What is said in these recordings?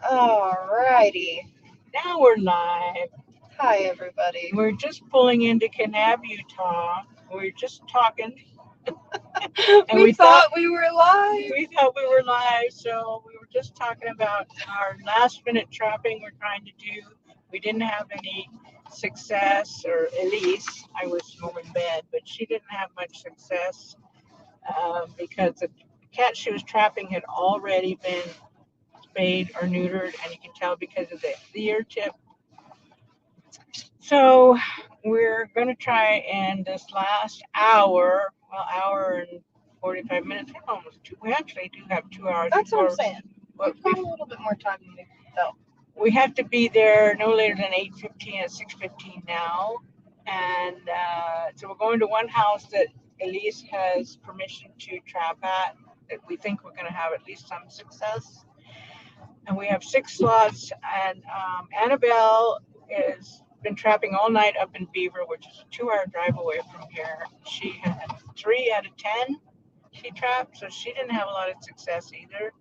Alrighty. Now we're live. Hi, everybody. We're just pulling into Kanab, Utah. We're just talking, and we thought we were live. we thought we were live, so we were just talking about our last minute trapping we're trying to do. We didn't have any success, or Elise, I was home in bed, but she didn't have much success because the cat she was trapping had already been spayed or neutered, and you can tell because of the ear tip. So we're going to try in this last hour, well, hour and 45 minutes. We're almost two. We actually do have 2 hours. That's what I'm before, saying. We've got a little bit more time than we felt. We have to be there no later than 8:15 at 6:15 now. And so we're going to one house that Elise has permission to trap at, that we think we're going to have at least some success. And we have 6 slots, and Annabelle has been trapping all night up in Beaver, which is a 2-hour drive away from here. She had 3 out of 10 she trapped, so she didn't have a lot of success either.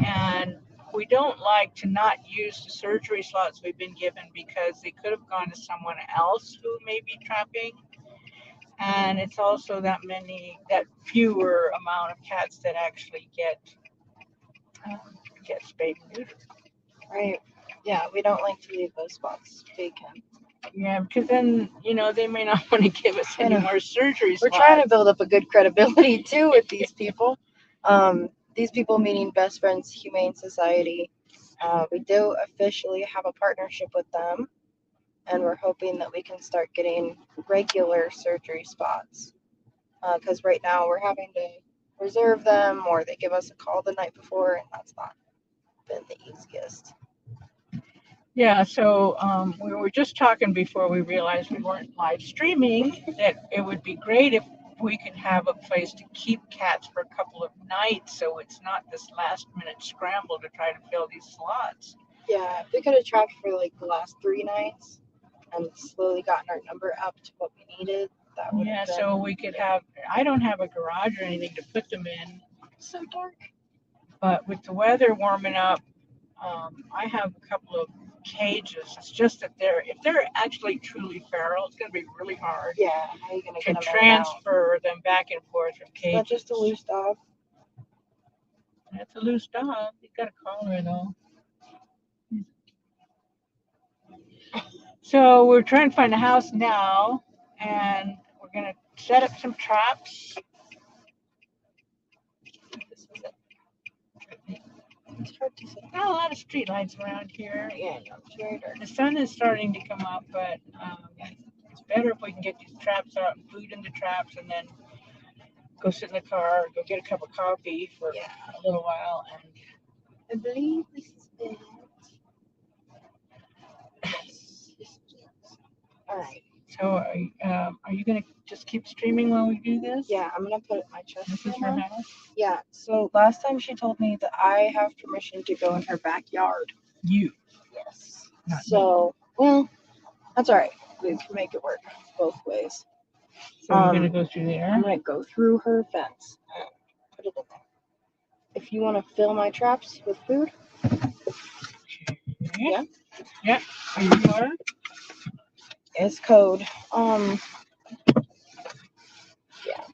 And we don't like to not use the surgery slots we've been given because they could have gone to someone else who may be trapping. And it's also that fewer amount of cats that actually get spayed and neutered. Right. Yeah, we don't like to leave those spots vacant. Yeah, because then, they may not want to give us any more surgery We're slots. trying to build up a good credibility, too, with these people. These people meaning Best Friends Humane Society. We do officially have a partnership with them, and we're hoping that we can start getting regular surgery spots. Because right now we're having to reserve them, or they give us a call the night before, and that's not been the easiest. Yeah, so we were just talking before we realized we weren't live streaming that it would be great if we could have a place to keep cats for a couple of nights, so it's not this last minute scramble to try to fill these slots. Yeah, if we could have trapped for like the last 3 nights and slowly gotten our number up to what we needed, that would have been. So we could have, I don't have a garage or anything to put them in. It's so dark. But with the weather warming up, I have a couple of cages. It's just that if they're actually truly feral, it's going to be really hard. Yeah, how are you going to get them transfer them back and forth from cages? That's just a loose dog. That's a loose dog. You got a collar though. So we're trying to find a house now, and we're going to set up some traps. It's hard to say. Not a lot of street lights around here. Yeah, no, it's very dark. The sun is starting to come up, but it's better if we can get these traps out and food in the traps, and then go sit in the car, go get a cup of coffee for a little while. And I believe this is it. All right. So are you going to just keep streaming while we do this? Yeah, I'm going to put my chest. This is her house? Yeah, so last time she told me that I have permission to go in her backyard. You? Yes. So, well, that's all right. We can make it work both ways. So you're going to go through there? I'm going to go through her fence and put it in there. If you want to fill my traps with food. Okay. Yeah? Yeah. Are you sure? It's code. Yeah.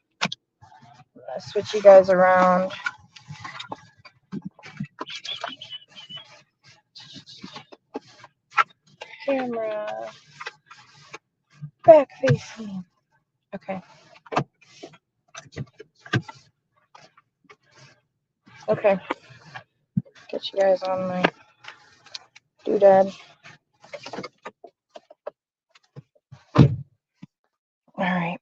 I'll switch you guys around. Camera. Back facing. Okay. Okay. Get you guys on my doodad. All right.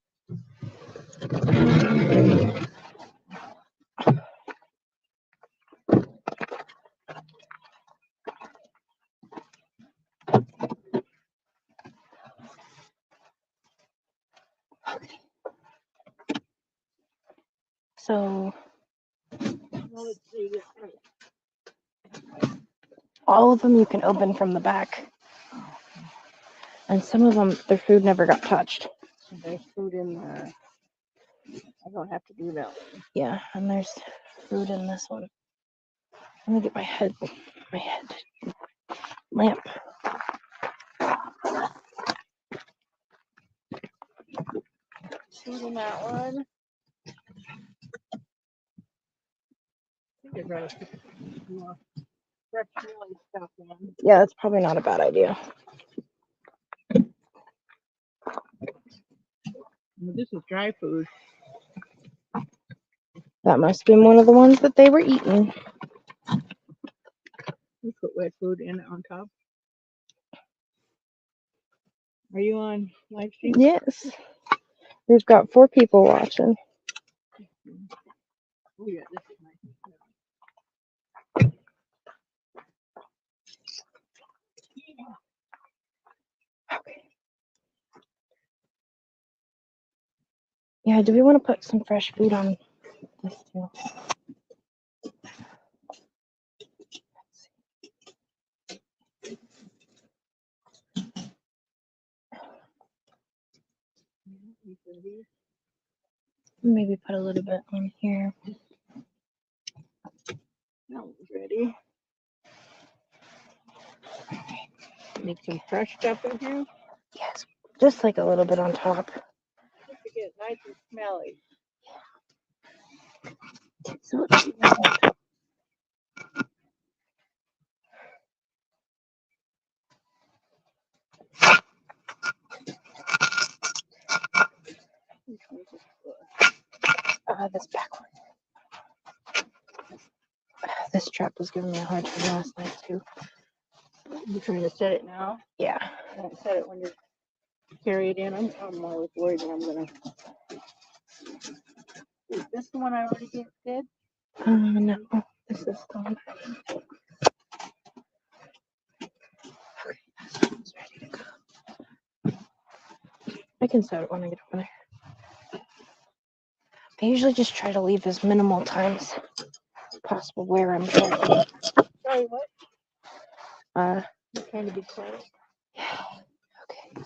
Okay. So, all of them you can open from the back. And some of them, their food never got touched. So there's food in there. I don't have to do that one. Yeah, and there's food in this one. Let me get my head my head. Lamp. Shooting that one. I think I'd rather put more fresh smelling stuff in. Yeah, that's probably not a bad idea. Well, this is dry food. That must have been one of the ones that they were eating. We put wet food in on top. Are you on live stream? Yes. We've got 4 people watching. Oh yeah, this is nice. Okay. Yeah, do we want to put some fresh food on this too? Maybe put a little bit on here. That one's ready. Make some fresh stuff in here. Yes, just like a little bit on top. Just to get it nice and smelly. So this back one. This trap was giving me a hard time last night too. You're trying to set it now. Yeah. Don't set it when you're carry it in. I'm always worried that I'm gonna. Is this the one I already did? No, this is the one. Okay, this one's ready to go. I can set it when I get over there. I usually just try to leave as minimal times possible where I'm going. Sorry, what? You're trying to be quiet. Yeah. Okay.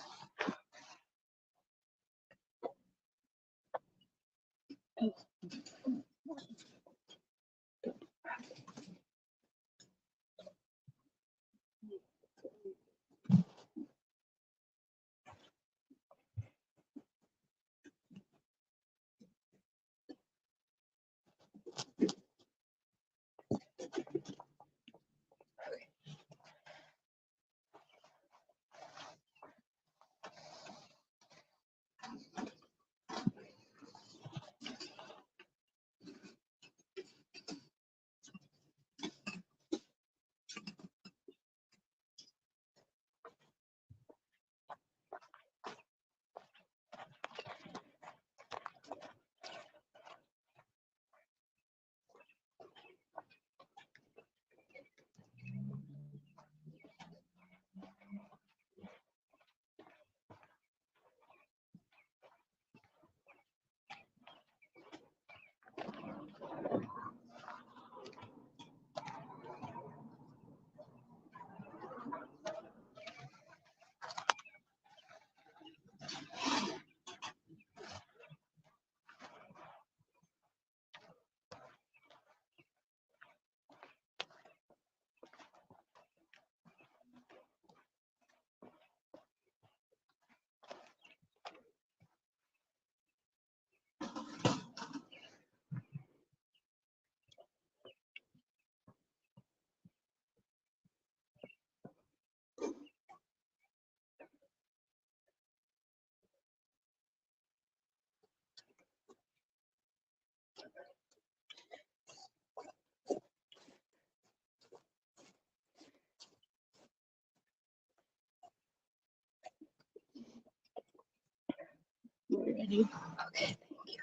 Ready? Okay, thank you.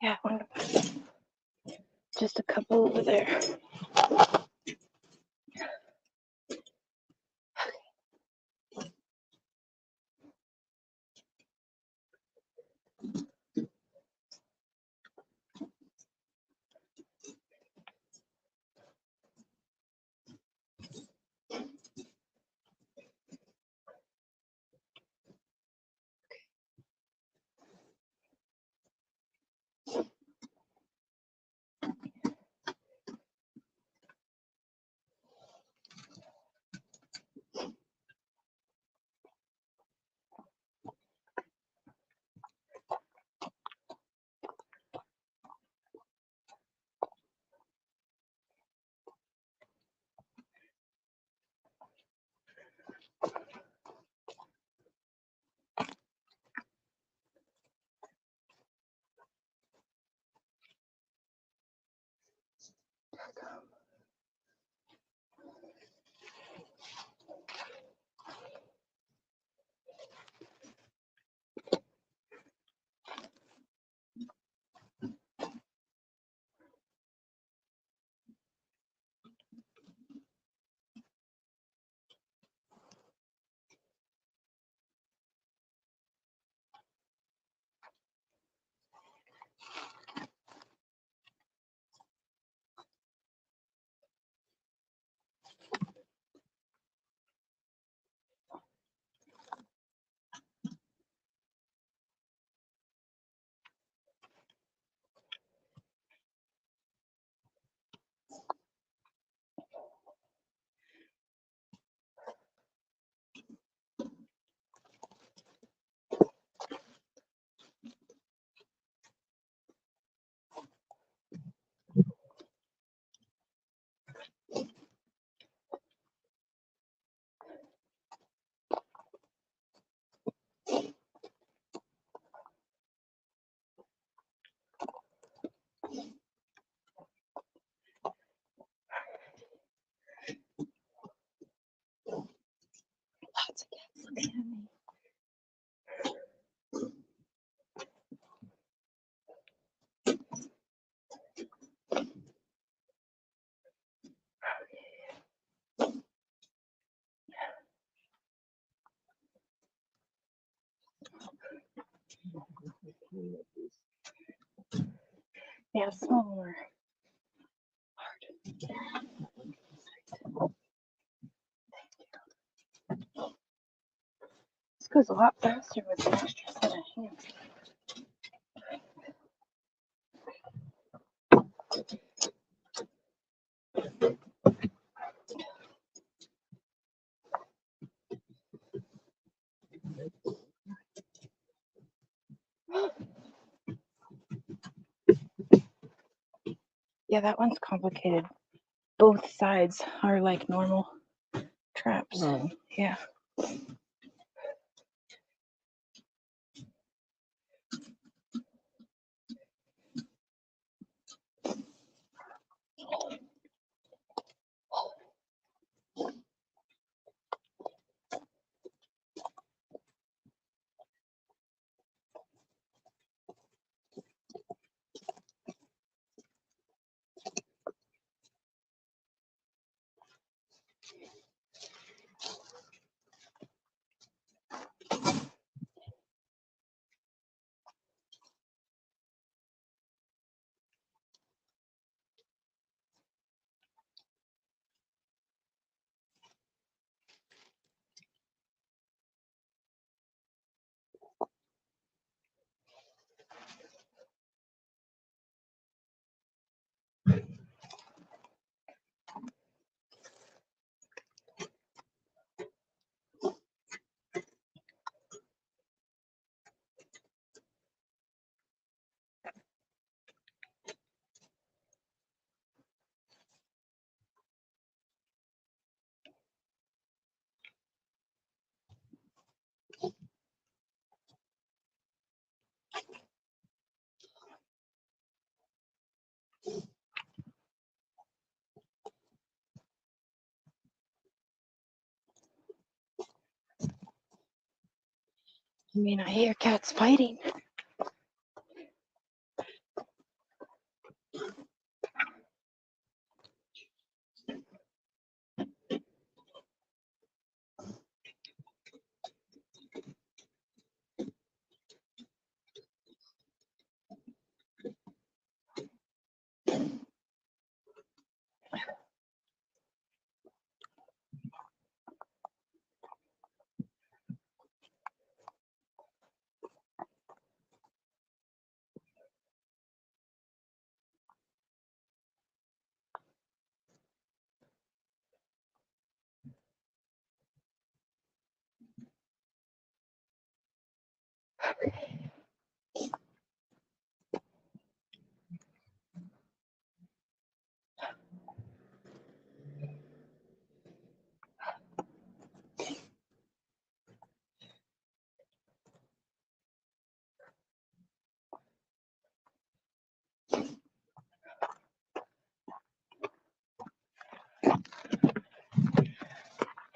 Yeah, I want to put just a couple over there. Yeah, small more. This goes a lot faster with an extra set of hands. Yeah, that one's complicated. Both sides are like normal traps. Oh. Yeah. I mean, I hear cats fighting.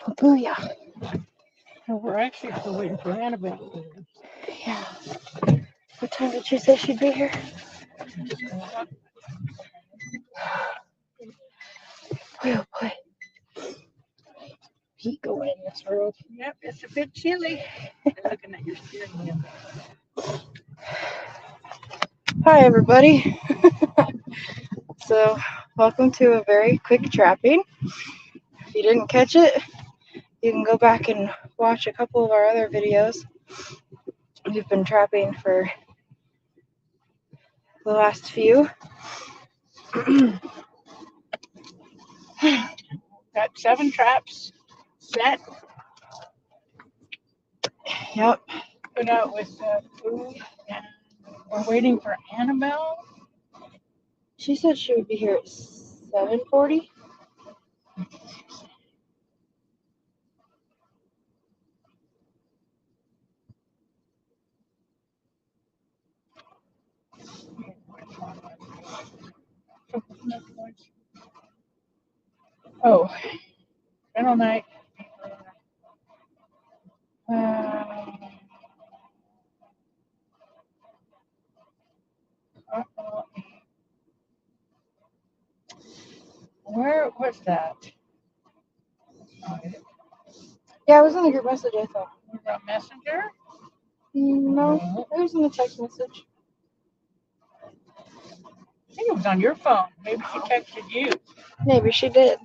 Oh, booyah. Well, we're actually still waiting for Annabelle. Yeah. What time did she say she'd be here? Oh boy. Heat going in this road. Yep, it's a bit chilly. I'm looking at your steering wheel. Hi, everybody. So, welcome to a very quick trapping. If you didn't catch it, you can go back and watch a couple of our other videos. We've been trapping for the last few. Got 7 traps set. Yep. Put out with food. And we're waiting for Annabelle. She said she would be here at 7:40. Oh, middle night. Uh-oh. Where was that? Yeah, it was in the group message, I thought. Was that Messenger? No, it was in the text message. was on your phone. Maybe she texted you. Maybe she did.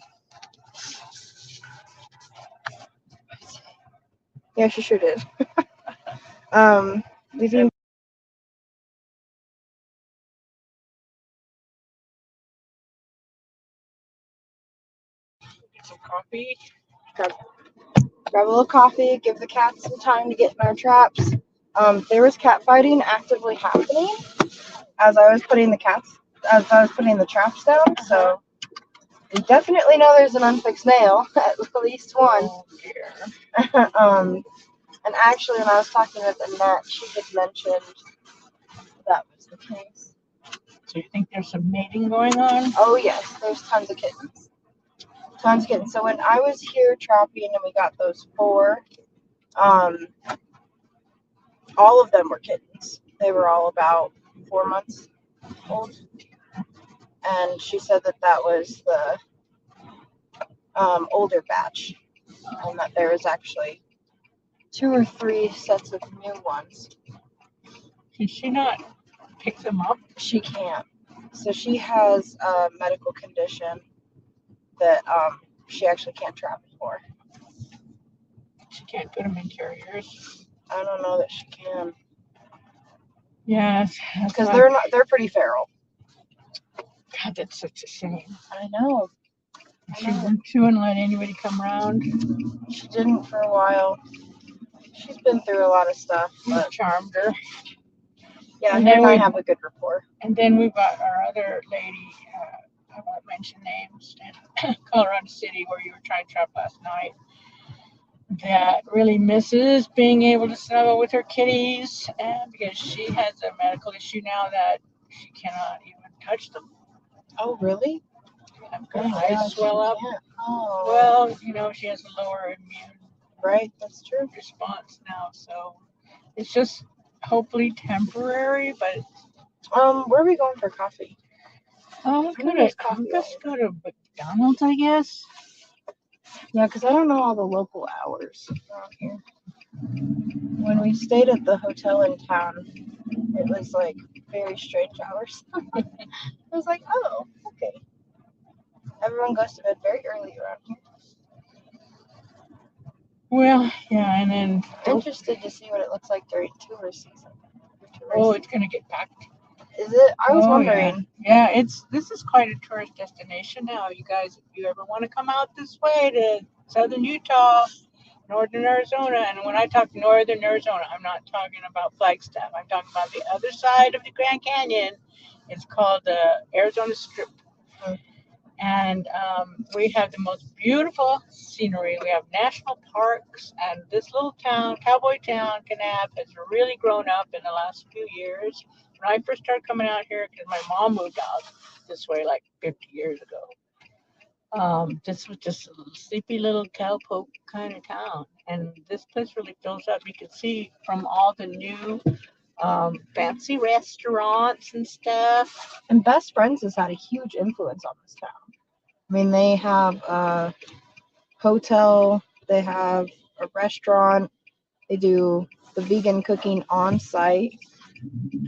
Yeah, she sure did. Did you Get some coffee. grab a little coffee, give the cats some time to get in our traps? There was cat fighting actively happening as I was putting the traps down. So we definitely know there's an unfixed nail, at least one. Oh, dear. And actually, when I was talking with Annette, she had mentioned that was the case. So you think there's some mating going on? Oh yes, there's tons of kittens. Tons of kittens. So when I was here trapping and we got those 4, all of them were kittens. They were all about 4 months old. And she said that that was the older batch, and that there was actually 2 or 3 sets of new ones. Can she not pick them up? She can't. So she has a medical condition that she actually can't travel for. She can't put them in carriers. I don't know that she can, Yes, because they're pretty feral. God, that's such a shame. I know. She wouldn't let anybody come around. She didn't for a while. She's been through a lot of stuff, but Charmed her. yeah, And her then and I we- have a good rapport. And then we've got our other lady, I won't mention names, in Colorado City, where you were trying to trap last night, that really misses being able to snuggle with her kitties, and because she has a medical issue now that she cannot even touch them. Oh, really? Her eyes swell up. Oh. Well, you know, she has a lower immune Right, that's true. response now, so it's just hopefully temporary, but Where are we going for coffee? let's just go to McDonald's, I guess. Yeah, because I don't know all the local hours around here. When we stayed at the hotel in town, it was like very strange hours. I was like, oh, okay. Everyone goes to bed very early around here. Well, yeah, and then Interested to see what it looks like during tourist season. it's gonna get packed. Is it? I was wondering. Yeah, this is quite a tourist destination now. You guys, if you ever want to come out this way to southern Utah, northern Arizona, and when I talk northern Arizona, I'm not talking about Flagstaff. I'm talking about the other side of the Grand Canyon. It's called the Arizona Strip. And we have the most beautiful scenery. We have national parks, and this little town, cowboy town, Kanab, has really grown up in the last few years. When I first started coming out here, because my mom moved out this way like 50 years ago, this was just a sleepy little cowpoke kind of town. And this place really fills up. You can see from all the new fancy restaurants and stuff. And Best Friends has had a huge influence on this town. I mean, they have a hotel, they have a restaurant, they do the vegan cooking on site.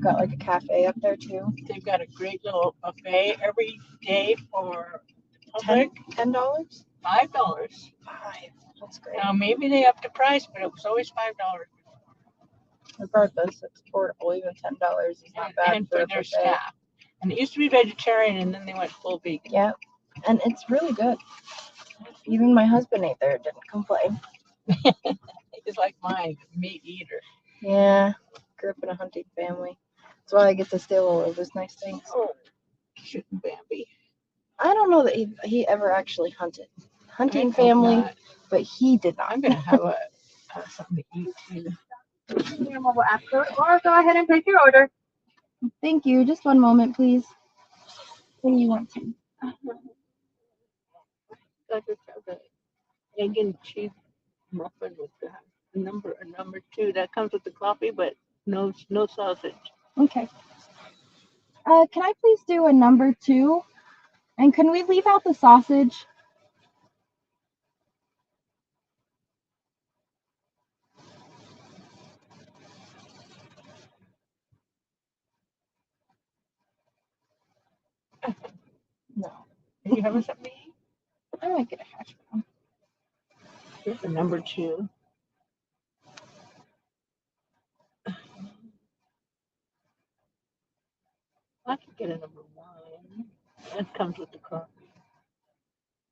Got like a cafe up there too. They've got a great little buffet every day for the public. $10? $5. $5. That's great. Now maybe they upped the price, but it was always $5. Regardless, it's affordable. Even $10 is not bad and for for a their buffet. staff. And it used to be vegetarian, and then they went full vegan. Yeah, and it's really good. Even my husband ate there, didn't complain. He's like mine, meat eater. Yeah, grew up in a hunting family. That's why I get to steal all of his nice things. Oh, shooting Bambi. I don't know that he ever actually hunted. Hunting I hope family, not. but he did not. I'm gonna have something to eat too. Your mobile app code, or go ahead and place your order. Thank you. Just one moment, please. What do you want to? Got to have the egg and cheese muffin with that number 2. That comes with the coffee, but no sausage. Okay. Can I please do a number 2? And can we leave out the sausage? You have something? I might get a hash brown. Here's the number 2. I could get a number 1. That comes with the coffee.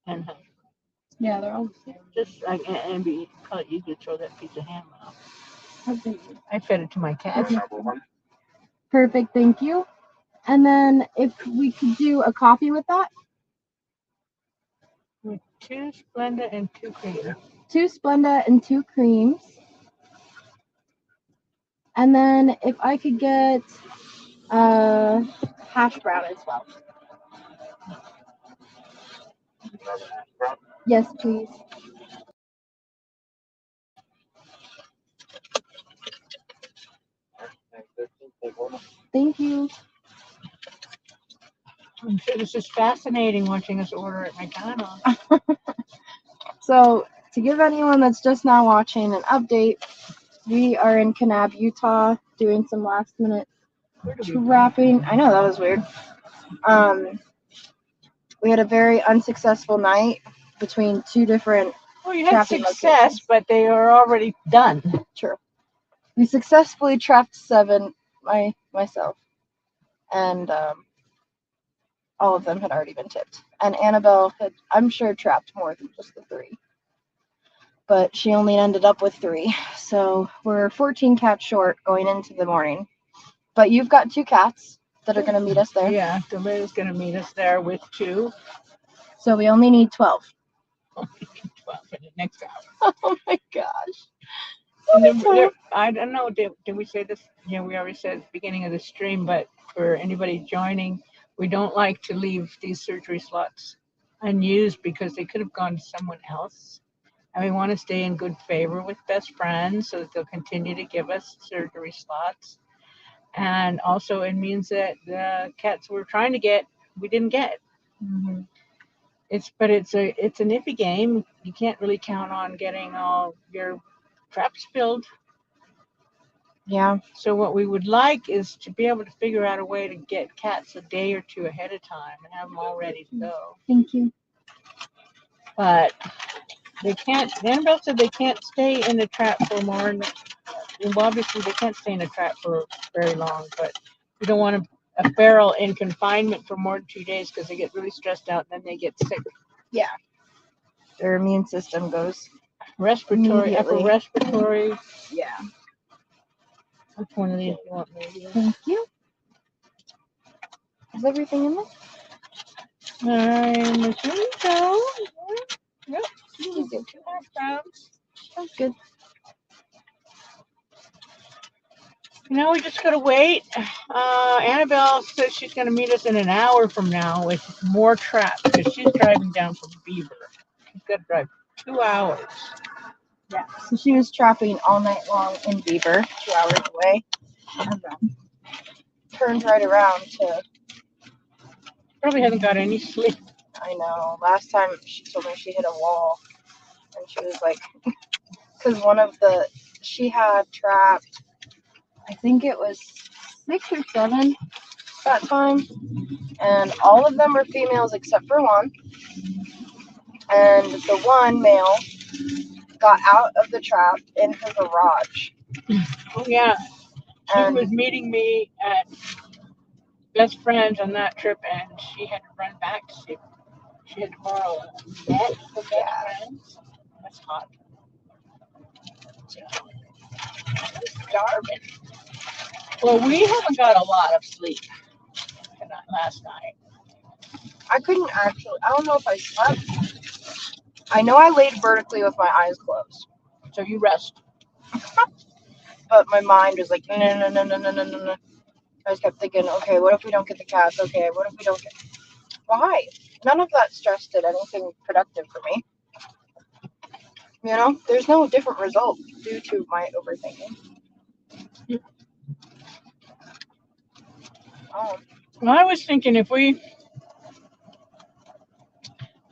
And hash. Yeah, they're all the same. Just like and be probably easy to throw that piece of ham out. Okay. I fed it to my cat. Perfect, thank you. And then if we could do a coffee with that, With 2 Splenda and 2 cream. 2 Splenda and 2 creams. And then if I could get a hash brown as well. Yes, please. Thank you. I'm sure this is fascinating watching us order at McDonald's. So, to give anyone that's just now watching an update, we are in Kanab, Utah, doing some last minute trapping. I know, that was weird. We had a very unsuccessful night between 2 different. Well, you had trapping success, locations. but they are already done. True. We successfully trapped 7 myself, and all of them had already been tipped. And Annabelle had, I'm sure, trapped more than just the 3. But she only ended up with 3. So we're 14 cats short going into the morning. But you've got 2 cats that are going to meet us there. Yeah, Delilah's going to meet us there with 2. So we only need 12. Only 12 for the next hour. Oh my gosh. And then I don't know, did we say this? Yeah, we already said at the beginning of the stream, but for anybody joining, we don't like to leave these surgery slots unused because they could have gone to someone else. And we want to stay in good favor with best friends so that they'll continue to give us surgery slots. And also it means that the cats we're trying to get, we didn't get. Mm-hmm. It's an iffy game. You can't really count on getting all your traps filled. Yeah. So what we would like is to be able to figure out a way to get cats a day or 2 ahead of time and have them all ready to go. Thank you. But they can't. Annabelle said they can't stay in the trap for more than. Well, obviously they can't stay in a trap for very long, but we don't want a feral in confinement for more than 2 days because they get really stressed out and then they get sick. Yeah. Their immune system goes. Respiratory, upper Immediately. respiratory. Yeah. Which one of these do you want, maybe? Thank you. Is everything in there? I'm assuming so. Yep. You do. 2 hash browns. Sounds good. Now we just gotta wait. Annabelle says she's gonna meet us in an hour from now with more traps because she's driving down from Beaver. She's got to drive 2 hours. Yeah. So she was trapping all night long in Beaver, 2 hours away, and then turned right around to. Probably hasn't got any sleep. I know. Last time she told me she hit a wall, and she was like, because she had trapped, I think it was 6 or 7 that time, and all of them were females except for one. And the one male got out of the trap in her garage. Oh yeah, she And was meeting me at Best Friends on that trip, and she had to run back to see. She had to borrow a net for Best Friends. That's hot. I'm starving. Well, we haven't got a lot of sleep last night. I couldn't actually, I don't know if I slept. I know I laid vertically with my eyes closed. So you rest. But my mind was like, no, no, no, no, no, no, no, no. I just kept thinking, okay, what if we don't get the cats? Okay, what if we don't get. Why? None of that stress did anything productive for me. You know, there's no different result due to my overthinking. Oh. Well, I was thinking I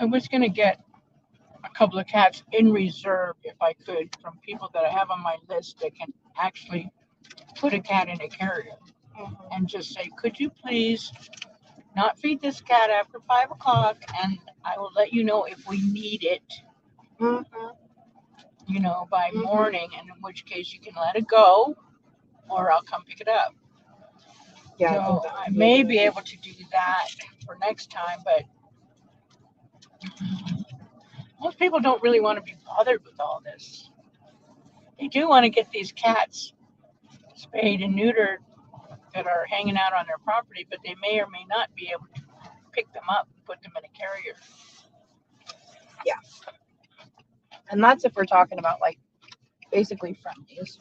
was going to get a couple of cats in reserve if I could from people that I have on my list that can actually put a cat in a carrier and just say, could you please not feed this cat after 5 o'clock, and I will let you know if we need it, by morning, and in which case you can let it go, or I'll come pick it up. Yeah, So I may be able to do that for next time, but most people don't really want to be bothered with all this. They do want to get these cats spayed and neutered that are hanging out on their property, but they may or may not be able to pick them up and put them in a carrier. Yeah. And that's if we're talking about like basically friendlies.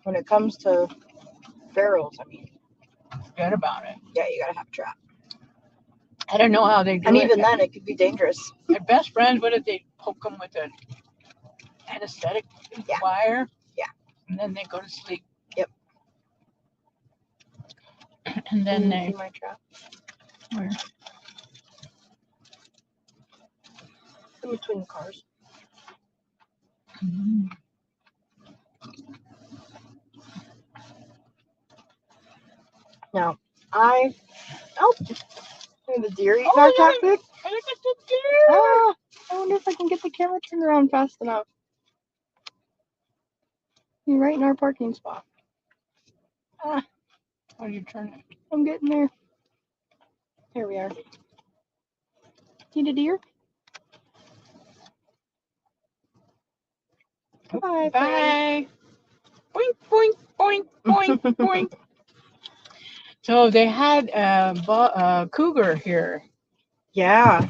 When it comes to ferals, I mean, Forget about it. yeah, you gotta have a trap. I don't know how they do And it. even then, it could be dangerous. My best friends, what if they poke them with an anesthetic wire? Yeah. And then they go to sleep. Yep. And then they. See my trap? Where? In between the cars. Mm-hmm. Now, oh, the deer eating our CatTerrific. Look at the deer! Ah, I wonder if I can get the camera turned around fast enough. You're right in our parking spot. Ah, how do you turn it? I'm getting there. Here we are. See the deer? Bye. Bye. Boink, boink, boink, boink, boink. So they had a cougar here. Yeah.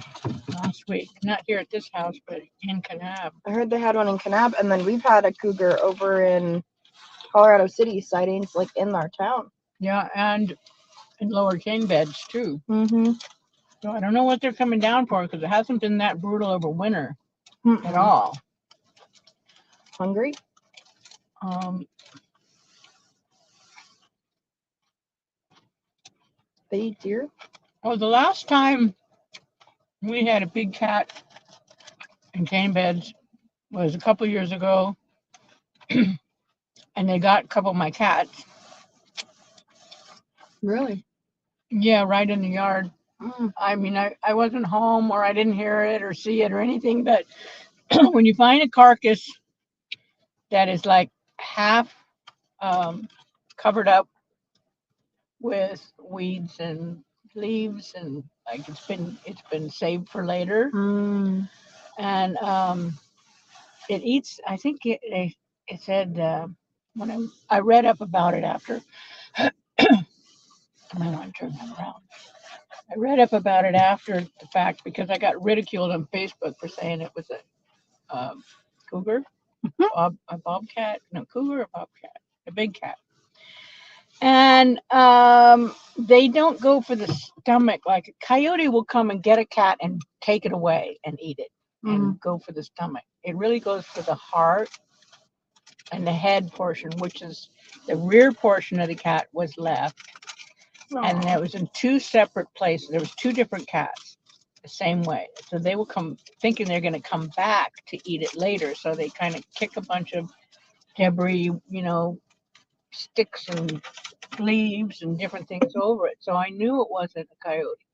Last week. Not here at this house, but in Kanab. I heard they had one in Kanab, and then we've had a cougar over in Colorado City sightings, like in our town. Yeah, and in lower cane beds too. Mm-hmm. So I don't know what they're coming down for because it hasn't been that brutal over winter at Mm-mm. all. Hungry? They eat deer? Well, the last time we had a big cat in cane beds was a couple years ago, and they got a couple of my cats. Really? Yeah, right in the yard. Mm. I mean, I wasn't home, or I didn't hear it or see it or anything, but when you find a carcass that is like half covered up with weeds and leaves, and like it's been saved for later, and it eats. I think it said when I read up about it after. I want to turn that around. I read up about it after the fact because I got ridiculed on Facebook for saying it was a cougar, a bobcat, no, cougar or bobcat, a big cat. And they don't go for the stomach. Like a coyote will come and get a cat and take it away and eat it and go for the stomach. It really goes for the heart and the head portion, which is the rear portion of the cat was left. And that was in two separate places. There was two different cats the same way. So they will come thinking they're going to come back to eat it later. So they kind of kick a bunch of debris, sticks and leaves and different things over it. So I knew it wasn't a coyote.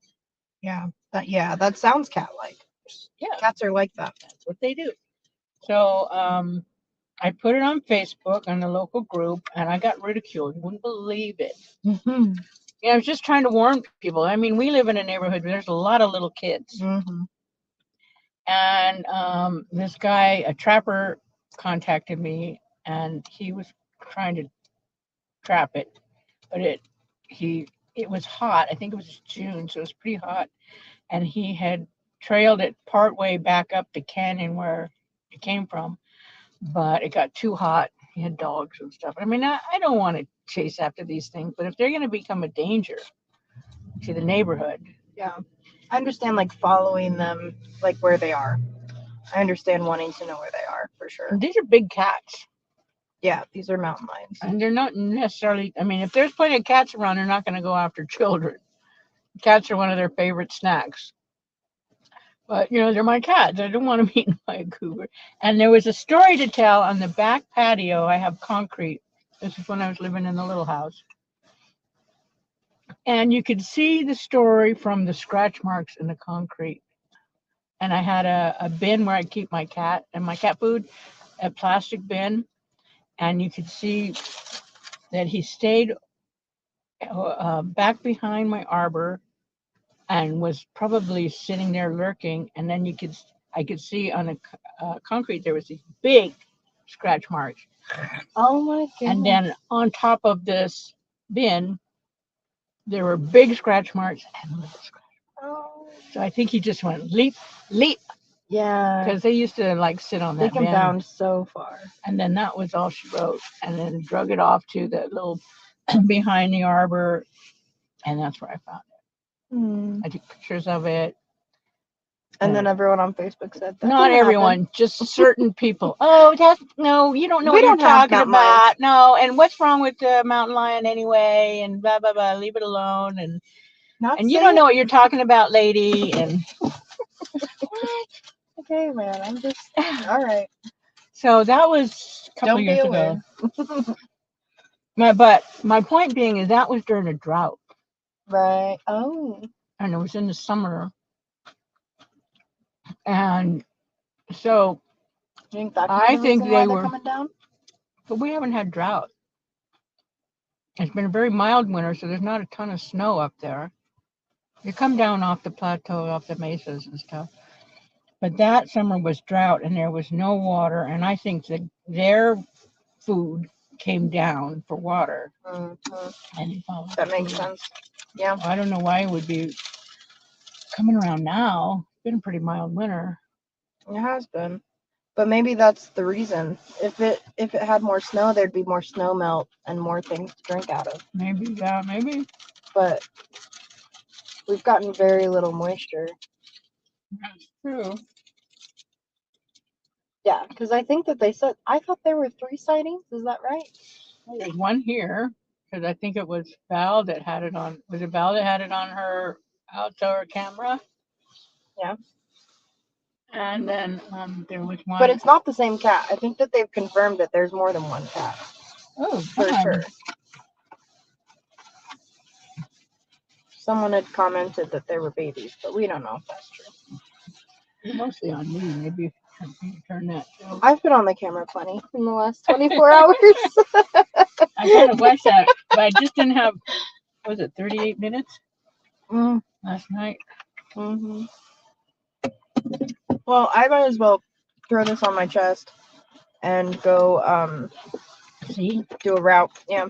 Yeah. That sounds cat-like. Yeah. Cats are like that. That's what they do. So I put it on Facebook on the local group, and I got ridiculed. You wouldn't believe it. Mm-hmm. Yeah, I was just trying to warn people. I mean, we live in a neighborhood where there's a lot of little kids. Mm-hmm. And this guy, a trapper, contacted me, and he was trying to trap it, but it was hot. I think it was June, so it was pretty hot, and he had trailed it partway back up the canyon where it came from, but it got too hot. He had dogs and stuff. I mean, I don't want to chase after these things, but if they're going to become a danger to the neighborhood. Yeah. I understand like following them like where they are. I understand wanting to know where they are for sure. These are big cats. Yeah, these are mountain lions. And they're not necessarily, I mean, if there's plenty of cats around, they're not going to go after children. Cats are one of their favorite snacks. But, they're my cats. I don't want them eaten by a cougar. And there was a story to tell on the back patio. I have concrete. This is when I was living in the little house. And you could see the story from the scratch marks in the concrete. And I had a bin where I keep my cat and my cat food, a plastic bin. And you could see that he stayed back behind my arbor and was probably sitting there lurking. And then I could see on the concrete there was these big scratch marks. Oh my goodness. And then on top of this bin, there were big scratch marks and little scratch. Oh. So I think he just went leap, leap, Yeah. because they used to like sit on They that can bin. bound so far. And then that was all she wrote. And then drug it off to the little behind the arbor, and that's where I found it. Hmm. I took pictures of it. And then everyone on Facebook said that. Not didn't everyone, happen. just certain people. Oh, no, you don't know We what you're don't have talking that about. much. No, and what's wrong with the mountain lion anyway? And blah blah blah. Leave it alone. And Not you saying. don't know what you're talking about, lady. And Okay, man. I'm just all right. so that was a couple Don't be years aware. ago. But my point being is that was during a drought, Right. Oh. and it was in the summer, and so Do you think that I could be the think reason why they they're were. coming down? But we haven't had drought. It's been a very mild winter, so there's not a ton of snow up there. You come down off the plateau, off the mesas and stuff. But that summer was drought and there was no water. And I think that their food came down for water. Mm-hmm. And That makes sense. Yeah. I don't know why it would be coming around now. It's been a pretty mild winter. It has been. But maybe that's the reason. If it had more snow, there'd be more snow melt and more things to drink out of. Maybe, yeah, maybe. But we've gotten very little moisture. That's true. Yeah, because I think that I thought there were 3 sightings. Is that right? Well, there's one here, because I think it was Val that had it on. Was it Val that had it on her outdoor camera? Yeah. And then there was one. But it's not the same cat. I think that they've confirmed that there's more than one cat. Oh, for fun. sure. Someone had commented that they were babies, but we don't know if that's true. You're mostly on me. Maybe you can turn that too. I've been on the camera plenty in the last 24 hours. I kind of watched that, but I just didn't have. Was it 38 minutes last night? Mm-hmm. Well, I might as well throw this on my chest and go See? do a route. Yeah.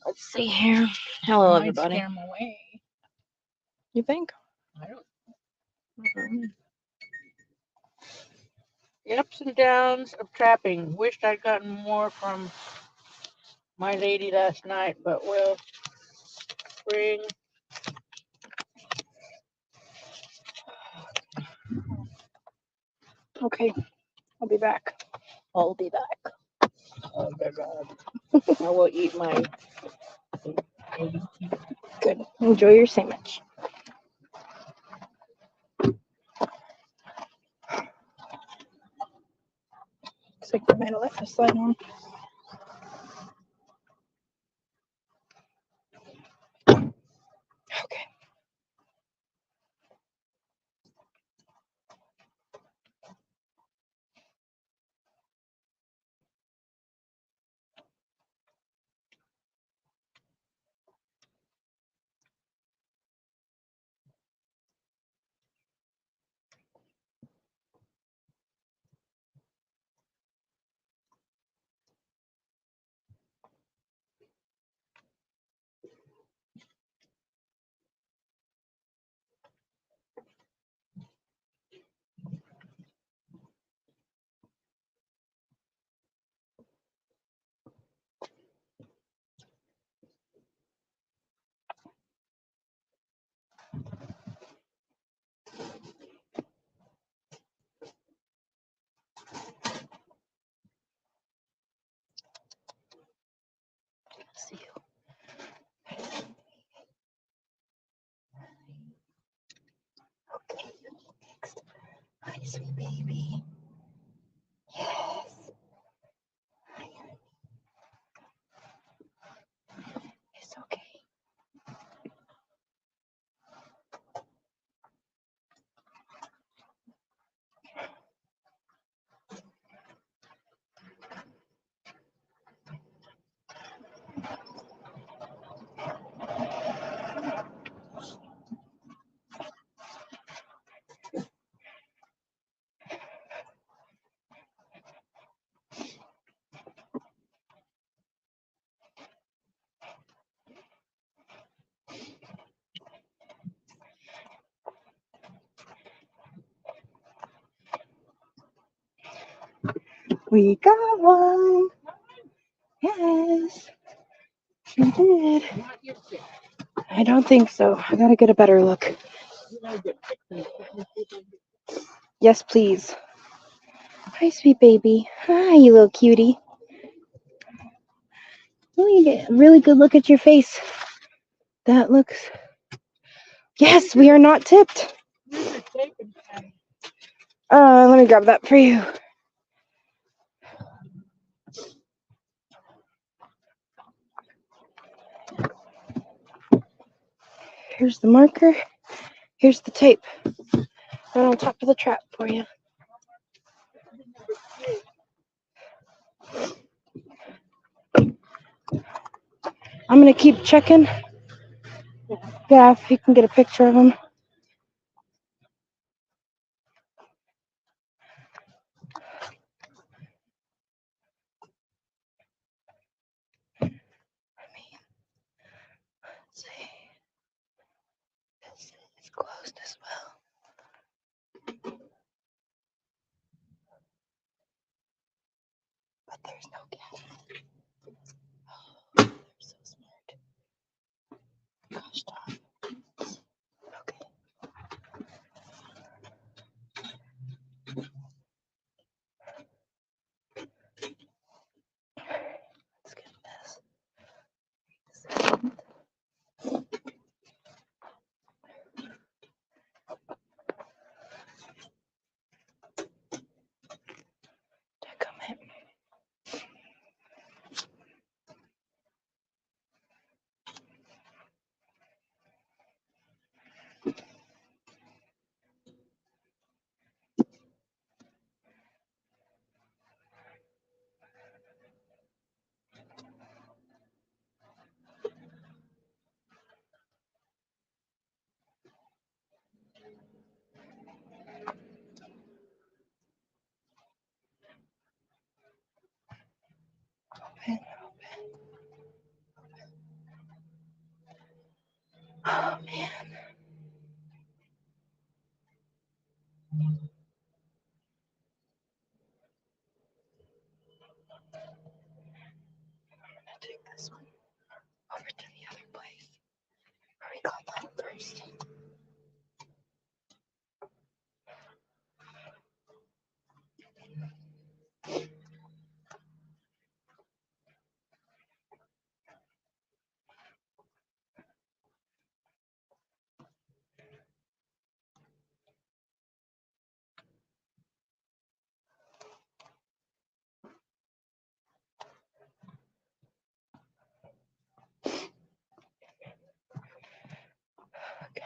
Let's see here. Hello, Might everybody. scare 'em away. You think? I don't. The ups and downs of trapping. Wished I'd gotten more from my lady last night, but we'll bring. Okay. I'll be back. I'll be back. Oh my God. I will eat my. Good. Enjoy your sandwich. Looks like we might have left the slide on. Okay. See you. Okay, next. Hi, sweet baby. Yes. Hi, honey. It's okay. We got one. Yes, we did. I don't think so. I gotta get a better look. Yes, please. Hi, sweet baby. Hi, you little cutie. Let me get a really good look at your face. That looks... Yes, we are not tipped. Let me grab that for you. Here's the marker. Here's the tape. Right on top of the trap for you. I'm gonna keep checking. Yeah, if you can get a picture of them. Let's see. This is closed as well. But there's no cat. Oh, they're so smart. Gosh darn. Okay. Let's get this. Decament. Open, open. Oh man. I'm gonna take this one over to the other place where we got that first. Okay.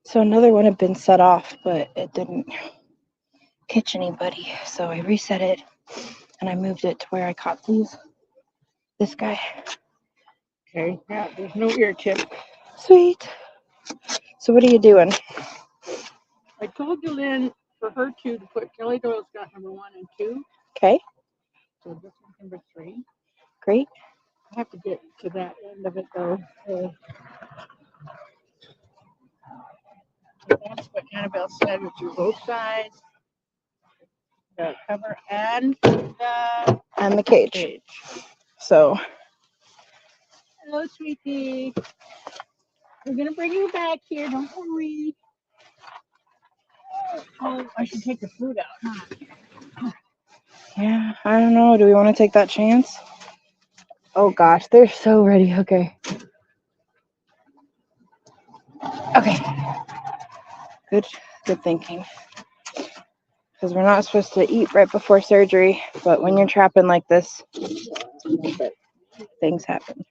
So another one had been set off, but it didn't catch anybody. So I reset it and I moved it to where I caught this guy. Okay, yeah, there's no ear tip. Sweet. So what are you doing? I told Lynn for her two to put Kelly Doyle's got number 1 and 2. Okay, So this one's number 3. great. I have to get to that end of it though. So that's what Annabelle said, would do both sides, the cover and And the cage. cage. So Hello, sweetie. We're gonna bring you back here. Don't worry. Oh, I should take the food out, huh? yeah, I don't know. Do we want to take that chance? Oh gosh, they're so ready. Okay. Okay. Good thinking. Because we're not supposed to eat right before surgery, but when you're trapping like this, things happen.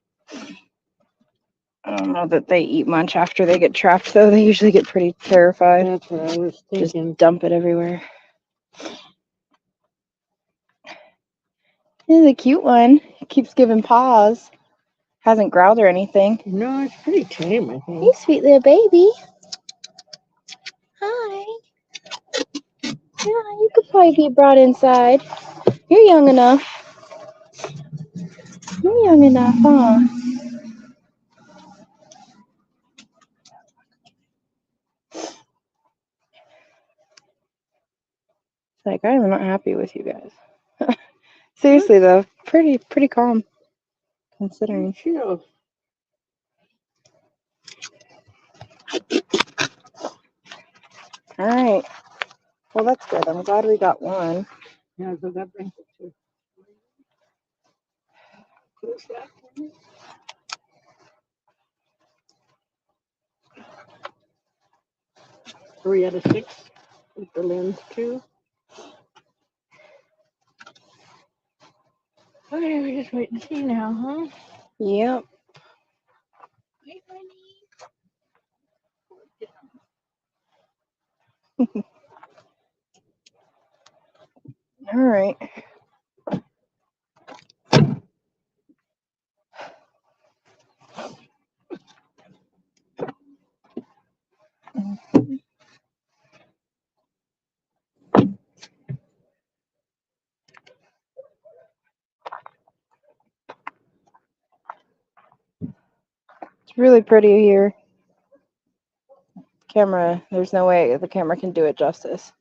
I don't know that they eat much after they get trapped, though. They usually get pretty terrified. That's what I was Just thinking. dump it everywhere. Here's a cute one. He keeps giving paws. Hasn't growled or anything. No, it's pretty tame, I think. Hey, sweet little baby. Hi. you could probably be brought inside. You're young enough. You're young enough, huh? It's like, I'm not happy with you guys. Seriously, though, pretty calm, considering. Sure. All right. Well, that's good. I'm glad we got one. Yeah, so that brings it to. Close that one. 3 out of 6 with the lens too. Okay, we just wait and see now, huh? Yep. Wait, All right. It's really pretty here. Camera, there's no way the camera can do it justice.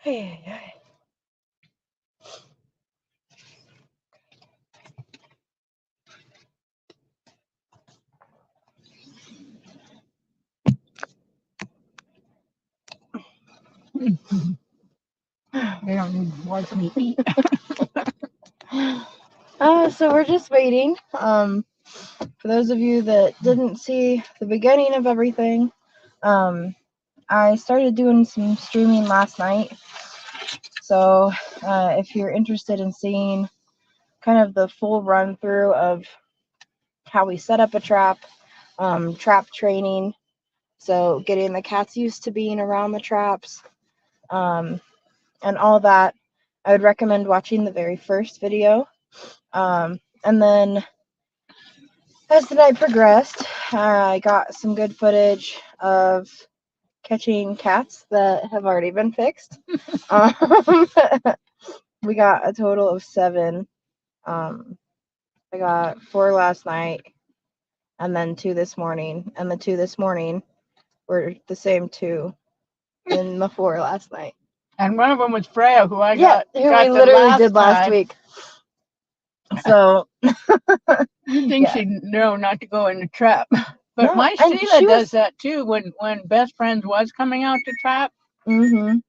Hey. they don't need to watch me eat. So we're just waiting. For those of you that didn't see the beginning of everything, I started doing some streaming last night. So if you're interested in seeing kind of the full run through of how we set up a trap, trap training, so getting the cats used to being around the traps, and all that, I would recommend watching the very first video. And then as the night progressed, I got some good footage of catching cats that have already been fixed. We got a total of 7. I got 4 last night and then 2 this morning. And the 2 this morning were the same 2 in the 4 last night. And one of them was Freya, who I Yeah, got. who got we the literally did last time. week. So You think yeah. she'd know not to go in the trap. But No, my and Sheila she does was. that too. When Best Friends was coming out to trap, Mm-hmm.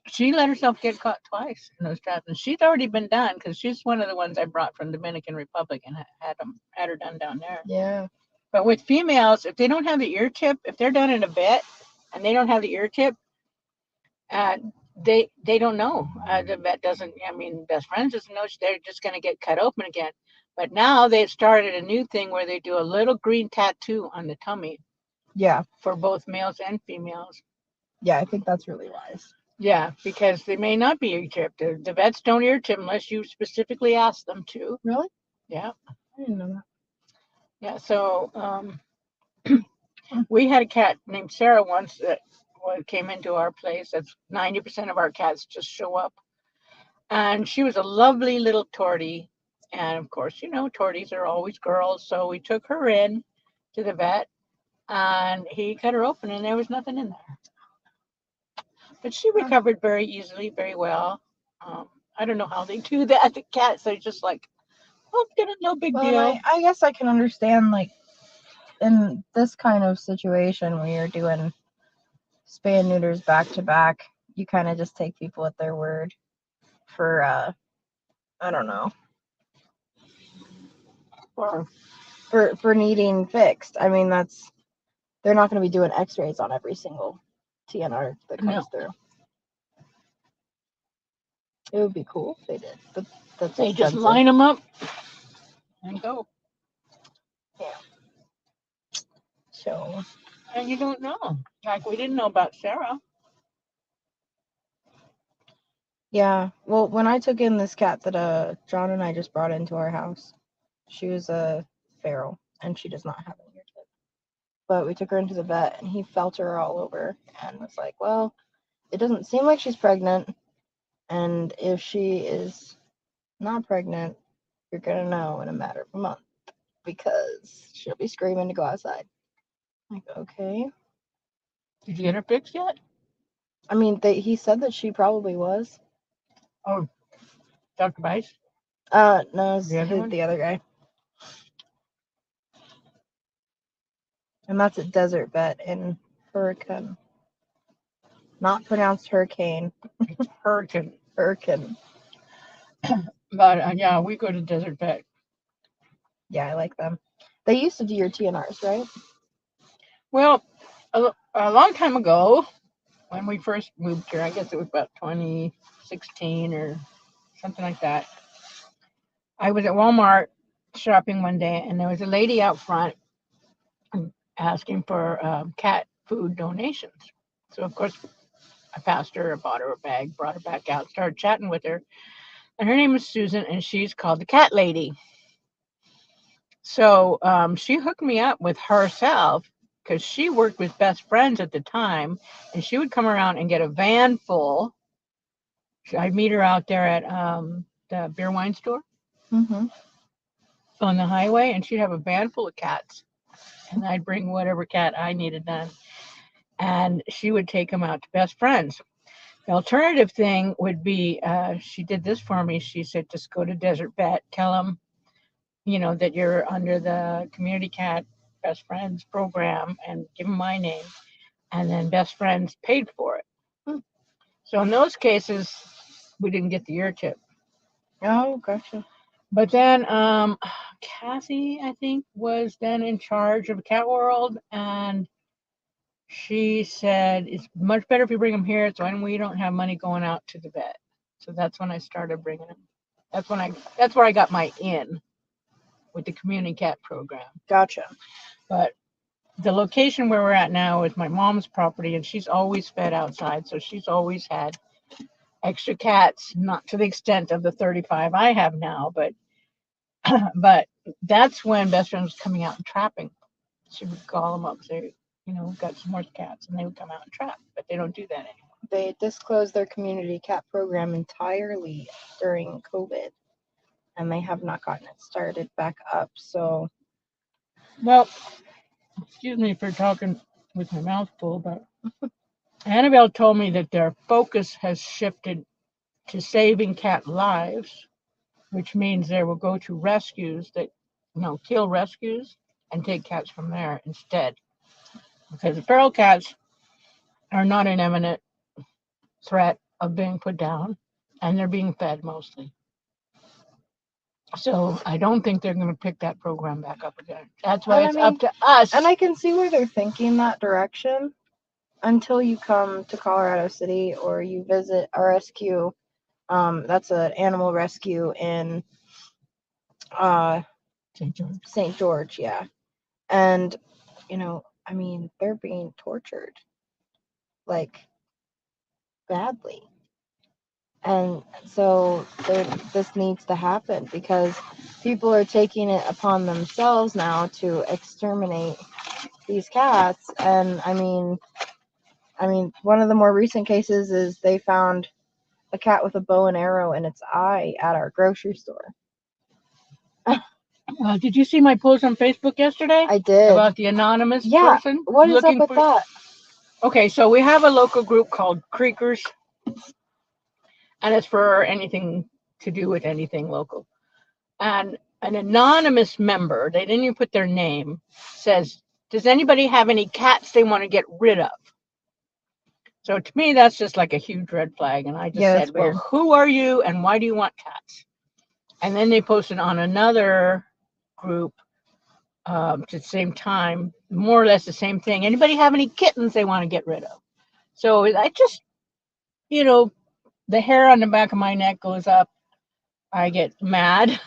she let herself get caught twice in those traps, and she's already been done because she's one of the ones I brought from Dominican Republic and had her done down there. Yeah. But with females, if they don't have the ear tip, if they're done in a vet and they don't have the ear tip, they don't know. The vet doesn't. I mean, Best Friends doesn't know. They're just going to get cut open again. But now they've started a new thing where they do a little green tattoo on the tummy. Yeah. For both males and females. Yeah, I think that's really wise. Yeah, because they may not be ear tipped. The vets don't ear tip unless you specifically ask them to. Really? Yeah. I didn't know that. Yeah. So we had a cat named Sarah once that came into our place. That's 90% of our cats just show up. And she was a lovely little tortie. And of course, torties are always girls. So we took her in to the vet and he cut her open and there was nothing in there. But she recovered very easily, very well. I don't know how they do that. The cats are just like, oh, no big deal. I guess I can understand, like, in this kind of situation where you're doing spay neuters back to back, you kind of just take people at their word for I don't know, for needing fixed. I mean, they're not going to be doing x-rays on every single TNR that comes through. It would be cool if they did, but that's they expensive. just line them up and go. Yeah. So And you don't know. Like we didn't know about Sarah. Yeah. Well, when I took in this cat that John and I just brought into our house, she was a feral and she does not have an ear tip. But we took her into the vet and he felt her all over and was like, "Well, it doesn't seem like she's pregnant, and if she is not pregnant, you're gonna know in a matter of a month because she'll be screaming to go outside." I'm like, okay. Did you get her fixed yet? I mean, he said that she probably was. Oh, Dr. Bice? No, it's The other one? the other guy. And that's at Desert Vet in Hurricane. Not pronounced hurricane. It's Hurricane. Hurricane. But yeah, we go to Desert Vet. Yeah, I like them. They used to do your TNRs, right? Well, a long time ago, when we first moved here, I guess it was about 2016 or something like that. I was at Walmart shopping one day, and there was a lady out front asking for cat food donations. So, of course, I passed her, I bought her a bag, brought her back out, started chatting with her. And her name is Susan, and she's called the Cat Lady. So she hooked me up with herself because she worked with Best Friends at the time, and she would come around and get a van full. I'd meet her out there at the beer wine store Mm-hmm. on the highway, and she'd have a van full of cats, and I'd bring whatever cat I needed done, and she would take them out to Best Friends. The alternative thing would be she did this for me. She said, just go to Desert Vet, tell them, that you're under the Community Cat Best Friends program and give them my name. And then Best Friends paid for it. Hmm. So in those cases, we didn't get the ear tip. Oh, gotcha. But then Kathy, I think, was then in charge of Cat World, and she said it's much better if you bring them here, so we don't have money going out to the vet. So that's when I started bringing them. That's where I got my in with the Community Cat program. Gotcha. But the location where we're at now is my mom's property, and she's always fed outside, so she's always had extra cats, not to the extent of the 35 I have now, but but that's when Best Friend was coming out and trapping. She would call them up, say, we've got some more cats, and they would come out and trap, but they don't do that anymore. They disclosed their community cat program entirely during COVID, and they have not gotten it started back up. So, Well, excuse me for talking with my mouth full, but Annabelle told me that their focus has shifted to saving cat lives, which means they will go to rescues that, kill rescues and take cats from there instead. Because the feral cats are not an imminent threat of being put down, and they're being fed mostly. So I don't think they're going to pick that program back up again. That's why it's up to us. And I can see where they're thinking that direction until you come to Colorado City or you visit RSQ. That's an animal rescue in St. George. St. George, yeah. And, they're being tortured, like, badly. And so this needs to happen because people are taking it upon themselves now to exterminate these cats. And I mean, one of the more recent cases is they found a cat with a bow and arrow in its eye at our grocery store. Did you see my post on Facebook yesterday? I did. About the anonymous Yeah. person? What is up with that? Okay, so we have a local group called Creekers, and it's for anything to do with anything local. And an anonymous member, they didn't even put their name, says, does anybody have any cats they want to get rid of? So to me, that's just like a huge red flag. And I just said, well, who are you and why do you want cats? And then they posted on another group at the same time, more or less the same thing. Anybody have any kittens they want to get rid of? So I just, the hair on the back of my neck goes up. I get mad.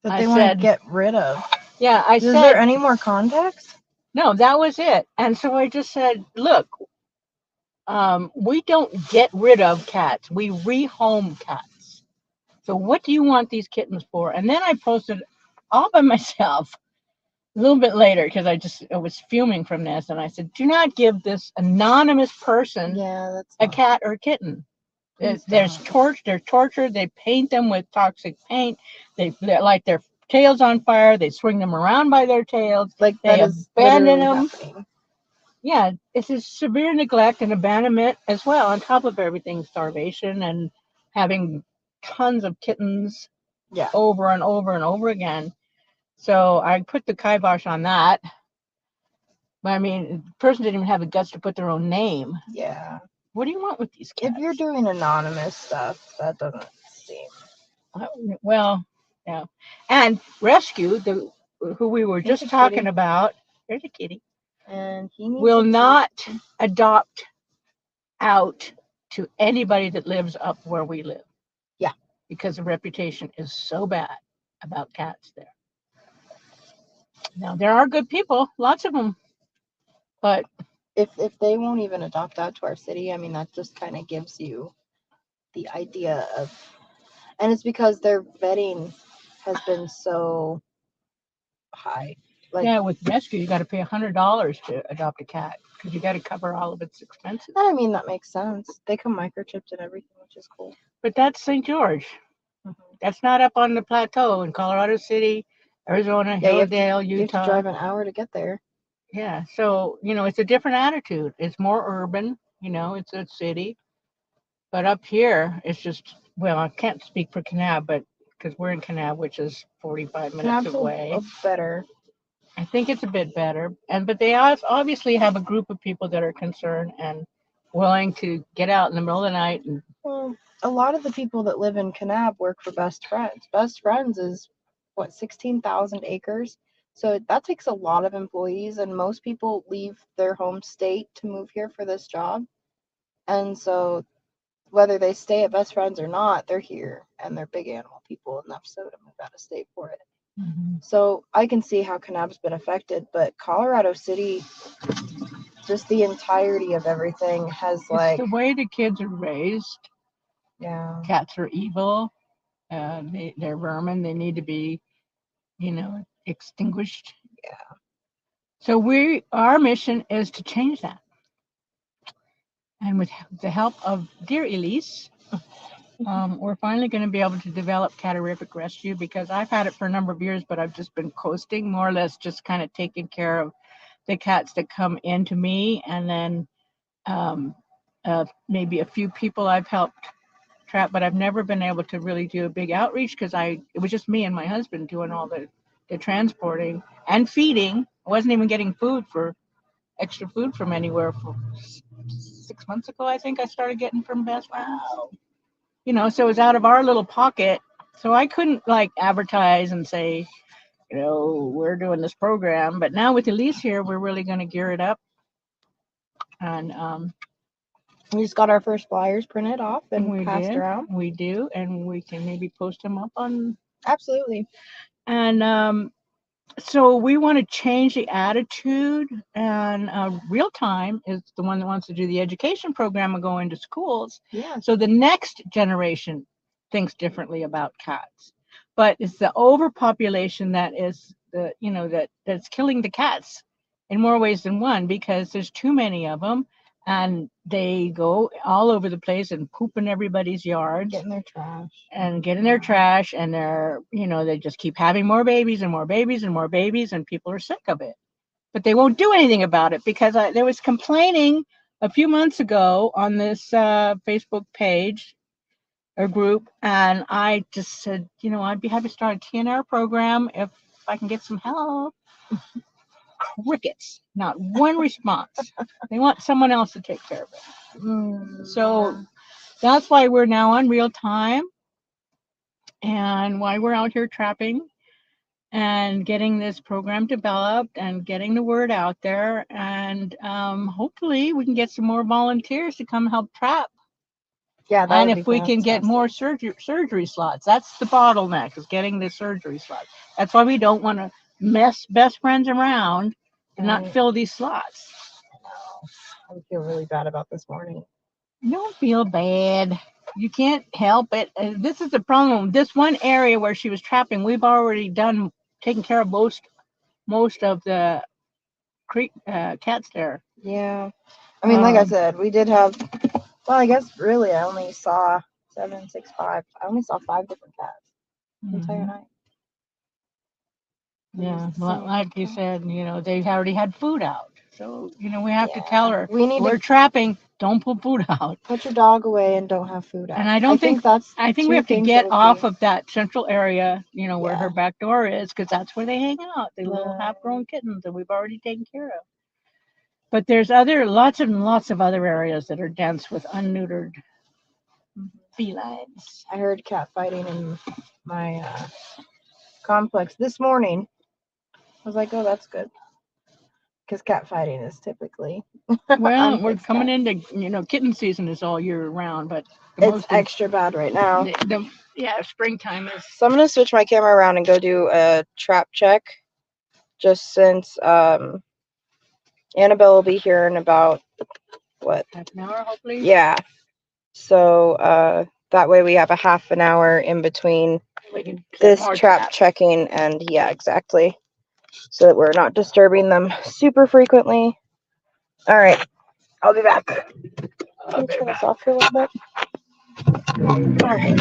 That they want to get rid of. Yeah, Is there any more context? No, that was it. And so I just said, look, we don't get rid of cats. We rehome cats. So what do you want these kittens for? And then I posted all by myself a little bit later because I was fuming from this, and I said, do not give this anonymous person a cat or a kitten. They're tortured. They paint them with toxic paint. They light their tails on fire. They swing them around by their tails. Like They that is abandon literally them. happening. Yeah, it's a severe neglect and abandonment as well, on top of everything, starvation and having tons of kittens Yeah. over and over and over again. So I put the kibosh on that. But I mean, the person didn't even have the guts to put their own name. Yeah. What do you want with these cats? If you're doing anonymous stuff, that doesn't seem. Well, yeah. And Rescue, who we were just talking about, there's a kitty, and he needs will not adopt out to anybody that lives up where we live. Yeah. Because the reputation is so bad about cats there. Now, there are good people, lots of them, but if they won't even adopt out to our city, I mean, that just kind of gives you the idea of, and it's because their vetting has been so high. Like, yeah, with Rescue, you got to pay $100 to adopt a cat because you got to cover all of its expenses. I mean, that makes sense. They come microchipped and everything, which is cool. But that's St. George. Mm-hmm. That's not up on the plateau in Colorado City, Arizona, Hilldale, Utah. You have to drive an hour to get there. Yeah, so, it's a different attitude. It's more urban, it's a city. But up here, it's just, well, I can't speak for Kanab, but because we're in Kanab, which is 45 minutes away. Better. I think it's a bit better. But they obviously have a group of people that are concerned and willing to get out in the middle of the night. Well, a lot of the people that live in Kanab work for Best Friends. Best Friends is, 16,000 acres? So that takes a lot of employees, and most people leave their home state to move here for this job. And so whether they stay at Best Friends or not, they're here, and they're big animal people enough so to move out of state for it. Mm-hmm. So I can see how Kanab's been affected, but Colorado City, just the entirety of everything has it's the way the kids are raised. Yeah. Cats are evil. They're vermin. They need to be, extinguished. Yeah. So our mission is to change that. And with the help of dear Elise, we're finally going to be able to develop CatTerrific Rescue, because I've had it for a number of years, but I've just been coasting, more or less just kind of taking care of the cats that come into me, and then maybe a few people I've helped trap, but I've never been able to really do a big outreach because it was just me and my husband doing all the transporting and feeding. I wasn't even getting extra food from anywhere for 6 months ago. I think I started getting from Best Friends. Wow. So it was out of our little pocket. So I couldn't advertise and say, we're doing this program. But now with Elise here, we're really going to gear it up. And we just got our first flyers printed off and passed around. We do, and we can maybe post them up on. Absolutely. And so we want to change the attitude, and Real Time is the one that wants to do the education program and go into schools. Yeah. So the next generation thinks differently about cats, but it's the overpopulation that is that's killing the cats in more ways than one, because there's too many of them, and they go all over the place and poop in everybody's yards. Getting their trash. And they're, they just keep having more babies and more babies and more babies, and people are sick of it. But they won't do anything about it, because there was complaining a few months ago on this Facebook page or group, and I just said, I'd be happy to start a TNR program if I can get some help. Crickets, not one response. They want someone else to take care of it. So that's why we're now on Real Time, and why we're out here trapping and getting this program developed and getting the word out there. And hopefully we can get some more volunteers to come help trap. Yeah, and if we can get more surgery slots, that's the bottleneck, is getting the surgery slots. That's why we don't want to mess Best Friends around and not fill these slots. I feel really bad about this morning. Don't feel bad. You can't help it. This is the problem. This one area where she was trapping, we've already taken care of most of the creek cats there. Yeah. I mean, like I Um, said, we did have, well, I guess really I only saw 765. I only saw 5 different cats the entire mhm. night. Yeah, It's the well, same. like you said, they already had food out. So, we have to Yeah. tell her, We need we're to trapping, don't put food out. put your dog away and don't have food out. And I don't think that's I think we 2 have to things that get would off be, of that central area, where yeah. her back door is, because that's where they hang out, the little Right. half-grown kittens that we've already taken care of. But there's lots and lots of other areas that are dense with unneutered felines. I heard cat fighting in my complex this morning. I was like, oh, that's good. Because cat fighting is typically Well, we're unfixed coming cats. into, kitten season is all year round, but It's extra bad right now. springtime is. So I'm going to switch my camera around and go do a trap check. Just since Annabelle will be here in about, what? Half an hour, hopefully. Yeah. So that way we have a half an hour in between this trap checking and, yeah, exactly. So that we're not disturbing them super frequently. All right. I'll be back. Can you turn this off for a little bit? All right.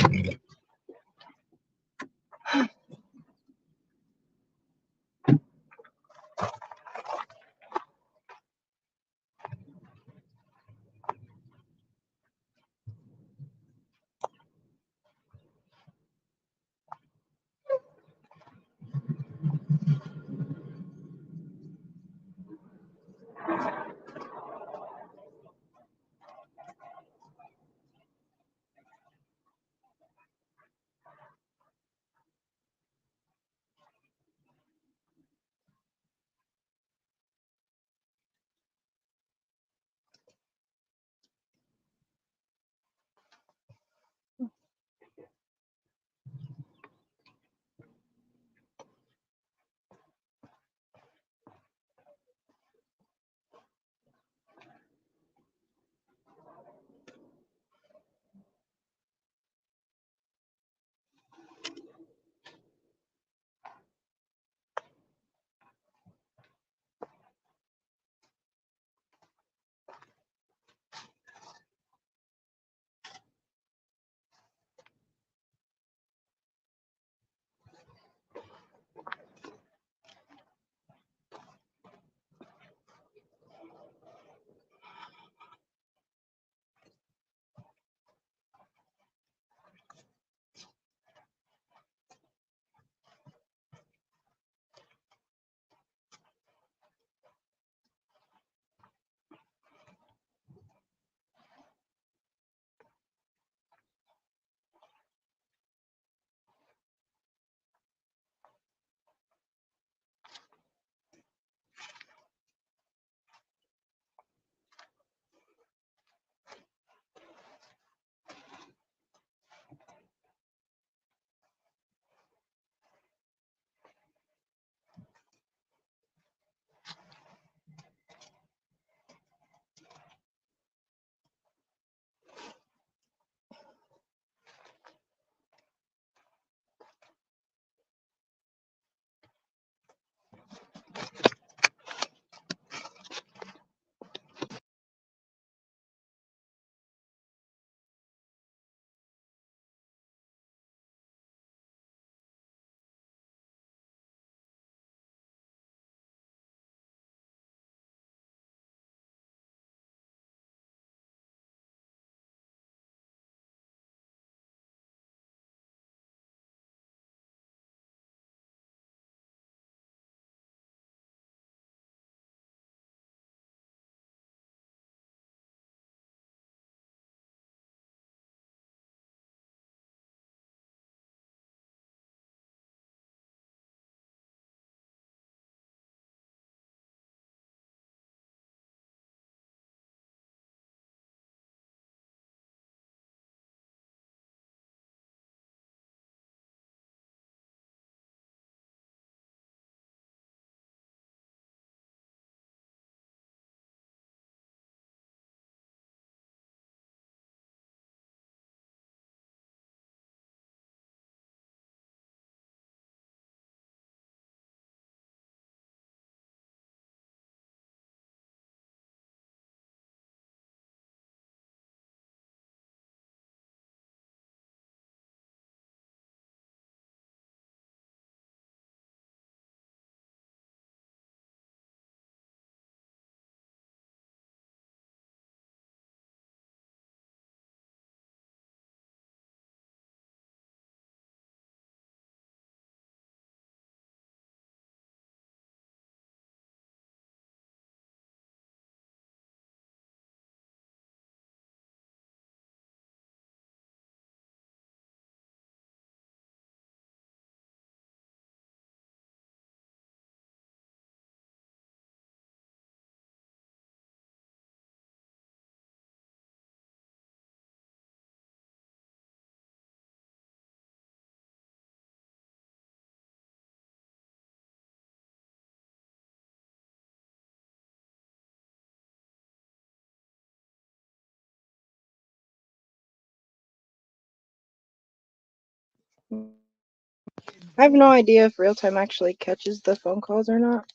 I have no idea if real time actually catches the phone calls or not,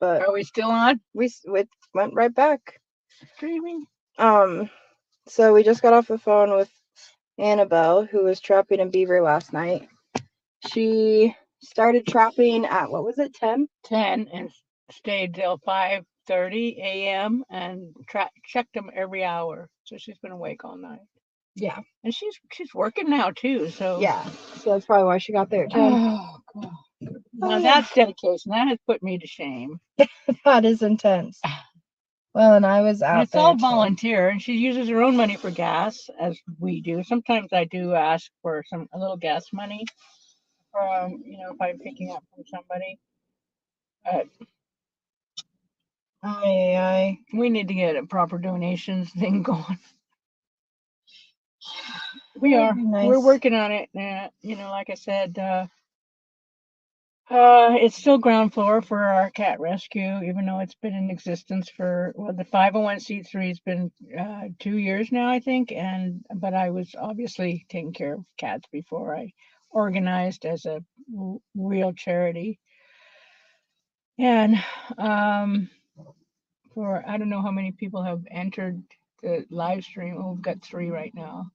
but Are we still on it went right back. streaming? So we just got off the phone with Annabelle, who was trapping a beaver last night. She started trapping at, what was it, 10? 10 and stayed till 5:30 a.m. and checked them every hour. So she's been awake all night. Yeah. And she's working now too. So Yeah. So that's probably why she got there at 10. Oh, God. Now that's dedication. That has put me to shame. That is intense. Well, and I was And out it's there. all too. volunteer, and she uses her own money for gas, as we do. Sometimes I do ask for a little gas money from, if I'm picking up from somebody. But Aye. we need to get a proper donations thing going. We are. Nice. We're working on it. Like I said, it's still ground floor for our cat rescue, even though it's been in existence for, well, the 501c3 has been 2 years now, I think. But I was obviously taking care of cats before I organized as a real charity. And I don't know how many people have entered the live stream. Oh, we've got 3 right now,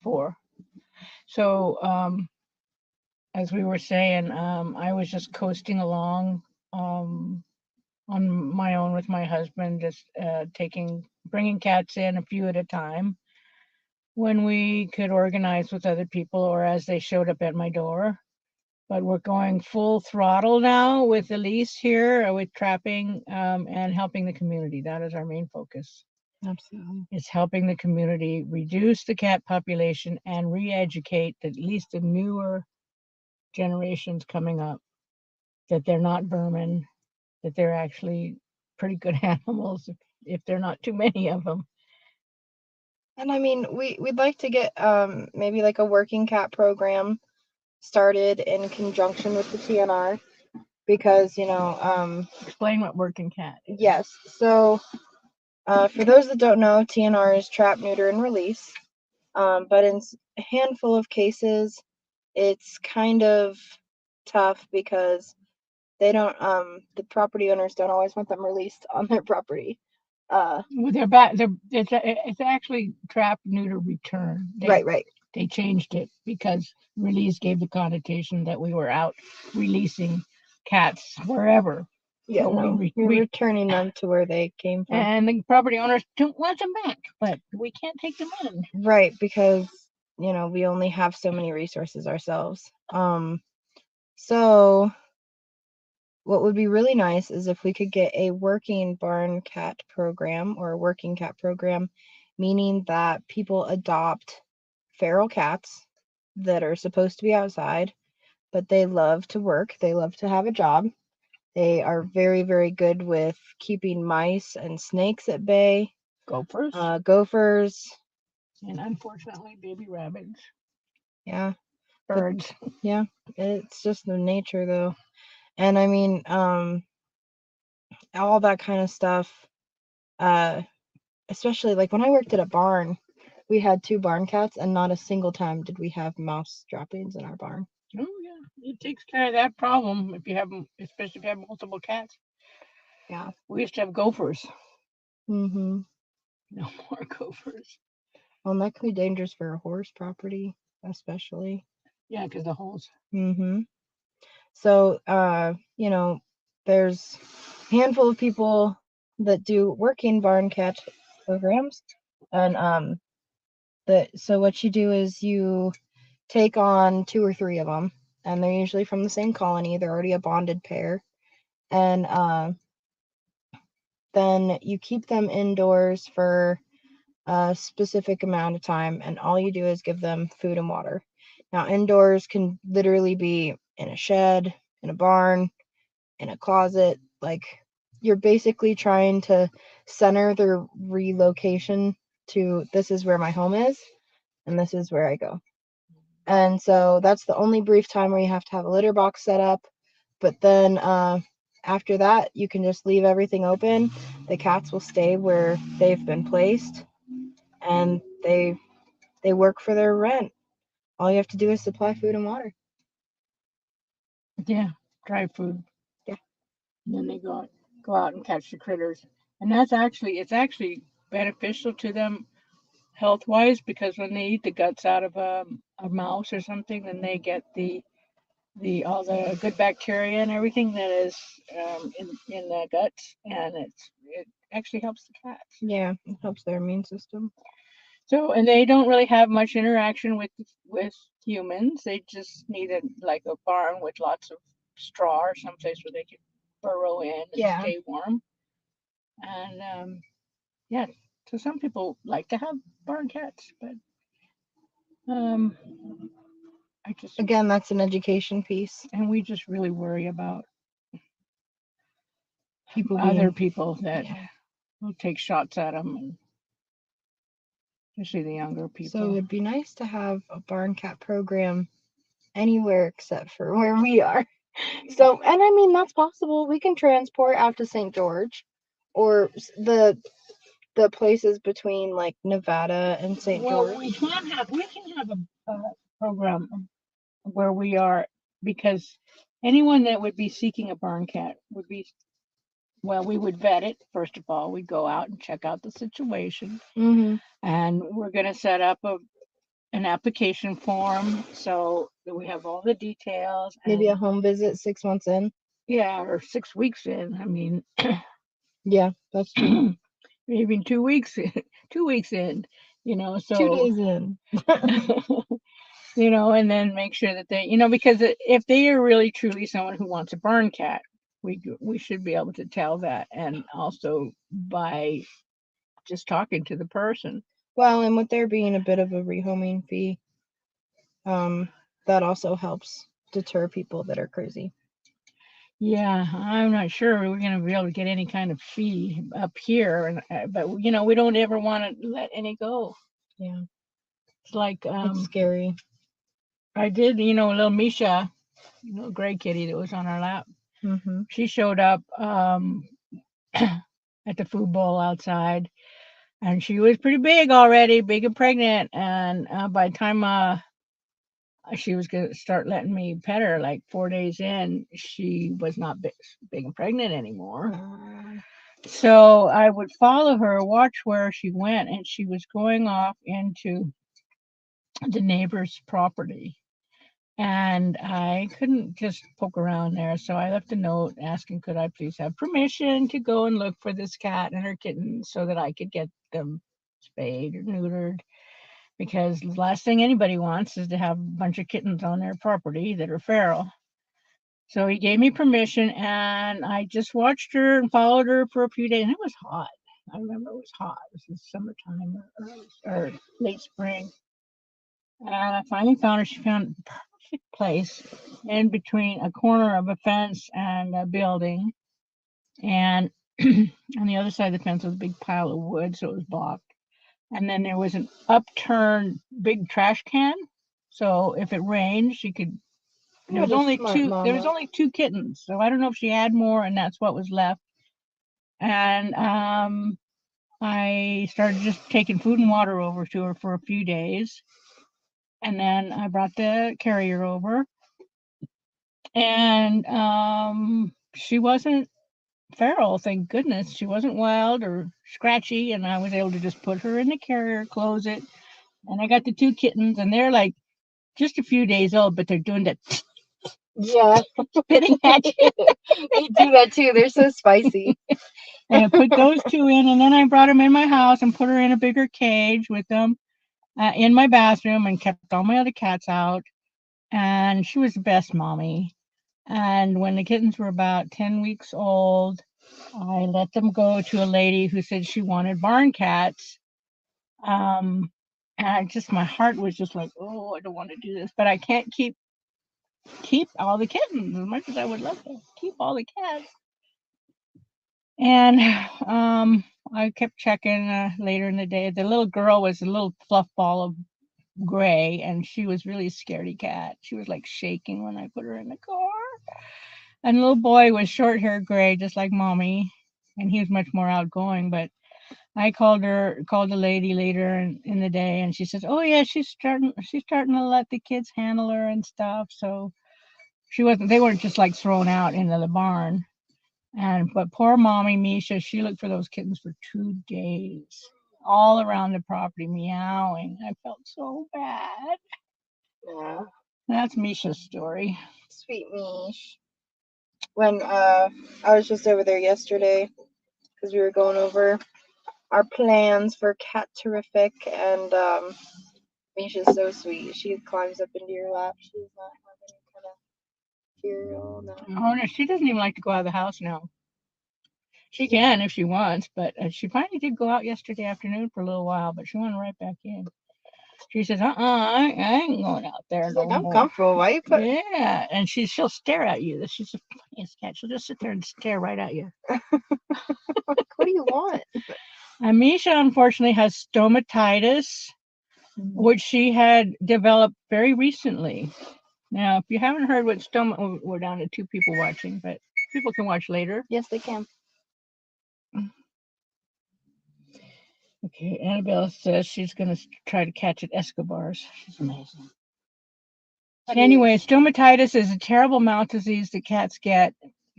4. So, as we were saying, I was just coasting along on my own with my husband, just bringing cats in a few at a time when we could organize with other people or as they showed up at my door. But we're going full throttle now with Elise here with trapping and helping the community. That is our main focus. Absolutely. It's helping the community reduce the cat population and re-educate at least the newer generations coming up that they're not vermin, that they're actually pretty good animals if they're not too many of them. And I mean, we'd like to get maybe like a working cat program started in conjunction with the TNR because, Explain what working cat is. yes. So, for those that don't know, TNR is trap, neuter, and release. But in a handful of cases, it's kind of tough because they don't, the property owners don't always want them released on their property. Well, they're back. It's actually trap, neuter, return. Right. They changed it because release gave the connotation that we were out releasing cats wherever. Yeah, But no, you're returning them to where they came from. And the property owners don't want them back, but we can't take them in. Right, because we only have so many resources ourselves. So what would be really nice is if we could get a working barn cat program or a working cat program, meaning that people adopt feral cats that are supposed to be outside, but they love to work, they love to have a job. They are very, very good with keeping mice and snakes at bay. Gophers. And unfortunately, baby rabbits. Yeah. Birds. Yeah. It's just the nature, though. And I mean, all that kind of stuff. Especially like when I worked at a barn, we had 2 barn cats, and not a single time did we have mouse droppings in our barn. Oh yeah, it takes care of that problem if you have, especially if you have multiple cats. Yeah. We used to have gophers. Mm-hmm. No more gophers. Well, and that can be dangerous for a horse property, especially. Yeah, because the holes. Mm-hmm. So, there's a handful of people that do working barn cat programs, and so what you do is you take on 2 or 3 of them, and they're usually from the same colony. They're already a bonded pair, and then you keep them indoors for a specific amount of time, and all you do is give them food and water. Now, indoors can literally be in a shed, in a barn, in a closet. Like, you're basically trying to center their relocation to, this is where my home is, and this is where I go. And so that's the only brief time where you have to have a litter box set up. But then after that, you can just leave everything open. The cats will stay where they've been placed, and they work for their rent. All you have to do is supply food and water. Yeah, dry food. Yeah. And then they go out and catch the critters. And it's actually beneficial to them health wise, because when they eat the guts out of a mouse or something, then they get the all the good bacteria and everything that is in the guts, and it actually helps the cats. Yeah, it helps their immune system. So, and they don't really have much interaction with humans. They just need like a barn with lots of straw or someplace where they can burrow in and Yeah. stay warm. And yeah, so some people like to have barn cats, but um, I just Again, that's an education piece. and we just really worry about People other being, people that yeah. will take shots at them, and especially the younger So people. it'd be nice to have a barn cat program anywhere except for where we are. So, and I mean, that's possible. We can transport out to St. George or the places between like Nevada and St. Well, George. we can have a program where we are, because anyone that would be seeking a barn cat would be, well, we would vet it first of all. We'd go out and check out the situation, Mm-hmm. and we're going to set up an application form so that we have all the details. Maybe a And home visit 6 months in. yeah, or 6 weeks in. I mean, Yeah, that's true. maybe 2 weeks in, 2 weeks in, Two so days in. and then make sure that they, because if they are really truly someone who wants a barn cat, we should be able to tell that, and also by just talking to the person. Well, and with there being a bit of a rehoming fee, that also helps deter people that are crazy. Yeah, I'm not sure we're going to be able to get any kind of fee up here, but we don't ever want to let any go. Yeah, It's like it's scary. I did, little Misha, gray kitty that was on our lap. Mm-hmm. She showed up at the food bowl outside, and she was pretty big already, big and pregnant. And by the time she was gonna start letting me pet her, like 4 days in, she was not big and pregnant anymore. So I would follow her, watch where she went, and she was going off into the neighbor's property. And I couldn't just poke around there, so I left a note asking could I please have permission to go and look for this cat and her kitten so that I could get them spayed or neutered, because the last thing anybody wants is to have a bunch of kittens on their property that are feral. So he gave me permission, and I just watched her and followed her for a few days. And it was hot. I remember it was hot. This was summertime or late spring. And I finally found her. She found a perfect place in between a corner of a fence and a building. And on the other side of the fence was a big pile of wood, so it was blocked. And then there was an upturned big trash can. So if it rained, she could. There was What a only smart two. There was mama. only two kittens, so I don't know if she had more, and that's what was left. And I started just taking food and water over to her for a few days, and then I brought the carrier over, and she wasn't feral, thank goodness. She wasn't wild or scratchy, and I was able to just put her in the carrier, close it, and I got the two kittens, and they're like just a few days old, but they're doing that Yeah, spitting at you. they do that too. They're so spicy. And I put those two in, and then I brought them in my house and put her in a bigger cage with them in my bathroom, and kept all my other cats out. And she was the best mommy. And when the kittens were about 10 weeks old, I let them go to a lady who said she wanted barn cats. And my heart was just like, oh, I don't want to do this, but I can't keep all the kittens as much as I would love to keep all the cats. And I kept checking later in the day. The little girl was a little fluff ball of gray, and she was really scaredy cat. She was like shaking when I put her in the car. And the little boy was short hair gray, just like mommy, and he was much more outgoing. But I called the lady later in the day, and she says, "Oh yeah, she's starting to let the kids handle her and stuff." So she wasn't. They weren't just like thrown out into the barn. And but poor mommy Misha, she looked for those kittens for 2 days, all around the property, meowing. I felt so bad. Yeah. That's Misha's story. Sweet Mish. When I was just over there yesterday because we were going over our plans for CatTerrific, and Misha's so sweet. She climbs up into your lap. She's not having any kind of cereal. No. Oh no, she doesn't even like to go out of the house now. She can if she wants, but she finally did go out yesterday afternoon for a little while, but she went right back in. She says, I ain't going out there She's no like, I'm more. comfortable. Why you put? Yeah, and she'll stare at you. She's the funniest cat. She'll just sit there and stare right at you. Like, what do you want? Amisha unfortunately has stomatitis, which she had developed very recently. Now, if you haven't heard what we're down to 2 people watching, but people can watch later. Yes, they can. Okay, Annabelle says she's going to try to catch at Escobar's. She's amazing. Anyway, stomatitis is a terrible mouth disease that cats get,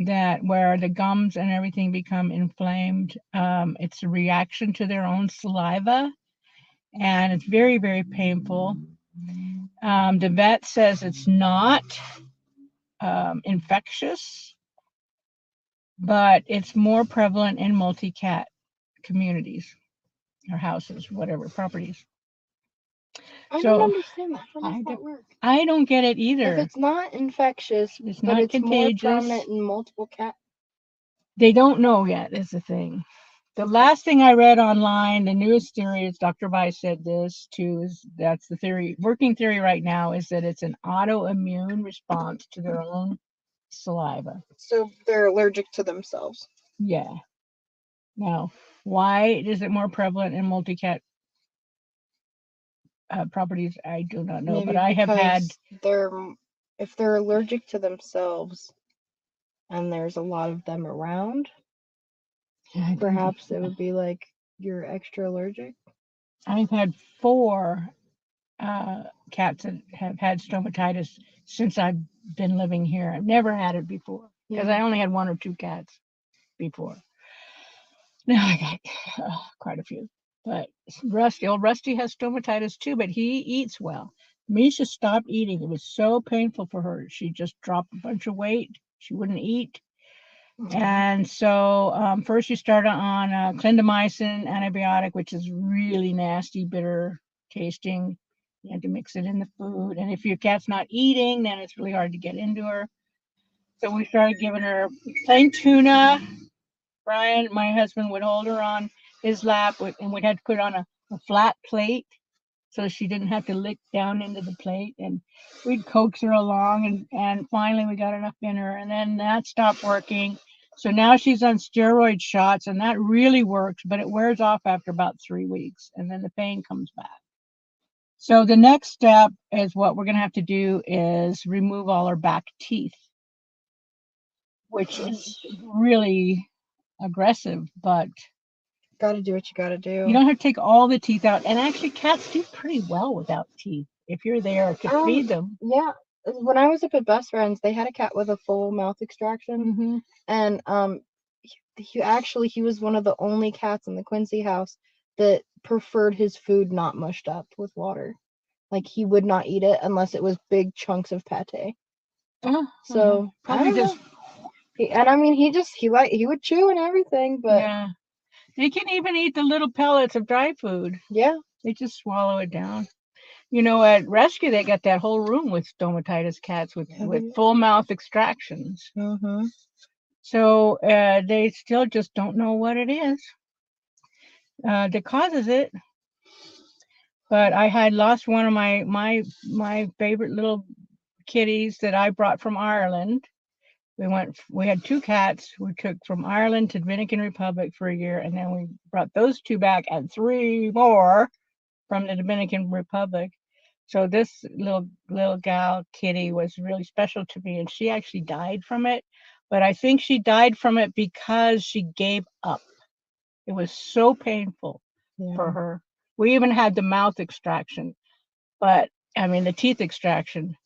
that where the gums and everything become inflamed. It's a reaction to their own saliva, and it's very, very painful. The vet says it's not infectious, but it's more prevalent in multi-cat communities or houses, whatever, properties. I So, don't understand that. How does that work? I don't get it either. If it's not infectious, It's but not it's more contagious. prominent in multiple cats. They don't know yet, is the thing. The last thing I read online, the newest theory is Dr. Weiss said this too, is that's the theory, working theory right now, is that it's an autoimmune response to their own saliva. So they're allergic to themselves. Yeah. Now, why is it more prevalent in multi-cat properties? I do not know, Maybe but I have had. If they're allergic to themselves, and there's a lot of them around, perhaps it would be like you're extra allergic. I've had 4 cats that have had stomatitis since I've been living here. I've never had it before because I only had 1 or 2 cats before. Now I got quite a few. But old Rusty has stomatitis too, but he eats well. Misha stopped eating. It was so painful for her. She just dropped a bunch of weight. She wouldn't eat. And so first you started on clindamycin antibiotic, which is really nasty, bitter tasting. You had to mix it in the food. And if your cat's not eating, then it's really hard to get into her. So we started giving her plain tuna. Brian, my husband, would hold her on his lap, and we'd have to put it on a flat plate so she didn't have to lick down into the plate. And we'd coax her along, and finally we got enough in her, and then that stopped working. So now she's on steroid shots, and that really works, but it wears off after about 3 weeks, and then the pain comes back. So the next step is what we're going to have to do is remove all her back teeth, which is really aggressive, but Gotta do what you gotta do. you don't have to take all the teeth out. And actually, cats do pretty well without teeth if you're there to feed them. Yeah. When I was up at Best Friends, they had a cat with a full mouth extraction, and he was one of the only cats in the Quincy house that preferred his food not mushed up with water. Like he would not eat it unless it was big chunks of pate. So probably just. And I mean, he would chew and everything, but Yeah, they can even eat the little pellets of dry food. Yeah, they just swallow it down. You know, at Rescue they got that whole room with stomatitis cats with full mouth extractions. So they still just don't know what it is that causes it. But I had lost one of my favorite little kitties that I brought from Ireland. We had 2 cats we took from Ireland to Dominican Republic for a year, and then we brought those 2 back and 3 more from the Dominican Republic. So this little gal kitty was really special to me, and she actually died from it. But I think she died from it because she gave up. It was so painful for Yeah. her. We even had the mouth extraction, but I mean the teeth extraction.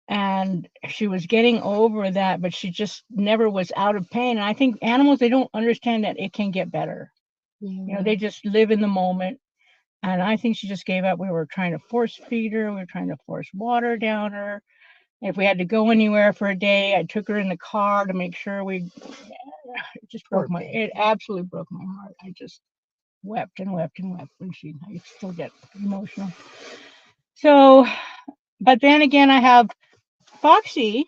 And she was getting over that, but she just never was out of pain. And I think animals, they don't understand that it can get better. You know, Yeah. they just live in the moment. And I think she just gave up. We were trying to force feed her. We were trying to force water down her. If we had to go anywhere for a day, I took her in the car to make sure we. It just Poor broke my. baby. It absolutely broke my heart. I just wept and wept and wept when she. I still get emotional. So, but then again, I have Foxy.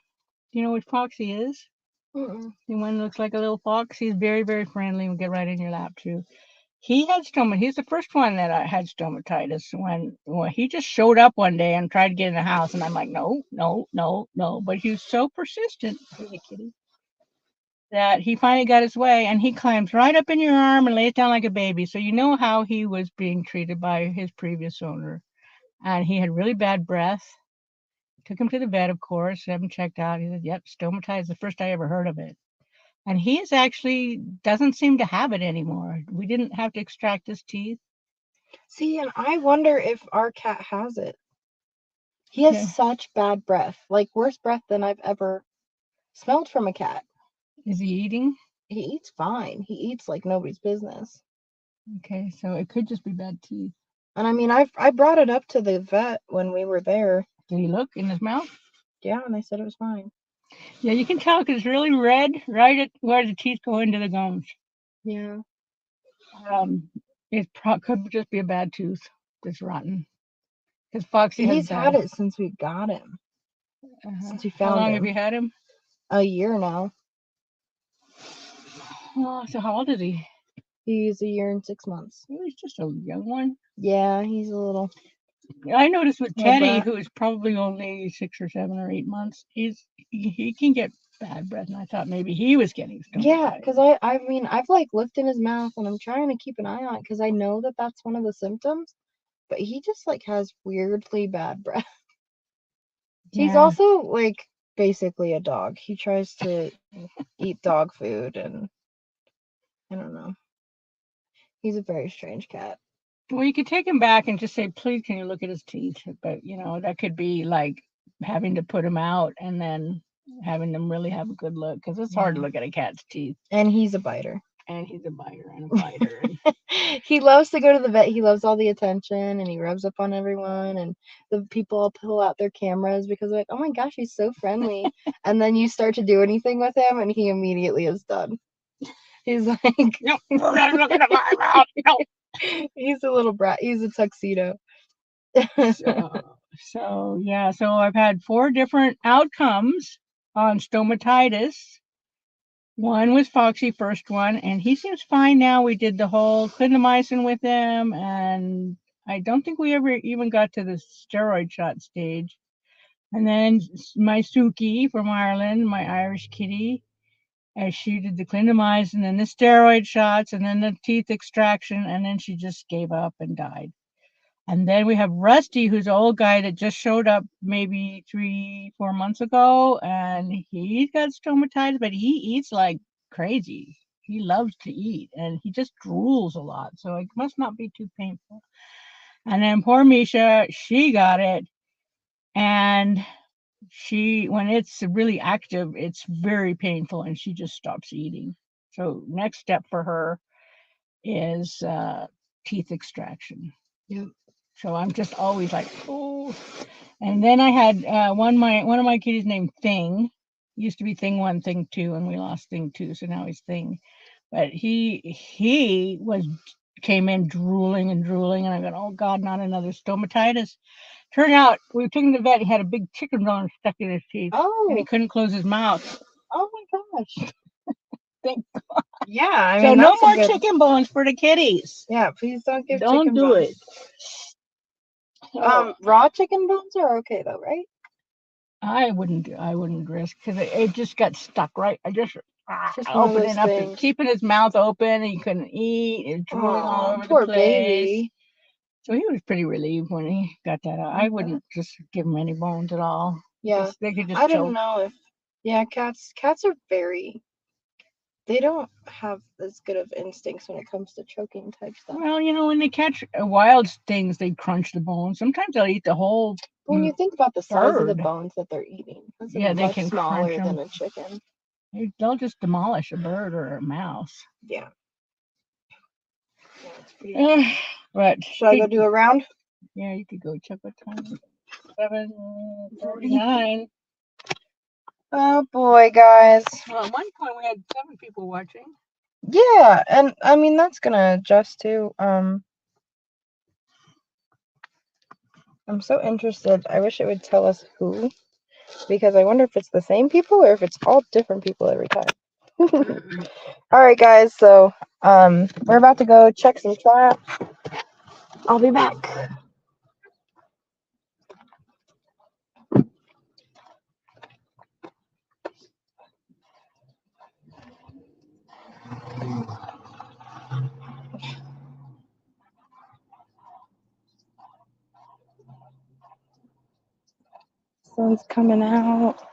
Do you know what Foxy is? Mm-mm. The one that looks like a little fox. He's very, very friendly. Will get right in your lap too. He had He's the first one that I had stomatitis when he just showed up one day and tried to get in the house, and I'm like, no, no, no, no. But he was so persistent, he's a kitty, that he finally got his way, and he climbs right up in your arm and lays down like a baby. So you know how he was being treated by his previous owner, and he had really bad breath. Took him to the vet, of course, had him checked out. He said, "Yep, stomatitis. The first I ever heard of it." And he is actually doesn't seem to have it anymore. We didn't have to extract his teeth. See, and I wonder if our cat has it. He has Okay. such bad breath, like worse breath than I've ever smelled from a cat. Is he eating? He eats fine. He eats like nobody's business. Okay, so it could just be bad teeth. And I mean, I brought it up to the vet when we were there. Did he look in his mouth? Yeah, and they said it was fine. Yeah, you can tell because it's really red right at where the teeth go into the gums. Yeah. Um, could just be a bad tooth that's rotten. Because Foxy And has he's had bad. it since we got him, since we How found long have him. you had him? A year now. Oh, so how old is he? He's a year and 6 months. Oh, he's just a young one. Yeah, he's a little I noticed with little Teddy, brat. who is probably only 6 or 7 or 8 months, he can get bad breath, and I thought maybe he was getting Yeah, stomatitis. because I mean, I've like looked in his mouth and I'm trying to keep an eye on it because I know that that's one of the symptoms, but he just like has weirdly bad breath. He's Yeah. also like basically a dog. He tries to eat dog food and I don't know. He's a very strange cat. Well, you could take him back and just say, please, can you look at his teeth? But, that could be like having to put him out and then having them really have a good look because it's hard to Yeah. look at a cat's teeth. And he's a biter. And he's a biter and a biter. And He loves to go to the vet. He loves all the attention and he rubs up on everyone. And the people all pull out their cameras because they're like, oh my gosh, he's so friendly. And then you start to do anything with him and he immediately is done. He's like, no, we're not looking at my mouth. No. he's a little brat. He's a tuxedo. So I've had 4 different outcomes on stomatitis. One was Foxy, first one, and he seems fine now. We did the whole clindamycin with him, and I don't think we ever even got to the steroid shot stage. And then my Suki from Ireland, my Irish kitty, as she did the clindamycin and the steroid shots and then the teeth extraction, and then she just gave up and died. And then we have Rusty, who's an old guy that just showed up maybe 3, 4 months ago, and he's got stomatitis, but he eats like crazy. He loves to eat, and he just drools a lot, so it must not be too painful. And then poor Misha, she got it, and when it's really active, it's very painful, and she just stops eating. So next step for her is teeth extraction. Yep. So I'm just always like, oh. And then I had one of my kitties named Thing. Used to be Thing 1, Thing 2, and we lost Thing 2, so now he's Thing. But he came in drooling and drooling, and I go, oh God, not another stomatitis. Turned out we took him to the vet. He had a big chicken bone stuck in his teeth, and he Oh, couldn't close his mouth. oh my gosh. Thank- Yeah, I So mean, no that's a more good. chicken bones for the kitties. Yeah, please don't give Don't chicken do bones. it. So, Raw chicken bones are okay though, right? I wouldn't risk because it just got stuck right. I just It's just one of opened those it up to things. keeping his mouth open and he couldn't eat and drooling all Oh, over the poor place. baby. So he was pretty relieved when he got that out. I wouldn't just give him any bones at all. Yeah, They could just I didn't choke. know if. Yeah, cats are very. They don't have as good of instincts when it comes to choking type stuff. Well, you know, when they catch wild things, they crunch the bones. Sometimes they'll eat the whole. When you think about the size of the Bird. bones that they're eating, that's Yeah, they much can smaller crunch than them. a chicken. They'll just demolish a bird or a mouse. Yeah. It's pretty. But Should I go do a round? yeah, you could go check what time. 7:39. Oh boy, guys. Well, at one point we had 7 people watching. Yeah, and I mean that's gonna adjust too. I'm so interested. I wish it would tell us who, because I wonder if it's the same people or if it's all different people every time. All right, guys. So we're about to go check some traps. I'll be back. Sun's coming out.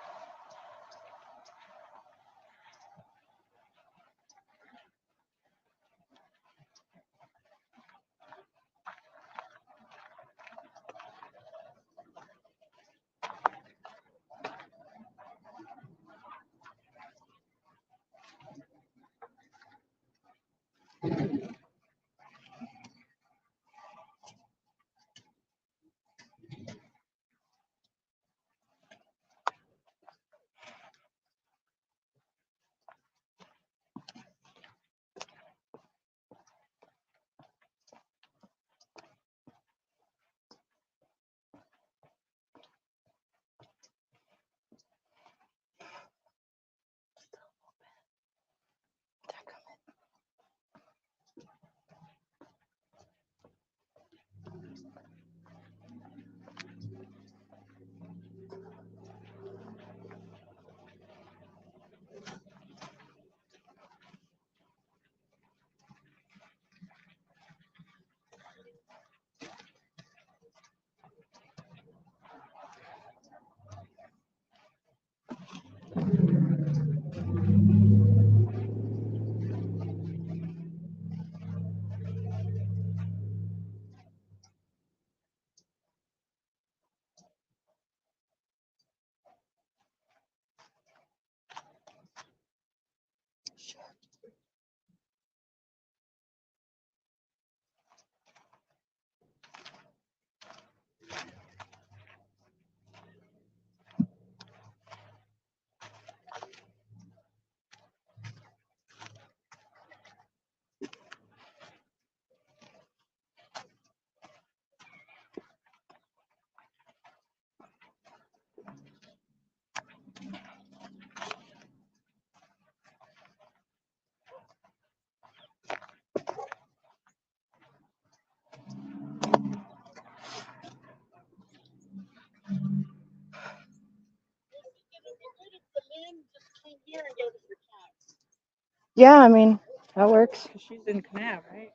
Yeah, I mean that works. She's in Canab, right?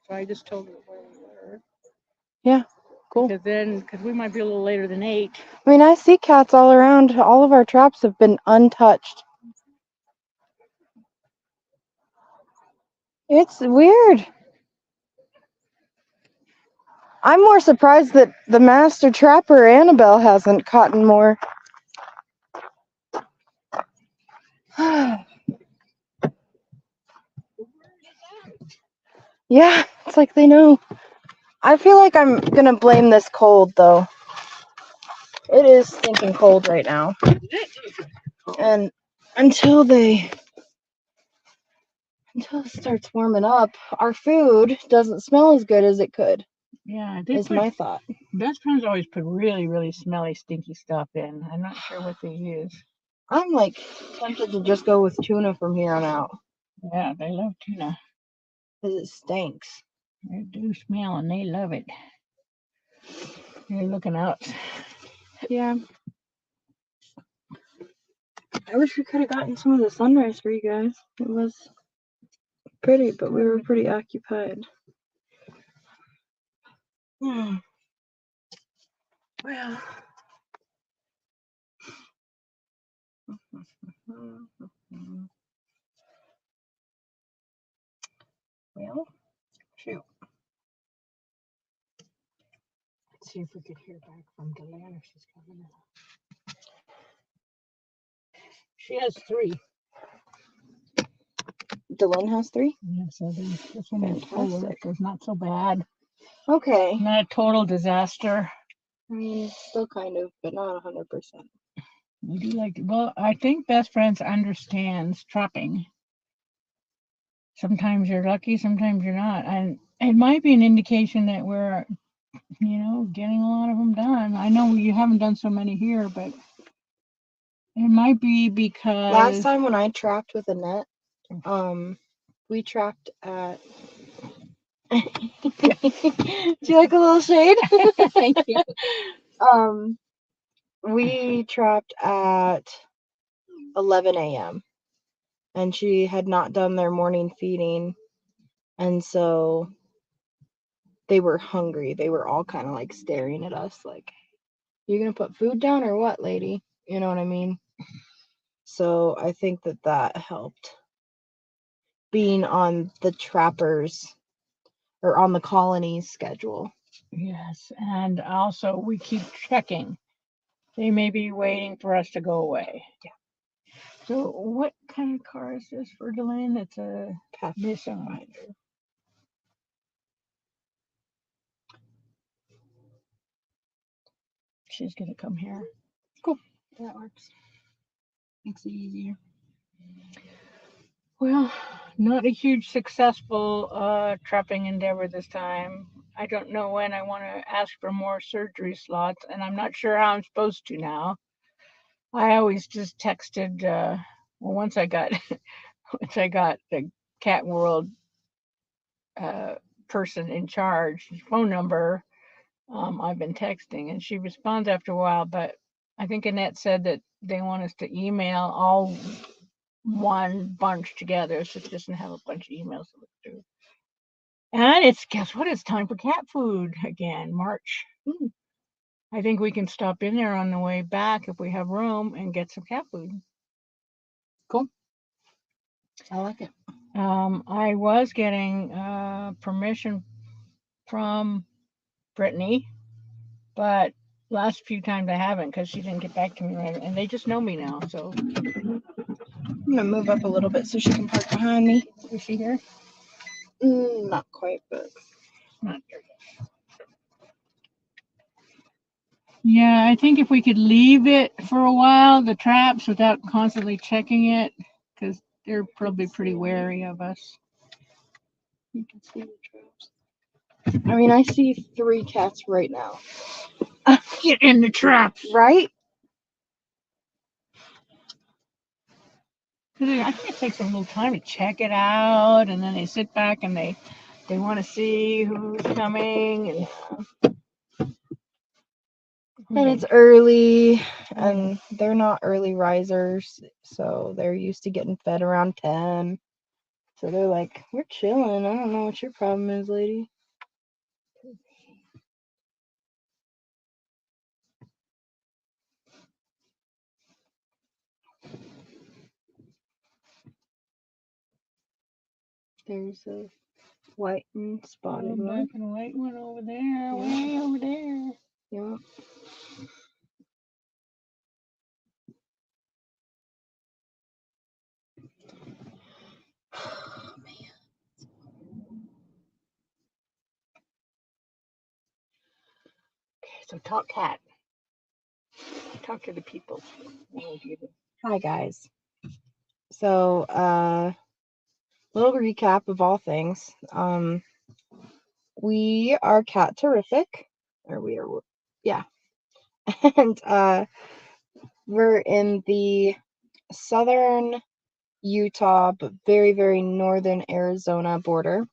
So I just told her where we were. Yeah, cool. Because we might be a little later than 8. I mean, I see cats all around. All of our traps have been untouched. It's weird. I'm more surprised that the master trapper Annabelle hasn't caught more. Yeah, it's like they know. I feel like I'm gonna blame this cold though. It is stinking cold right now. And until it starts warming up, our food doesn't smell as good as it could. Yeah, is my thought. Best friends always put really, really smelly, stinky stuff in. I'm not sure what they use. I'm like tempted to just go with tuna from here on out. Yeah, they love tuna. Because it stinks. They do smell and they love it. They're looking out. Yeah. I wish we could have gotten some of the sunrise for you guys. It was pretty, but we were pretty occupied. Well. Well, shoot. Let's see if we could hear back from Delaney if she's coming out. She has 3. Dylan has 3. Yeah, so this one is full, Fantastic. so it's not so bad. Okay. Not a total disaster. I mean, still kind of, but not 100%. We do like, well, I think Best Friends understands trapping. Sometimes you're lucky, sometimes you're not. And it might be an indication that we're, getting a lot of them done. I know you haven't done so many here, but it might be because Last time when I trapped with a net, we trapped at. Do you like a little shade? Thank you. We trapped at 11 a.m. and she had not done their morning feeding, and so they were hungry. They were all kind of like staring at us like, "You gonna put food down or what, lady?" You know what I mean? So I think that helped, being on the trappers or on the colony's schedule. Yes, and also we keep checking. They may be waiting for us to go away. Yeah. So what kind of car is this for Delaney? It's a Pathfinder. She's gonna come here. Cool. That works. Makes it easier. Well, not a huge successful trapping endeavor this time. I don't know when I want to ask for more surgery slots, and I'm not sure how I'm supposed to now. I always just texted. Once I got the Cat World person in charge phone number, I've been texting, and she responds after a while. But I think Annette said that they want us to email all one bunch together, so she doesn't have a bunch of emails to look through. And guess what? It's time for cat food again, March. I think we can stop in there on the way back if we have room and get some cat food. Cool. I like it. I was getting permission from Brittany, but last few times I haven't because she didn't get back to me right, and they just know me now. So I'm gonna move up a little bit so she can park behind me. is she here? Not quite, but Not here yet. Yeah, I think if we could leave it for a while, the traps, without constantly checking it, because they're probably pretty wary of us. you can see the traps. I mean, I see 3 cats right now. Get in the traps. Right? I think it takes them a little time to check it out, and then they sit back and they want to see who's coming. And it's early, and they're not early risers, so they're used to getting fed around 10. So they're like, "We're chilling. I don't know what your problem is, lady." There's a white and spotted one. Black and white one over there, way over there. Yeah. Oh, man. Okay, so talk cat. Talk to the people. Hi, guys. So, little recap of all things. We are CatTerrific, or we are, yeah, and we're in the southern Utah, but very, very northern Arizona border.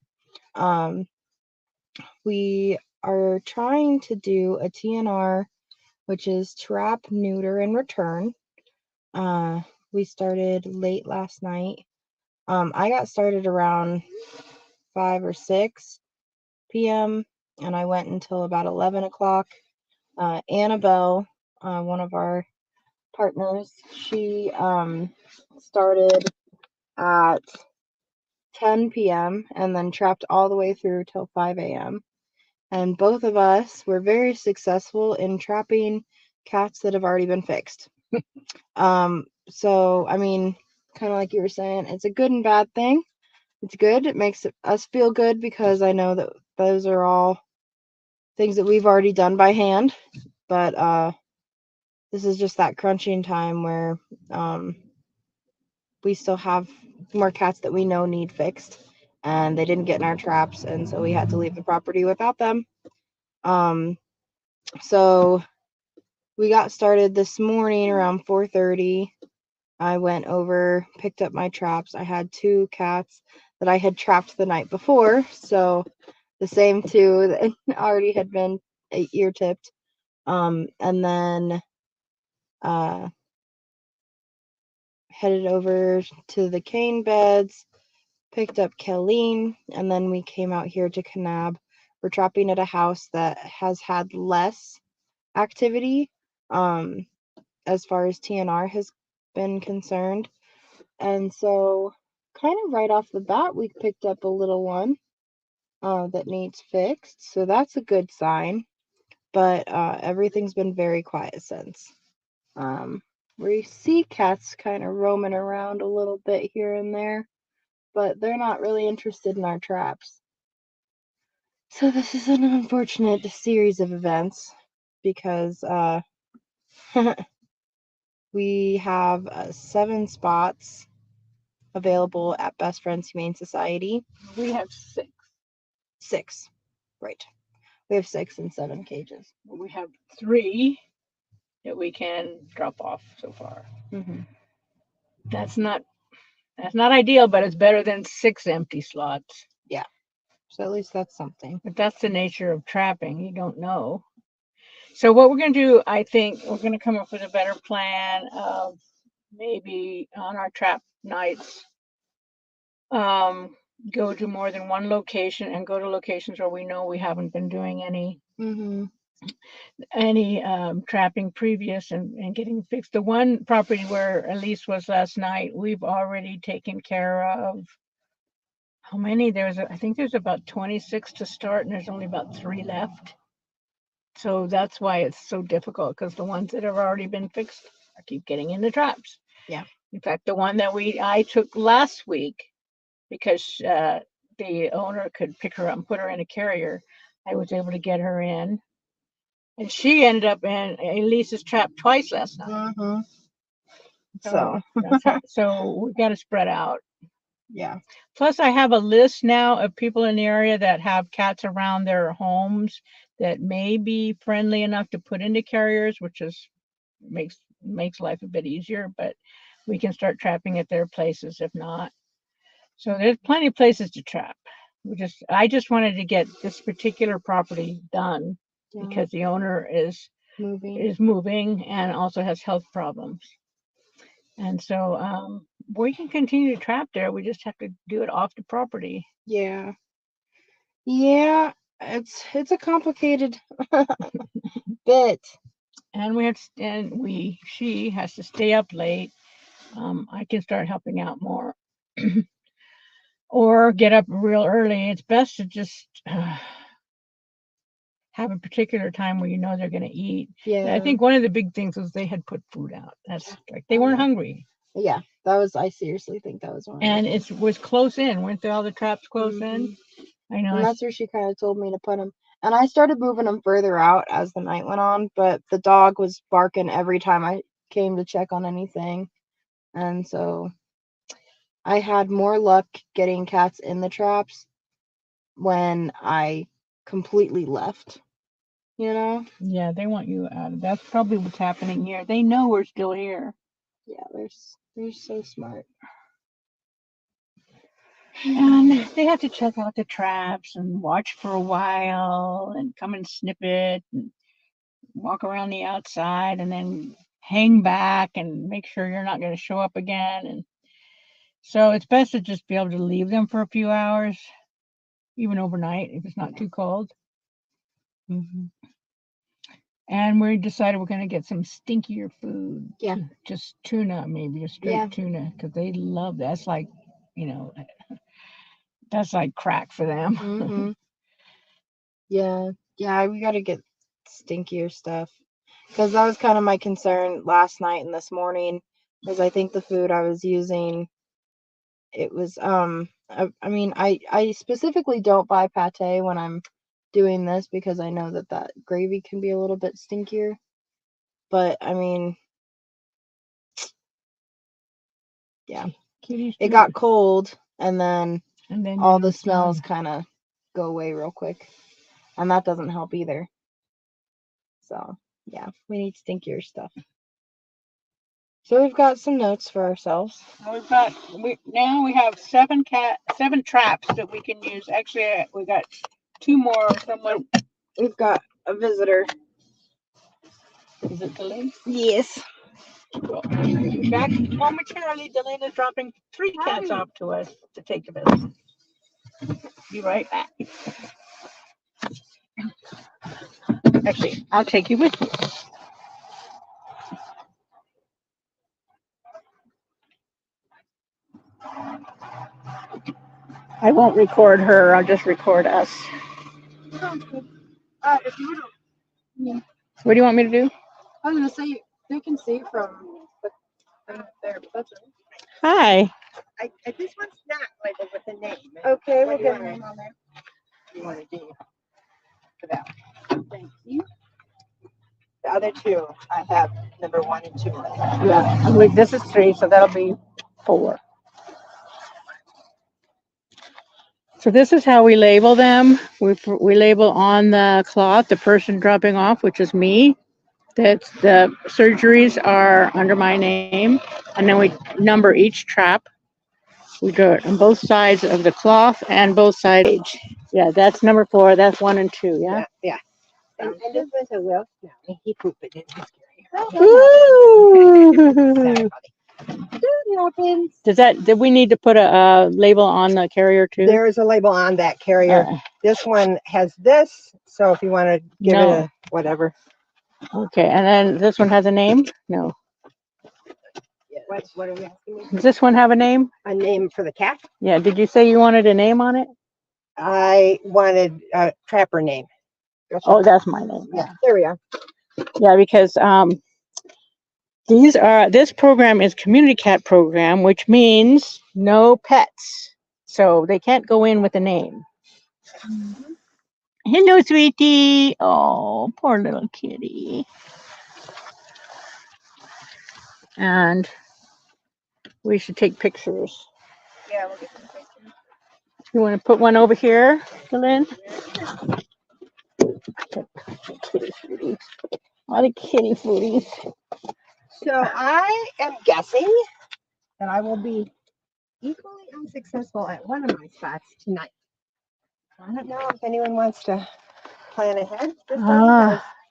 We are trying to do a TNR, which is trap, neuter, and return. We started late last night. I got started around 5 or 6 p.m. and I went until about 11 o'clock. Annabelle, one of our partners, she started at 10 p.m. and then trapped all the way through till 5 a.m. And both of us were very successful in trapping cats that have already been fixed. So I mean, kind of like you were saying, it's a good and bad thing. It's good. It makes us feel good because I know that those are all things that we've already done by hand. But this is just that crunching time where we still have more cats that we know need fixed, and they didn't get in our traps, and so we had to leave the property without them. So we got started this morning around 4:30. I went over, picked up my traps. I had 2 cats that I had trapped the night before, so the same 2 that already had been ear tipped. And then headed over to the cane beds, picked up Kelleen, and then we came out here to Kanab. We're trapping at a house that has had less activity as far as TNR has been concerned. And so, kind of right off the bat, we picked up a little one that needs fixed. So that's a good sign. But everything's been very quiet since. We see cats kind of roaming around a little bit here and there, but they're not really interested in our traps. So this is an unfortunate series of events because we have 7 spots available at Best Friends Humane Society. We have 6. 6, right. We have 6 and 7 cages. We have 3 that we can drop off so far. Mm-hmm. That's not ideal, but it's better than 6 empty slots. Yeah. So at least that's something. But that's the nature of trapping. You don't know. So what we're going to do, I think, we're going to come up with a better plan of maybe on our trap nights, go to more than one location and go to locations where we know we haven't been doing any trapping previous and getting fixed. The one property where Elise was last night, we've already taken care of. How many? I think there's about 26 to start, and there's only about 3 left. So that's why it's so difficult, because the ones that have already been fixed keep getting in the traps. Yeah. In fact, the one that I took last week, because the owner could pick her up and put her in a carrier, I was able to get her in. And she ended up in Elise's trap twice last night. Mm-hmm. So we got to spread out. Yeah. Plus, I have a list now of people in the area that have cats around their homes that may be friendly enough to put into carriers, which makes life a bit easier. But we can start trapping at their places if not. So there's plenty of places to trap. I just wanted to get this particular property done because the owner is moving and also has health problems. And so we can continue to trap there. We just have to do it off the property. Yeah. Yeah, it's a complicated bit. And she has to stay up late. I can start helping out more. Or get up real early. It's best to just have a particular time where you know they're going to eat. Yeah. I think one of the big things was they had put food out. That's like they weren't hungry. Yeah, I seriously think that was one. And it was close in. Weren't there all the traps close in? I know. And that's where she kind of told me to put them. And I started moving them further out as the night went on, but the dog was barking every time I came to check on anything. And so I had more luck getting cats in the traps when I completely left, you know? Yeah, they want you out. That's probably what's happening here. They know we're still here. Yeah, they're so smart. And they have to check out the traps and watch for a while and come and snip it and walk around the outside and then hang back and make sure you're not going to show up again. And so it's best to just be able to leave them for a few hours, even overnight if it's not too cold. And we decided we're going to get some stinkier food. Yeah. Just tuna, maybe, just straight tuna, because they love that. It's like, That's like crack for them. Mm-hmm. Yeah. Yeah, we gotta get stinkier stuff. Because that was kind of my concern last night and this morning, was I think the food I was using, it was I mean I specifically don't buy pate when I'm doing this because I know that that gravy can be a little bit stinkier. But I mean, yeah, Kitty's it got cold and then and then all the smells kind of go away real quick, and that doesn't help either. So yeah, we need stinkier stuff. So we've got some notes for ourselves. We've got we have 7 traps that we can use. Actually, we got 2 more. Someone We've got a visitor. is it Delane? Yes. Back momentarily. Delane is dropping 3 cats off to us to take the visit. Be right back. Actually, I'll take you with me. I won't record her. I'll just record us. Sounds good. If you would, What do you want me to do? I was gonna say they can see from the thing up there, but that's all Hi. This one's not labeled with a name. right. Okay, we'll What do you get a want? name on there. You want to do for that? Thank you. The other 2, I have number 1 and 2. Yeah. This is 3, so that'll be 4. So this is how we label them. We label on the cloth the person dropping off, which is me. That the surgeries are under my name, and then we number each trap. We do it on both sides of the cloth and both sides. Yeah, that's number 4. That's 1 and 2. Yeah. Yeah. And this was a Will Smelly. He pooped it in his carrier. Ooh. It happens. Did we need to put a label on the carrier too? There is a label on that carrier. This one has this, so if you want to give it a whatever. Okay, and then this one has a name? No. What are we asking me? Does this one have a name? A name for the cat? Yeah, did you say you wanted a name on it? I wanted a trapper name. Oh, that's my name. Yeah, there we are. Yeah, because this program is community cat program, which means no pets. So they can't go in with a name. Mm-hmm. Hello, sweetie. Oh, poor little kitty. And we should take pictures. Yeah, we'll get some pictures. You want to put one over here, Lynn? Kitty foodies. All the kitty foodies. So I am guessing that I will be equally unsuccessful at one of my spots tonight. I don't know if anyone wants to plan ahead.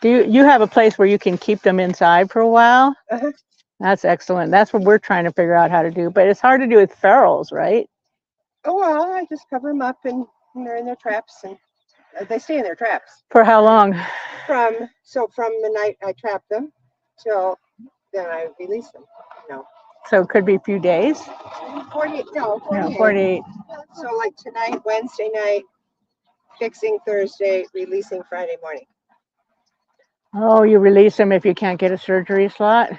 Do you have a place where you can keep them inside for a while? Uh-huh. That's excellent. That's what we're trying to figure out how to do. But it's hard to do with ferals, right? Oh, well, I just cover them up and they're in their traps and they stay in their traps. For how long? From the night I trap them till then I release them. So it could be a few days? 48. No, 48. No, 48. So like tonight, Wednesday night, fixing Thursday, releasing Friday morning. Oh, you release them if you can't get a surgery slot?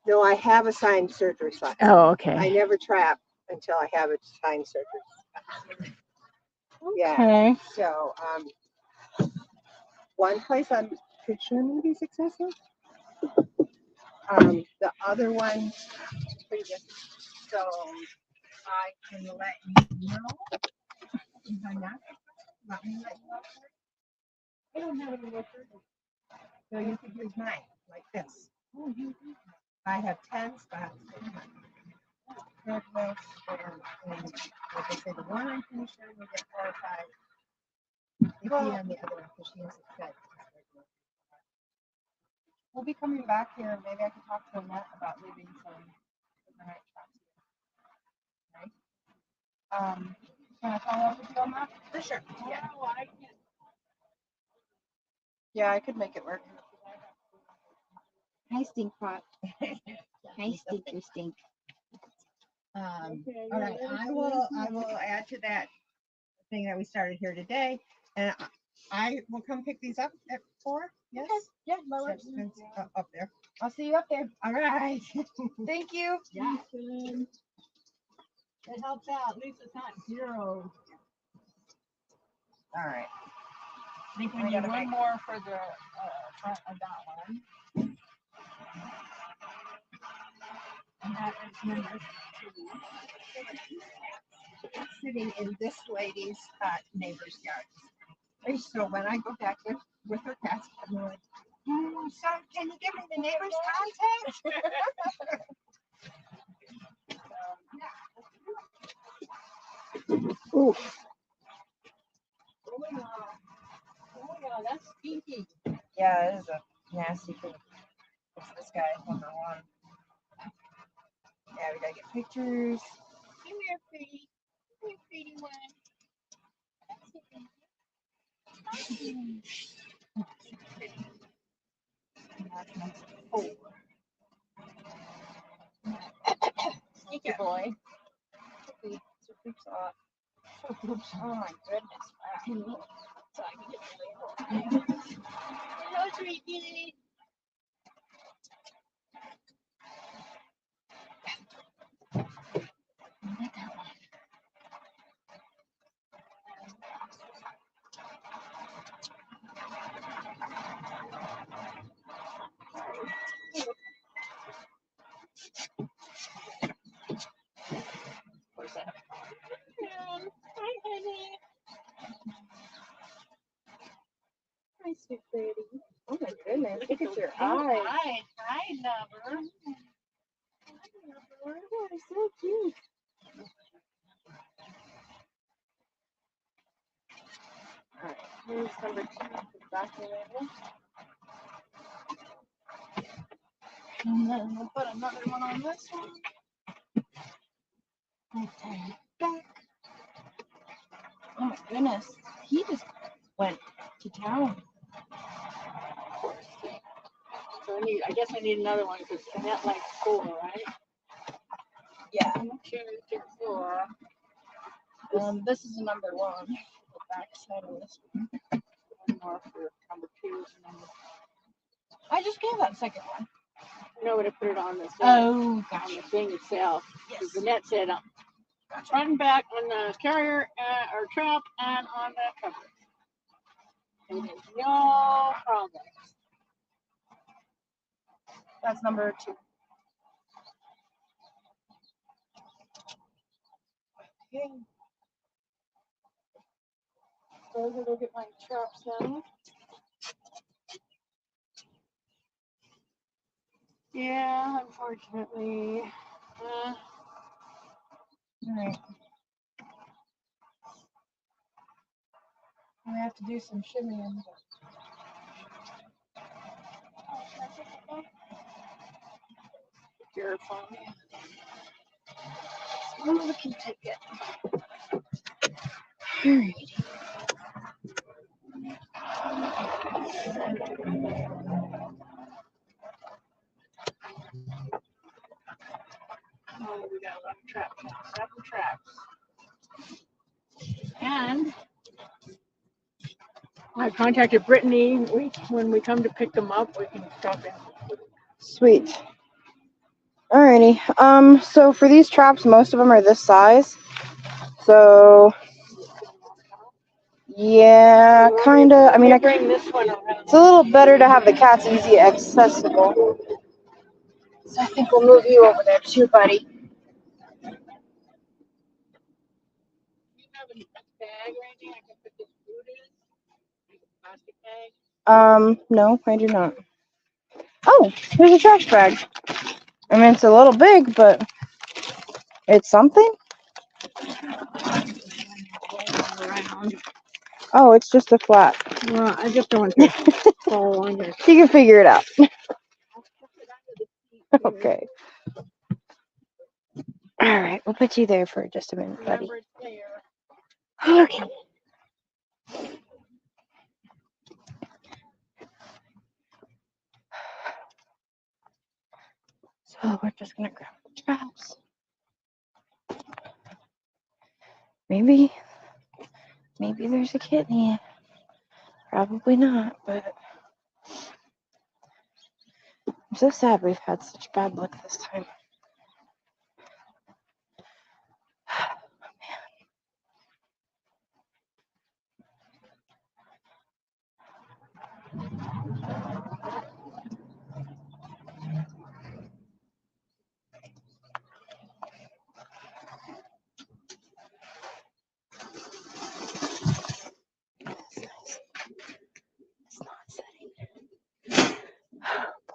No, I have assigned surgery slots. Oh, okay. I never trap until I have a assigned surgery slot. Yeah. Okay. So one place I'm picturing to be successful. The other one is pretty good. So I can let you know if I'm not. Let me let you know. I don't have any more surgery. So you could use mine like this. I have 10 spots. And like I said, the one I'm pretty sure will get 4 or 5. Iffy on the other one because she hasn't said. We'll be coming back here. Maybe I can talk to Annette about leaving some overnight traps. Right? Can I follow up with you on that? For sure. Yeah. Yeah, I could make it work. Hi, Stink Pot. Hi, Stinker Stink. All right, I will add to that thing that we started here today. And I will come pick these up at 4. Yes? Okay. Yeah, that So works. it's up there. I'll see you up there. All right. Thank you. Yeah. It helps out. At least it's not 0. All right. I think we I need gotta one make- more for the front of that one. And that is number 2. Sitting in this lady's neighbor's yard. So when I go back there with her cats, I'm like, so can you give me the neighbor's contact? Ooh. Oh, yeah, that's stinky. Yeah, it is a nasty thing. It's this guy, number 1. Yeah, we gotta get pictures. Come here, pretty. Come here, pretty one. That's number 4. Sneaky boy. Oh my goodness. Wow. So I can get the label. Hello, sweetie. Hi, honey. Hi, sweet lady. Oh my goodness. Look at those your pink eyes. Hi, lover. They're so cute. Alright, here's number 2. Back in label. And then we'll put another one on this one. Okay, back. Oh my goodness. He just went to town. So I guess I need another one because Annette likes 4, right? Yeah. 2 to 4. This is a number 1. The back side of this one. One more for number 2. And number... I just gave that second one. No, to put it on the thing. Oh, On gotcha. the thing itself. Yes. Because Annette said front and back on the carrier or trap and on the cover. And there's no problem. That's number 2. Okay. So I'm gonna get my traps now. Yeah, unfortunately. Alright. We have to do some shimmying. You're fine. Oh, we can take it. Alright. Oh, we got a lot of traps. 7 traps. And I contacted Brittany. When we come to pick them up, we can stop in. Sweet. Alrighty. So for these traps, most of them are this size. So yeah, kinda. I mean, I bring this one around. it's a little better to have the cats easy accessible. So I think we'll move you over there too, buddy. Do you have a bag or anything I can put this food in? Like a plastic bag? No, I do not. Oh, here's a trash bag. I mean, it's a little big, but it's something. Around. Oh, it's just a flat. Well, I just don't want to fall under. You can figure it out. Okay. All right, we'll put you there for just a minute, buddy. Remember, it's there. Okay. So we're just gonna grab the traps. Maybe Maybe there's a kidney. Probably not, but I'm so sad we've had such bad luck this time. It's not setting.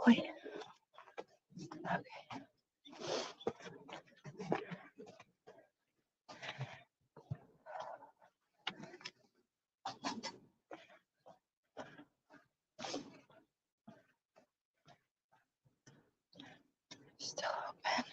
Boy. Okay. Still open.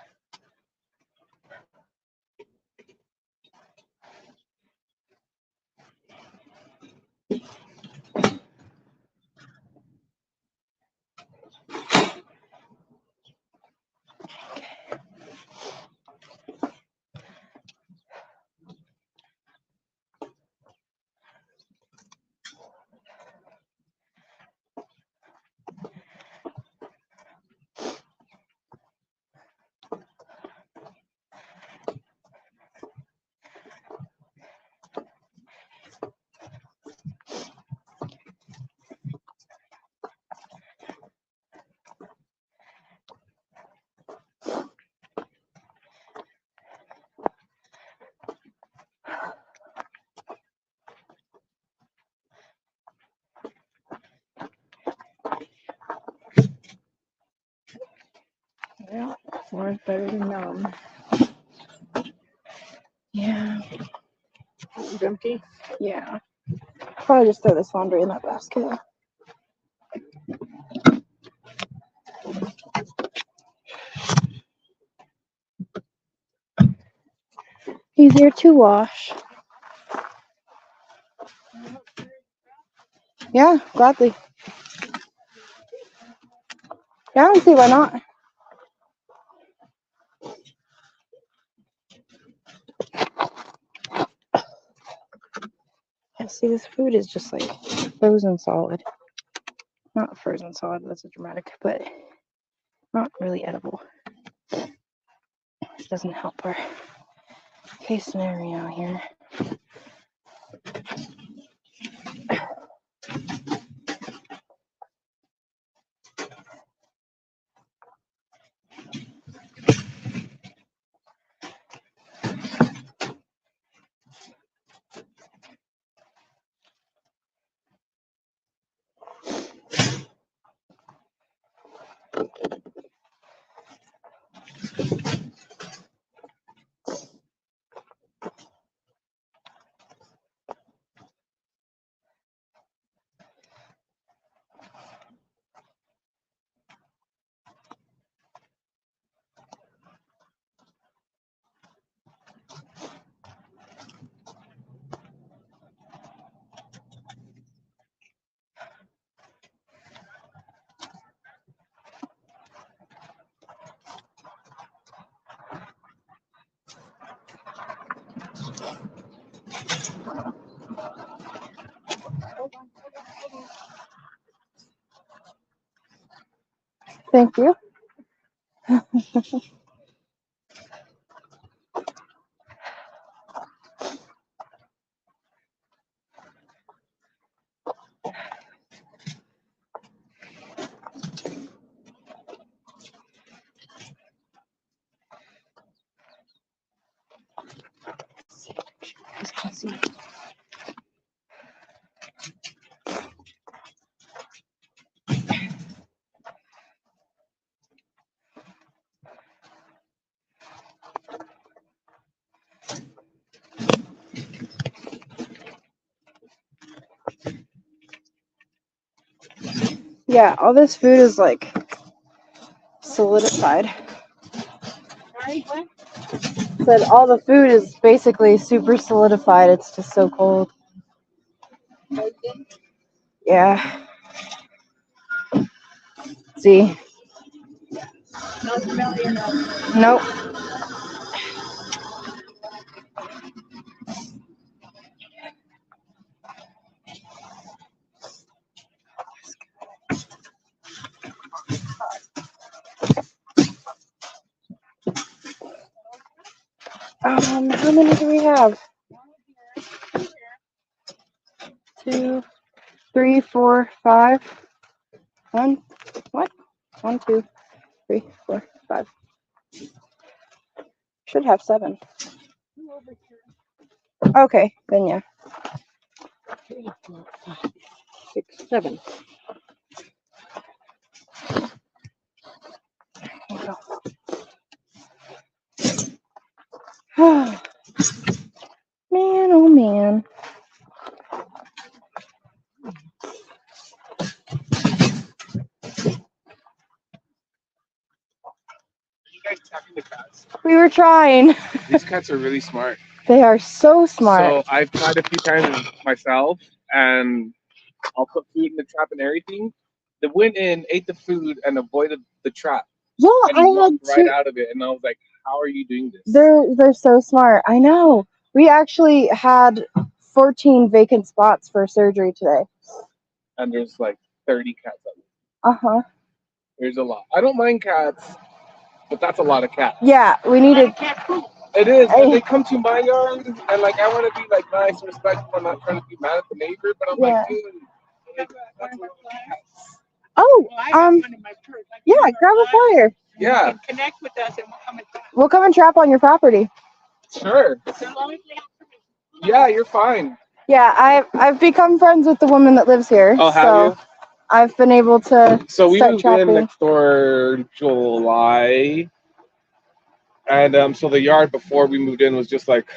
Yeah, more is better than none. Yeah. It's empty. Yeah. Probably just throw this laundry in that basket. Easier to wash. Yeah, gladly. Yeah, I don't see why not. Yeah, see, this food is just like frozen solid. Not frozen solid, that's a dramatic, but not really edible. It doesn't help our case scenario here. Thank you. Yeah, all this food is like solidified. Sorry, what? Said all the food is basically super solidified. It's just so cold. Yeah. See. No smell your nose. Nope. How many do we have? 2, 3, 4, 5. One, what? 1, 2, 3, 4, 5. Should have 7. Okay, then yeah. 3, 4, 5, 6, 7. Man, oh man. You guys tapping the cats? We were trying. These cats are really smart. They are so smart. So I've tried a few times myself, and I'll put food in the trap and everything. They went in, ate the food, and avoided the trap. Yeah, And I had walked right two. out of it, and I was like, "How are you doing this?" They're so smart. I know. We actually had 14 vacant spots for surgery today. And there's like 30 cats out Uh-huh. there. There's a lot. I don't mind cats, but that's a lot of cats. Yeah, we needed. It is, and Hey. they come to my yard, and like I want to be like nice, respectful. I'm not trying to be mad at the neighbor, but I'm Yeah. like, dude, like, that's a lot of cats. Oh, Well, I have one in my purse. I can yeah, use our grab a flyer, flyer. and Yeah. You can connect with us and we'll come and talk. We'll come and trap on your property. Sure. So long as they have permission. Yeah, you're fine. Yeah, I've become friends with the woman that lives here. Oh, have so you? I've been able to So we start moved in trapping. next door July, and so the yard before we moved in was just like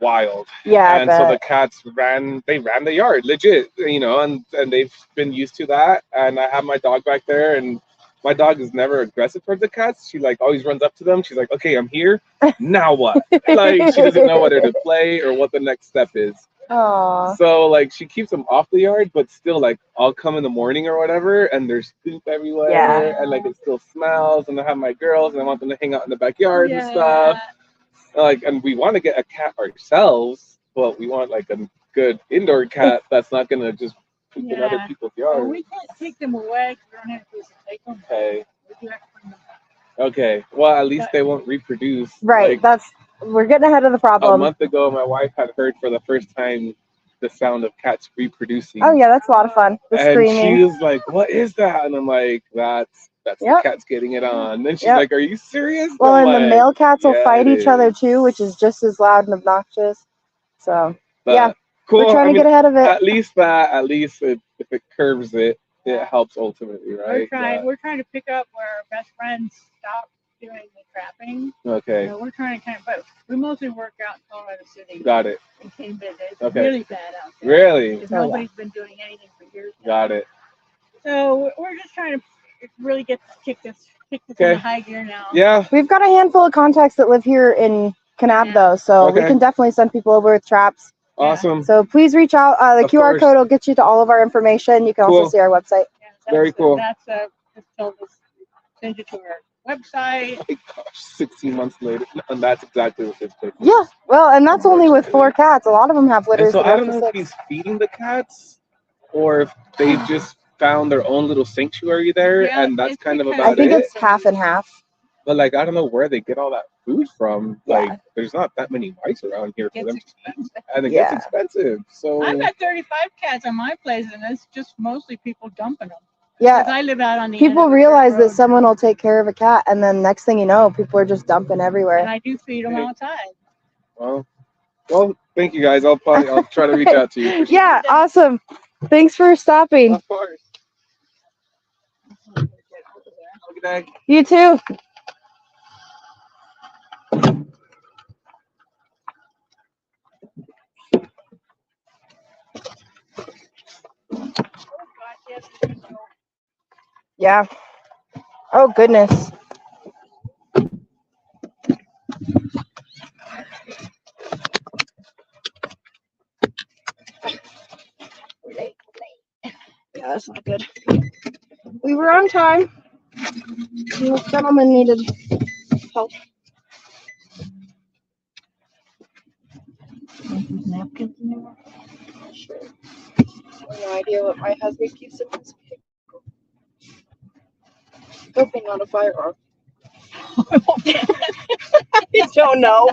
wild. Yeah, I And so the bet. cats ran the yard legit, and they've been used to that. And I have my dog back there, and my dog is never aggressive towards the cats. She like always runs up to them. She's like, okay, I'm here, now what? Like she doesn't know whether to play or what the next step is. Aw. So like she keeps them off the yard, but still like I'll come in the morning or whatever, and there's poop everywhere, Yeah. and like it still smells. And I have my girls, and I want them to hang out in the backyard and stuff. Like, and we want to get a cat ourselves, but we want like a good indoor cat that's not gonna just poop in other Yeah. people's Well, yards. we can't take them away because we don't have a place to take them. Okay. We do have to bring them back. Okay. Well, at least they won't reproduce. Right. Like, We're getting ahead of the a problem. month ago, my wife had heard for the first time the sound of cats reproducing. Oh yeah, that's a lot of fun. The And screaming. she was like, "What is that?" And I'm like, "That's Yep. the cat's getting it on." And then she's Yep. like, "Are you serious?" Well, I'm and the like, male cats will "Yeah, fight it each other is." too, which is just as loud and obnoxious. So But yeah, cool. we're trying I to mean, get ahead of it. at least if it curves it, it helps ultimately, right? We're trying to pick up where our best friends stopped doing the trapping. Okay, So we're trying to but we mostly work out in Colorado City. got it. In Cambridge. It's Okay. really bad out there. Really? Because Oh, yeah. nobody's been doing anything for years now. Got it. So we're just trying to really kick this Okay. into high gear now. Yeah. We've got a handful of contacts that live here in Kanab, Yeah. though, so we Okay. can definitely send people over with traps. Awesome. So please reach out. The Of QR course. code will get you to all of our information. You can Cool. also see our website. Yeah, Very cool. That's just told us send it to our website. My gosh, 16 months later, and that's exactly what this place is. Yeah, well, and that's only with 4 cats. A lot of them have And litters so that I are don't up know to if 6. he's feeding the cats or if they just found their own little sanctuary there, Yeah, and that's it's kind of because- about I think it. it's half and half. But like I don't know where they get all that food from. Yeah. Like there's not that many mice around here for It's them to eat, expensive. and it Yeah. gets expensive. So I've got 35 cats on my place, and it's just mostly people dumping them. Because Yeah, I live out on the end people of the realize dirt that road, someone will take care of a cat, and then next thing you know, people are just dumping and everywhere. I do feed them Hey. outside. well, thank you guys. I'll try to reach out to you. For sure. Yeah, awesome. Thanks for stopping. Of course. Have a good day. You too. Yeah. Oh, goodness. Yeah, that's not good. We were on time. This gentleman needed help. Napkins in there? Sure. I have no idea what my husband keeps in his vehicle. Hoping not a firearm. I don't know.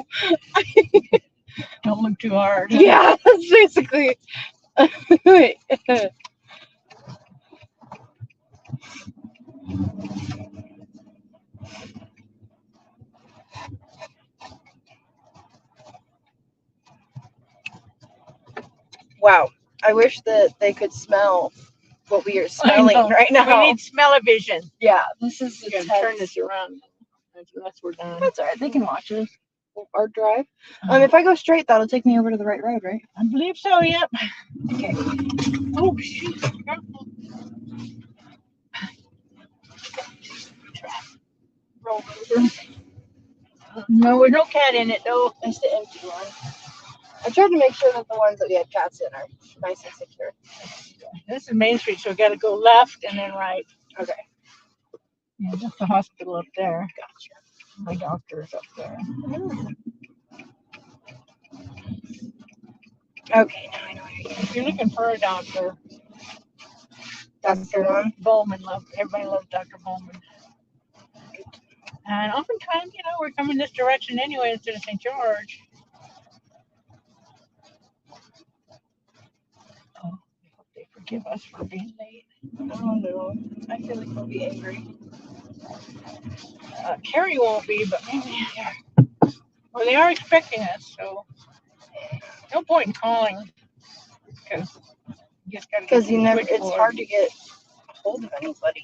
Don't look too hard. Yeah, that's basically. Wait. Wow. I wish that they could smell what we are smelling know. right now. We need smell-o-vision. Yeah, this is We gotta intense. turn this around. Unless we're done. That's alright. They can watch it. Our drive. If I go straight, that'll take me over to the right road, right? I believe so. Yep. Okay. Oh shoot! Roll over. No, there's no cat in it though. It's the empty one. I tried to make sure that the ones that we had cats in are nice and secure. This is Main Street, so we got to go left and then right. Okay. Yeah, that's the hospital up there. Gotcha. My doctor's up there. Okay, now I know where If you're looking for a doctor, that's the one. Bowman everybody loves Dr. Bowman. And oftentimes, we're coming this direction anyway instead of St. George. Oh, I hope they forgive us for being late. Oh no. I feel like we'll be angry. Carrie won't be, but maybe well, they are expecting us, so no point in calling because you just gotta. Because it's hard to get a hold of anybody.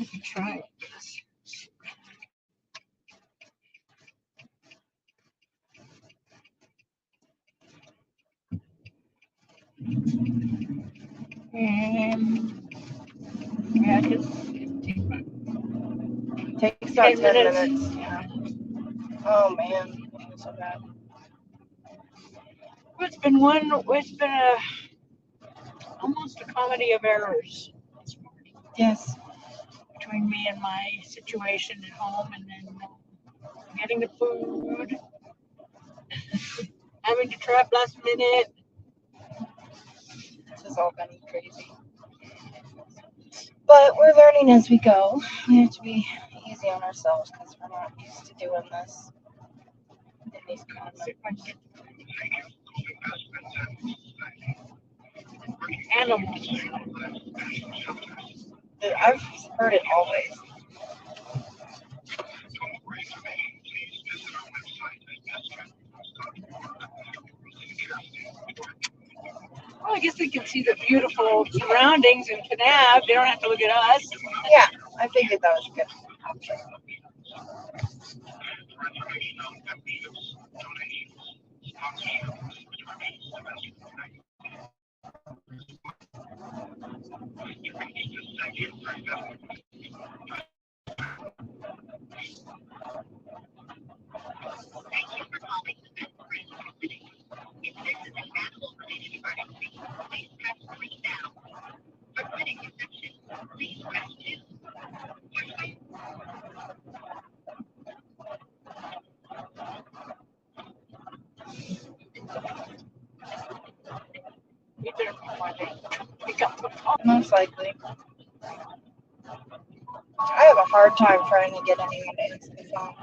I can try it. Yeah, It takes about 10 minutes. Yeah. Oh man, I feel so bad. It's been almost a comedy of errors this morning. Yes. Between me and my situation at home, and then getting the food, having to trap last minute. This has all been crazy. But we're learning as we go. We have to be easy on ourselves because we're not used to doing this in these consequences. Animals. I've heard it always. Well, I guess they can see the beautiful surroundings in Kanab. They don't have to look at us. Yeah, I figured that was a good option. Most likely. I have a hard time trying to get anyone to answer the phone.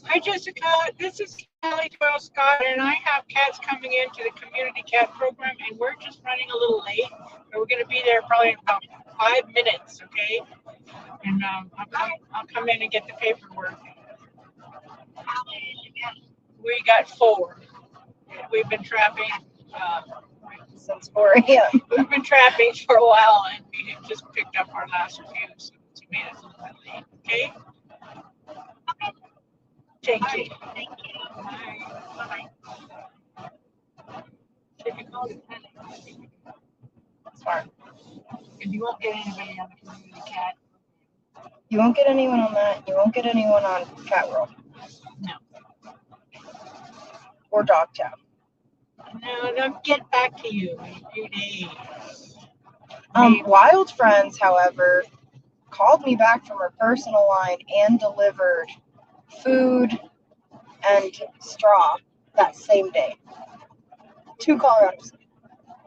Hi, Jessica. This is Kelly Doyle Scott, and I have cats coming into the community cat program, and we're just running a little late. But we're going to be there probably in about 5 minutes, okay? And I'll come in and get the paperwork. We got 4. We've been trapping. Since 4 a.m. We've been trapping for a while, and we just picked up our last few, so it's made us a little bit late. Okay? Thank you. Thank you. Bye. Should we call it panic? Smart. And you won't get anybody on the community cat. You won't get anyone on that. You won't get anyone on Cat World. No. Or Dogtown. No, they'll get back to you in a few days. Wild Friends, however, called me back from her personal line and delivered food and straw that same day. 2 Colorados.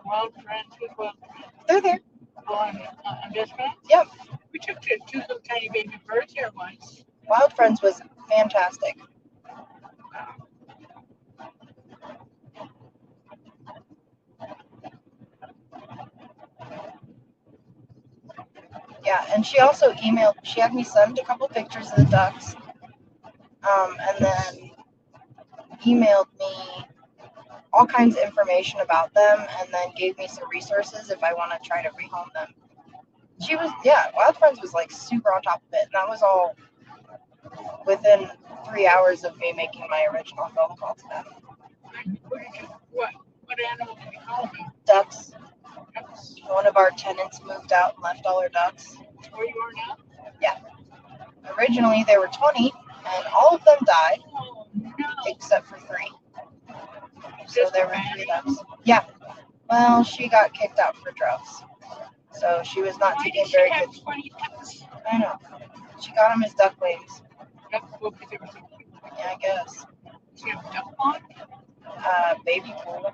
Wild Friends, who's Wild Friends? They're there. Oh, I'm just friends? Yep. We took two little tiny baby birds here once. Wild Friends was fantastic. Yeah, and she also emailed. She had me send a couple pictures of the ducks, and then emailed me all kinds of information about them, and then gave me some resources if I want to try to rehome them. She was, yeah, Wild Friends was like super on top of it, and that was all within 3 hours of me making my original phone call to them. What animal did you call them? Ducks. Ducks. One of our tenants moved out and left all her ducks. Where you are now? Yeah. Originally there were 20, and all of them died Oh, no. except for 3. So Just there were 3 ducks. Yeah. Well, she got kicked out for drugs, so she was not Why taking did she very have good. 20 ducks? I know. She got them as ducklings. Well, because they were so cute. Yeah, I guess. She have a duck pond? Baby pool.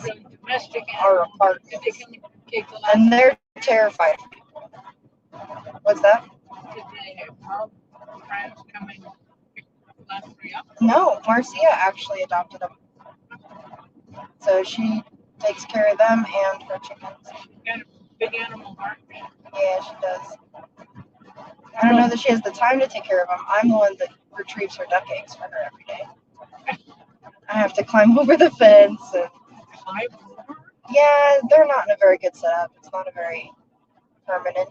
Really domestic Our animals. apartment. Did they come and take the last? And they're terrified. What's that? Did they our friends come and pick the last 3 up? No, Marcia actually adopted them. So she takes care of them and her chickens. Got a big animal heart. Yeah, she does. I don't know that she has the time to take care of them. I'm the one that retrieves her duck eggs for her every day. I have to climb over the fence. And, Climb over? yeah, they're not in a very good setup. It's not a very permanent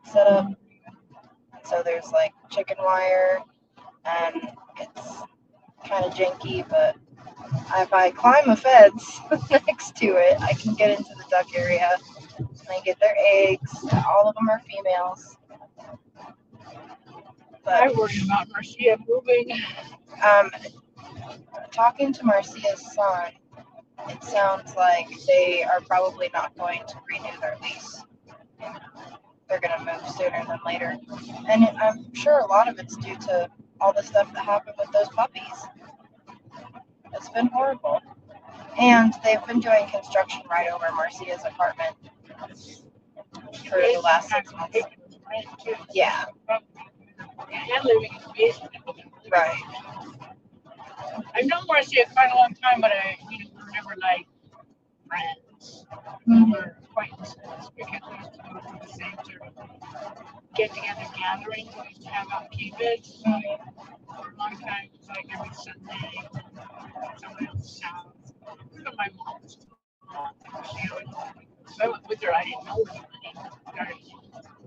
setup. So there's like chicken wire, and it's kind of janky, but if I climb a fence next to it, I can get into the duck area, and I get their eggs. All of them are females. I But worry about Marcia moving. talking to Marcia's son, it sounds like they are probably not going to renew their lease. They're going to move sooner than later. And I'm sure a lot of it's due to all the stuff that happened with those puppies. It's been horrible. And they've been doing construction right over Marcia's apartment for the last 6 months. Yeah, And living in the basement. right. I've known Marcia quite a long time, but we were never like friends. We Mhm. were acquaintances because we used to go to the same sort of get together gatherings. We used to have out Cupid's for a long time. It was like every Sunday at somebody else's house. Even my mom's she always, so I went with her. I didn't know anybody.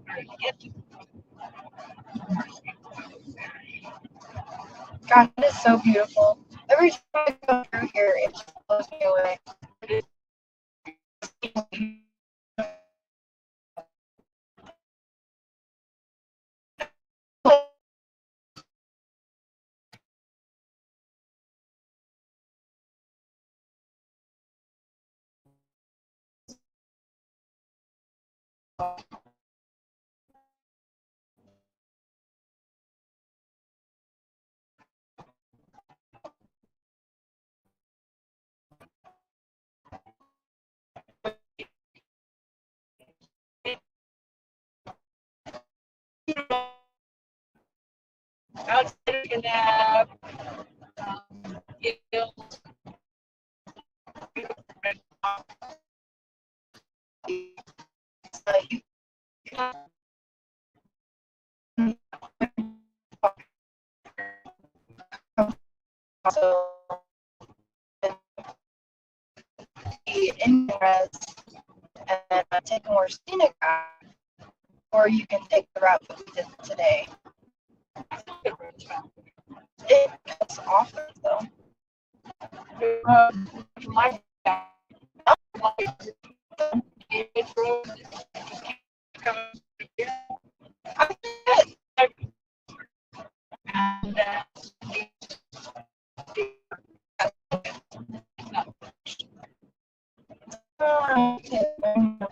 Started to get to God, it is so beautiful. Every time I go through here, it just blows me away. outside in that hills. Like, also, the in-res and take a more scenic route, or you can take the route that we did today. It cuts off though. My it's road coming here. And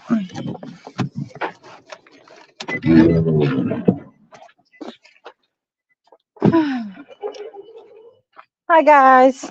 Hi guys.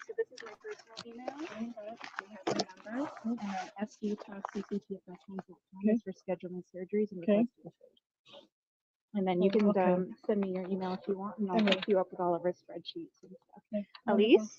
So this is my personal email. We have my number. And then SUTalkCCT@com is for scheduling surgeries and requesting food. And then you can send me your email if you want, and I'll hook you up with all of our spreadsheets and stuff. Elise,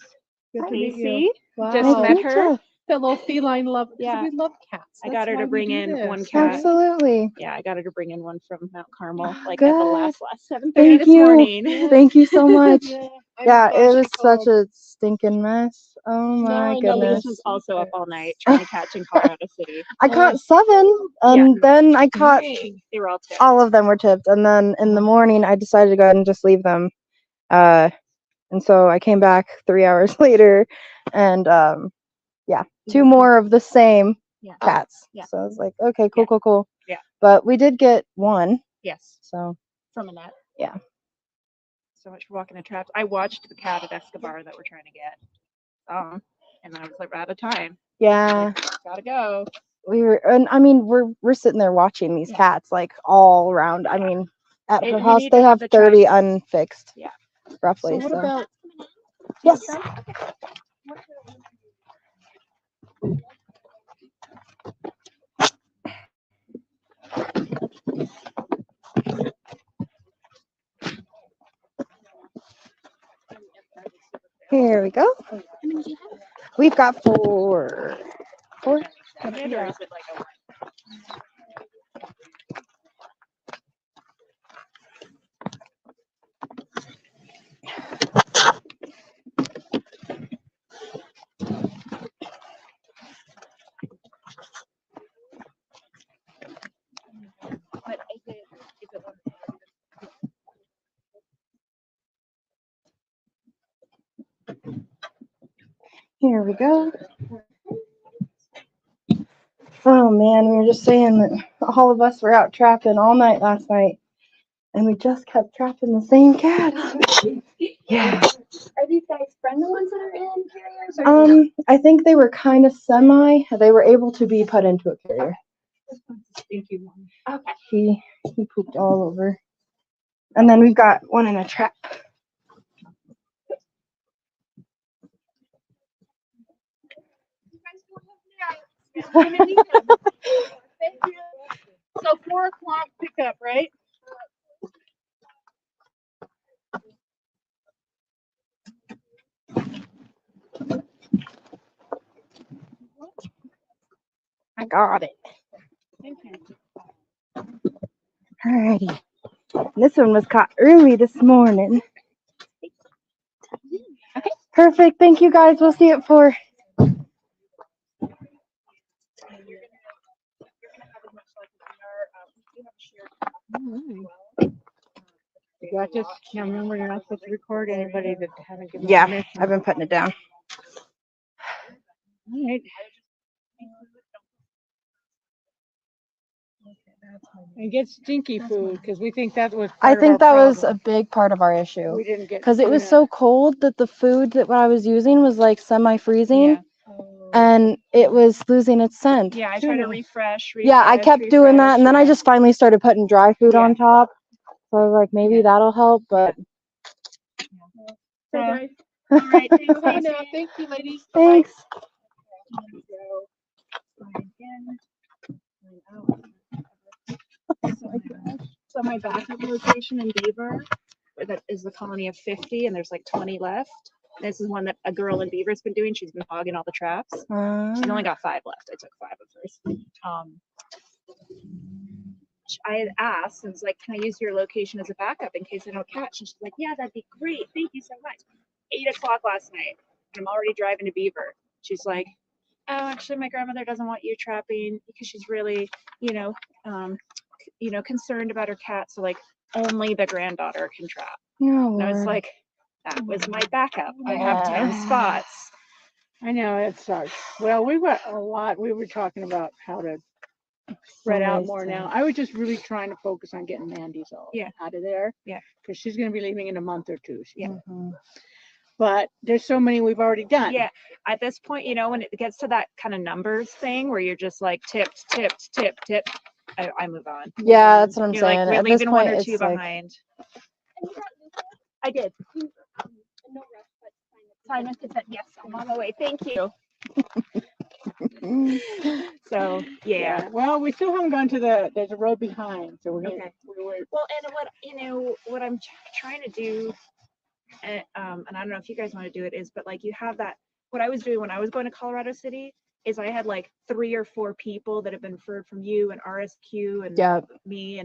Casey, just met her. That little feline love. Yeah. We love cats. I got her to bring in one this. cat. Absolutely. Yeah, I got her to bring in one from Mount Carmel, like Good. at the last 7:30 Thank this you. morning. Thank you so much. I'm Yeah, glad it she was such called. a stinking mess. Oh my I know, goodness. Elise was also up all night trying to catch in Colorado City. I caught 7, and then I caught They were all tipped. all of them were tipped, and then in the morning I decided to go ahead and just leave them. And so I came back 3 hours later, and yeah, 2 more of the same cats. Yeah. So I was like, okay, cool. Yeah. But we did get 1. Yes. So From Annette. yeah. So much for walking the traps. I watched the cat at Escobar that we're trying to get. And I was like, we're out of time. Yeah. Like, gotta go. We were, and I mean, we're sitting there watching these cats like all around. I mean, at her house they have 30 unfixed. Yeah. Roughly. So what about? Yes. Here we go. We've got 4. 4? Yeah. Is it like a But is it one? Here we go. Oh man, we were just saying that all of us were out trapping all night last night, and we just kept trapping the same cats. Yeah. Are these guys friendly ones that are in carriers? I think they were kind of semi. They were able to be put into a carrier. Stinky one. Okay. He pooped all over. And then we've got one in a trap. Thank you. So 4 o'clock pickup, right? I got it. Alrighty. This one was caught early this morning. Okay. Perfect. Thank you guys. We'll see you at 4. You got this? Now remember, you're not supposed to record anybody that haven't given Yeah, permission. I've been putting it down. All right. And get stinky food because we think that was. I Part think of our that was a problem. big part of our issue. We didn't get Because it was so cold that the food that I was using was like semi-freezing. Yeah. And it was losing its scent. Yeah, I tried to refresh. Yeah, I kept doing that, and then I just finally started putting dry food on top. So I was like, maybe that'll help, but. So, All all right, thanks, right, now, Casey. thank you, ladies. Thanks. So my backup location in Beaver, that is the colony of 50, and there's like 20 left. This is one that a girl in Beaver's been doing. She's been hogging all the traps. She's only got 5 left. I took 5 of hers. I had asked and was like, can I use your location as a backup in case I don't catch? And she's like, yeah, that'd be great. Thank you so much. 8 o'clock last night. And I'm already driving to Beaver. She's like, oh, actually, my grandmother doesn't want you trapping because she's really, concerned about her cat. So like only the granddaughter can trap. Oh, And I was Lord. like, that was my backup. I have 10 spots. I know it sucks. Well, we've got a lot. We were talking about how to spread out more now. I was just really trying to focus on getting Mandy's all out of there. Yeah. Because she's going to be leaving in a month or two. Yeah. But there's so many we've already done. Yeah. At this point, when it gets to that kind of numbers thing where you're just like tipped, I move on. Yeah, that's what I'm You're saying. like, we're At this leaving point, one or it's two like, behind. I did. Sign and consent. Yes, I'm on my way. Thank you. So yeah. Well, we still haven't gone to there's a road behind, so we're gonna. Okay. Well, and what I'm trying to do, and I don't know if you guys want to do it, is but like you have that. What I was doing when I was going to Colorado City is I had like 3 or 4 people that have been referred from you and RSQ and me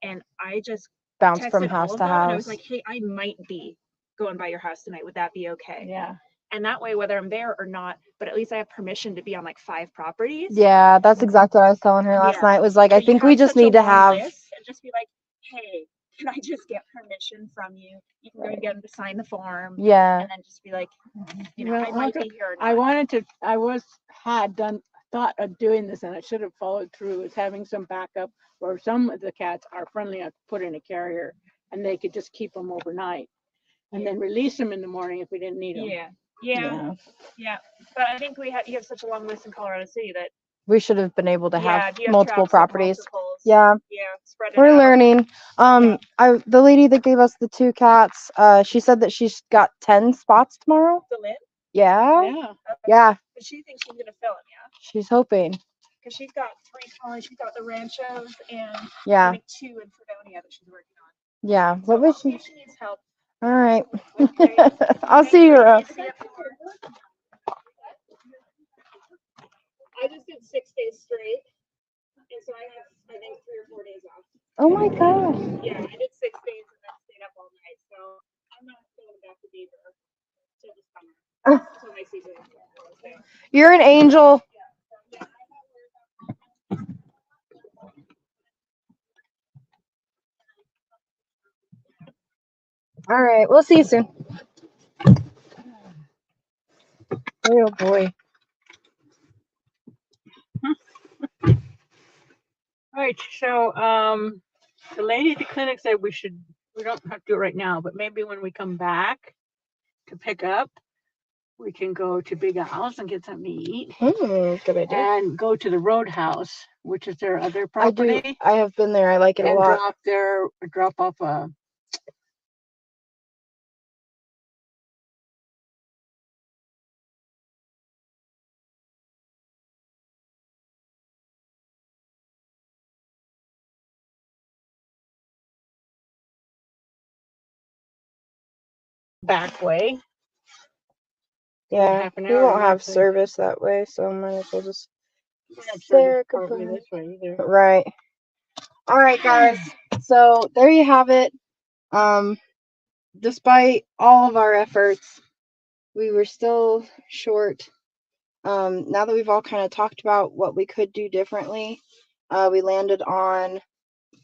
and I just bounce texted from all house of to them, house. and I was like, hey, I might be going by your house tonight. Would that be okay? Yeah. And that way, whether I'm there or not, but at least I have permission to be on like 5 properties. Yeah, that's exactly what I was telling her last night. Was like, So I think we just need to have. And just be like, hey, can I just get permission from you? You can go and get them to sign the form. Yeah. And then just be like, Well, I might be here or not. I wanted to. Thought of doing this, and I should have followed through. Is having some backup where some of the cats are friendly enough to put in a carrier, and they could just keep them overnight, and then release them in the morning if we didn't need them. Yeah. But I think you have such a long list in Colorado City that We should have been able to have do you multiple traps at properties. multiples? Yeah. Yeah. Spread it We're out. learning. The lady that gave us the 2 cats, she said that she's got 10 spots tomorrow. The Lynn? Yeah. Okay. Yeah. But she thinks she's gonna fill them, yeah. She's hoping. Because she's got 3 colonies. She's got the Ranchos and Yeah. I think 2 in Fredonia that she's working on. Yeah. What was she? She needs help. All right. Okay. I'll see you around. I just did 6 days straight, and so I have, I think, 3 or 4 days off. Oh my gosh. Yeah, I did 6 days and then stayed up all night. So I'm not going back to Beaver till the summer, till my season. You're an angel. All right, we'll see you soon. Oh boy. All right, so the lady at the clinic said we don't have to do it right now, but maybe when we come back to pick up, we can go to Big Al's and get something to eat. Good idea. And go to the Roadhouse, which is their other property. I have been there. I like it a lot. Drop off a back way. Yeah, half an we hour won't have roughly. service that way, so might as well just Not there. partly this way either. Right. All right, guys. So there you have it. Despite all of our efforts, we were still short. Now that we've all kind of talked about what we could do differently, we landed on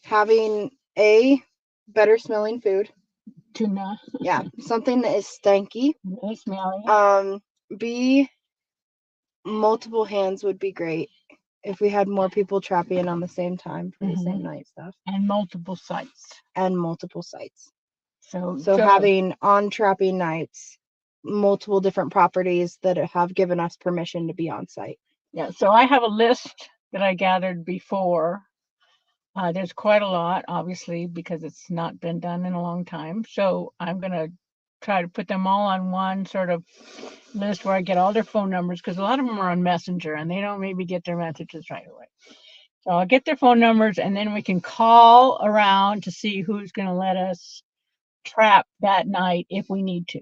having better smelling food. Tuna. Yeah, something that is stanky. Really smelly. B, multiple hands would be great if we had more people trapping on the same time for the same night stuff. And multiple sites. So having on trapping nights, multiple different properties that have given us permission to be on site. Yeah, so I have a list that I gathered before. There's quite a lot, obviously, because it's not been done in a long time. So I'm going to try to put them all on one sort of list where I get all their phone numbers, because a lot of them are on Messenger and they don't maybe get their messages right away. So I'll get their phone numbers and then we can call around to see who's going to let us trap that night if we need to.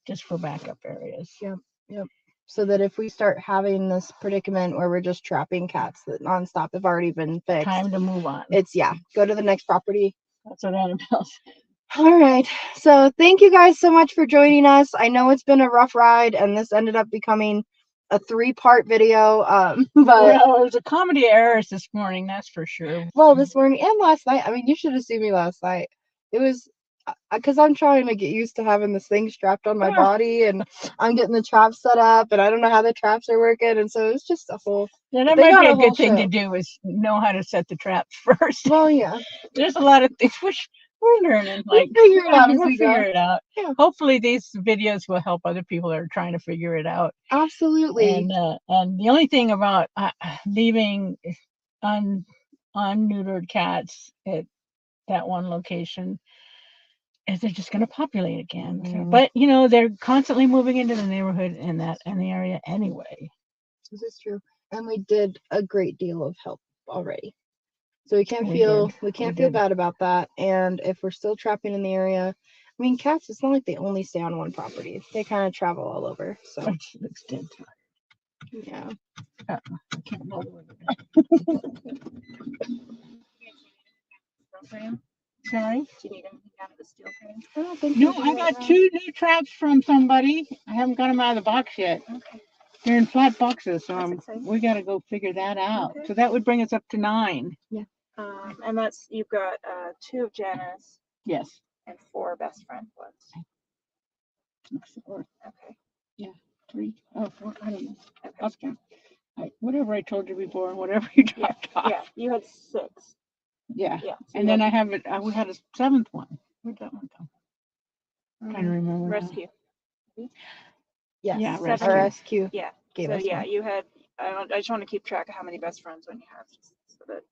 just for backup areas. Yep. So that if we start having this predicament where we're just trapping cats that nonstop have already been fixed, Time to move on. it's go to the next property. That's what Annabelle said. All right. So thank you guys so much for joining us. I know it's been a rough ride, and this ended up becoming a 3-part video. But Well, it was a comedy of errors this morning, that's for sure. well, this morning and last night. I mean, you should have seen me last night. It was because I'm trying to get used to having this thing strapped on my body, and I'm getting the traps set up, and I don't know how the traps are working, and so it's just a whole. Yeah, that they might got be a a whole good thing to show. do is know how to set the traps first. Well, yeah, There's a lot of things which we're learning. Like, we'll figure it out as we'll we go. figure it out. Yeah. Hopefully these videos will help other people that are trying to figure it out. Absolutely. And the only thing about leaving unneutered cats at that one location is they're just going to populate again. Mm. But they're constantly moving into the neighborhood and the area anyway. This is true, and we did a great deal of help already, so we can't feel bad about that. And if we're still trapping in the area, I mean, cats, it's not like they only stay on one property. They kind of travel all over. So Looks dead tired. yeah. I can't believe it. Sorry? Do you need anything out of the steel frame? I don't think No, we do I right got now. 2 new traps from somebody. I haven't got them out of the box yet. Okay. They're in flat boxes, so That's exciting. we got to go figure that out. Okay. So that would bring us up to 9. And that's, you've got 2 of Jana's Yes. and 4 best friend ones. Or Okay. 3. Oh, 4. I don't know. Lost count. Whatever I told you before, whatever you dropped off. Yeah, you had 6. Yeah. Yeah. So And then I have it. We had a 7th one. Where'd that one go? Trying to remember. now. Rescue. Yes. Yeah, rescue. Yeah. Gave So us yeah, one. you had. I just want to keep track of how many best friends when you have, just so that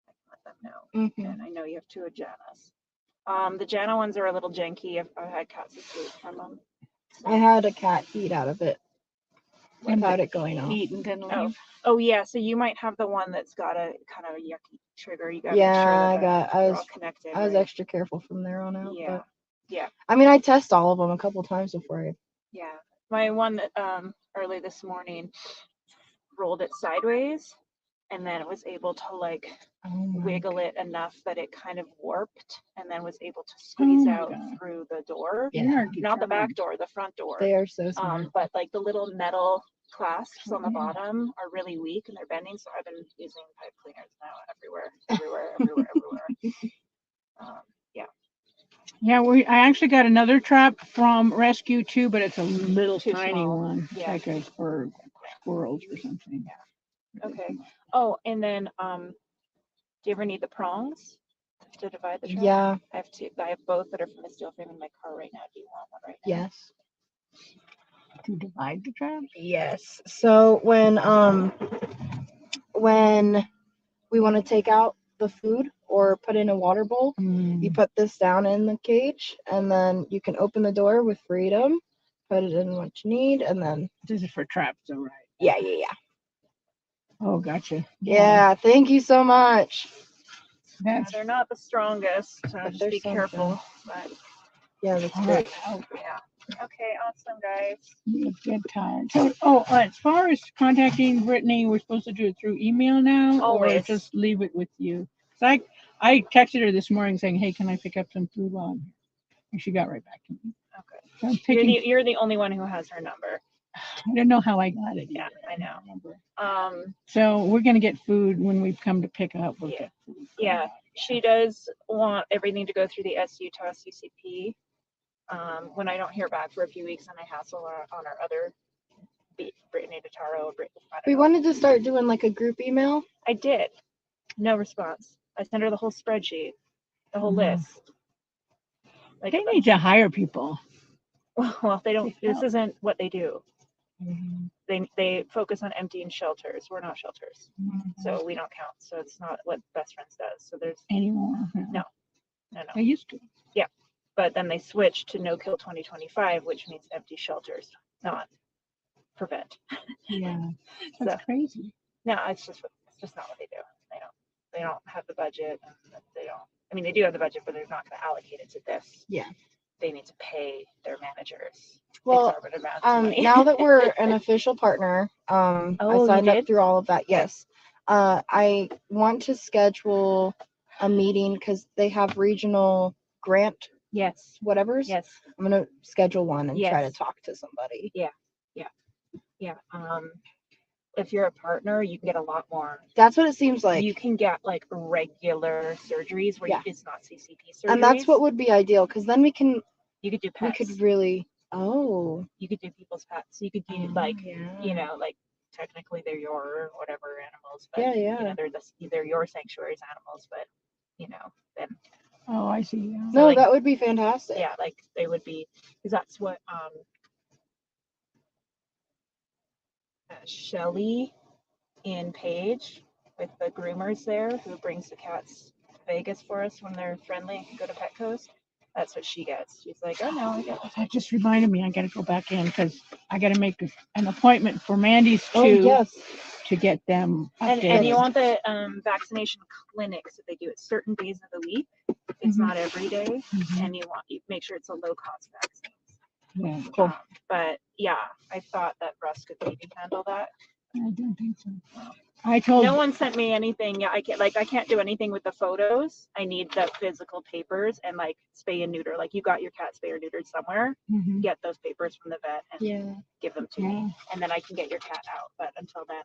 I can let them know. Mhm. And I know you have 2 of Jana's. The Jana ones are a little janky. I've had cats escape from them. I had a cat eat out of it without it going off. Eat and then leave. Oh yeah, so you might have the one that's got a kind of a yucky trigger. You got to Yeah, make sure I that I they're was all connected. I was right? extra careful from there on out. Yeah. But Yeah. I mean, I test all of them a couple times before I. Yeah. My one that early this morning rolled it sideways, and then it was able to like wiggle it enough that it kind of warped, and then was able to squeeze out through the door. Yeah. Not the back door, the front door. They are so smart. But like the little metal clasps on the bottom are really weak and they're bending, so I've been using pipe cleaners now everywhere. Yeah, I actually got another trap from Rescue too, but it's a little Too tiny small. one. Yeah. Like a for squirrels or something. Okay. Oh, and then do you ever need the prongs to divide the trap? Yeah. I have both that are from the steel frame in my car right now. Do you want one right now? Yes. To divide the trap? Yes. So when we want to take out the food or put in a water bowl, you put this down in the cage, and then you can open the door with freedom, put it in what you need, and then This is for traps, though, right? yeah. Oh, gotcha. Yeah. Thank you so much. That's They're not the strongest, so But just they're be careful. something. But Yeah, that's all great. right. yeah. Okay, awesome, guys. Good time. So, as far as contacting Brittany, we're supposed to do it through email now, or Always. just leave it with you? So I texted her this morning saying, "Hey, can I pick up some food while I'm here?" And she got right back to me. Okay. So I'm picking, You're the only one who has her number. I don't know how I got it. Yeah, either. I know. don't remember. So we're gonna get food when we come to pick up. We'll Yeah. get food. yeah, she does want everything to go through the SU to SUCP. When I don't hear back for a few weeks, and I hassle on our other Brittany Totaro. We wanted to start doing like a group email. I did. No response. I sent her the whole spreadsheet, the whole list. Like They need to hire people. well, they don't. They This isn't what they do. Mm-hmm. They focus on emptying shelters. We're not shelters, so we don't count. So it's not what Best Friends does. So there's Anymore. No. They used to. But then they switched to No Kill 2025, which means empty shelters, not prevent. Yeah. That's So crazy. no, it's just not what they do. They don't have the budget, and they don't. I mean, they do have the budget, but they're not going to allocate it to this. Yeah. they need to pay their managers Well, exorbitant amounts of money. now that we're an official partner, I Oh, you signed up did? through all of that. Yes. I want to schedule a meeting because they have regional grant Yes. whatevers. Yes. I'm gonna schedule one and try to Yes. talk to somebody. Yeah. If you're a partner, you can get a lot more. That's what it seems like. You can get like regular surgeries where Yeah. it's not CCP surgeries. And that's what would be ideal because then we could do pets. really You could do people's pets. You could do yeah. like technically they're your whatever animals, but Yeah. they're your sanctuary's animals, but then Oh, I see. Yeah. No, like, that would be fantastic. yeah, like they would be, because that's what Shelly in Page with the groomers there who brings the cats to Vegas for us when they're friendly and go to Petco's. That's what she gets. She's like, oh no, I get this. That just reminded me, I got to go back in because I got to make an appointment for Mandy's too. Oh yes. To get them updated. And you want the vaccination clinics that they do at certain days of the week. It's not every day, and you make sure it's a low cost vaccine. Yeah, cool. But yeah, I thought that Russ could maybe handle that. I don't think so. I told No one sent me anything. Yeah, I can't do anything with the photos. I need the physical papers and like spay and neuter. Like you got your cat spay or neutered somewhere. Get those papers from the vet and give them to me, and then I can get your cat out. But until then.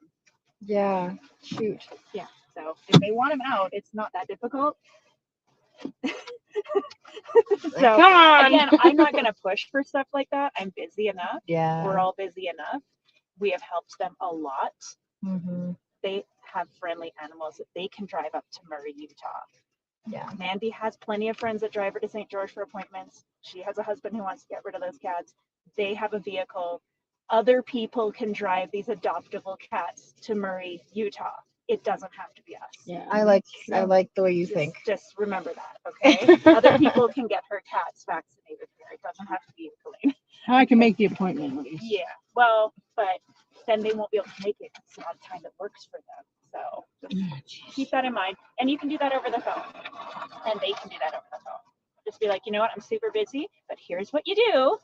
Yeah. Shoot. Yeah. So if they want him out, it's not that difficult. So Come on. Again, I'm not gonna push for stuff like that. I'm busy enough. Yeah. We're all busy enough. We have helped them a lot. They have friendly animals that they can drive up to Murray, Utah. Yeah. Mandy has plenty of friends that drive her to St. George for appointments. She has a husband who wants to get rid of those cats. They have a vehicle. Other people can drive these adoptable cats to Murray, Utah. It doesn't have to be us. Yeah. I like the way you think. Just remember that, okay? Other people can get her cats vaccinated here. It doesn't have to be in Colleen. I can make the appointment at least. Yeah. Well, but then they won't be able to make it because it's not a time that works for them. So just keep that in mind. And you can do that over the phone. And they can do that over the phone. Just be like, you know what, I'm super busy, but here's what you do.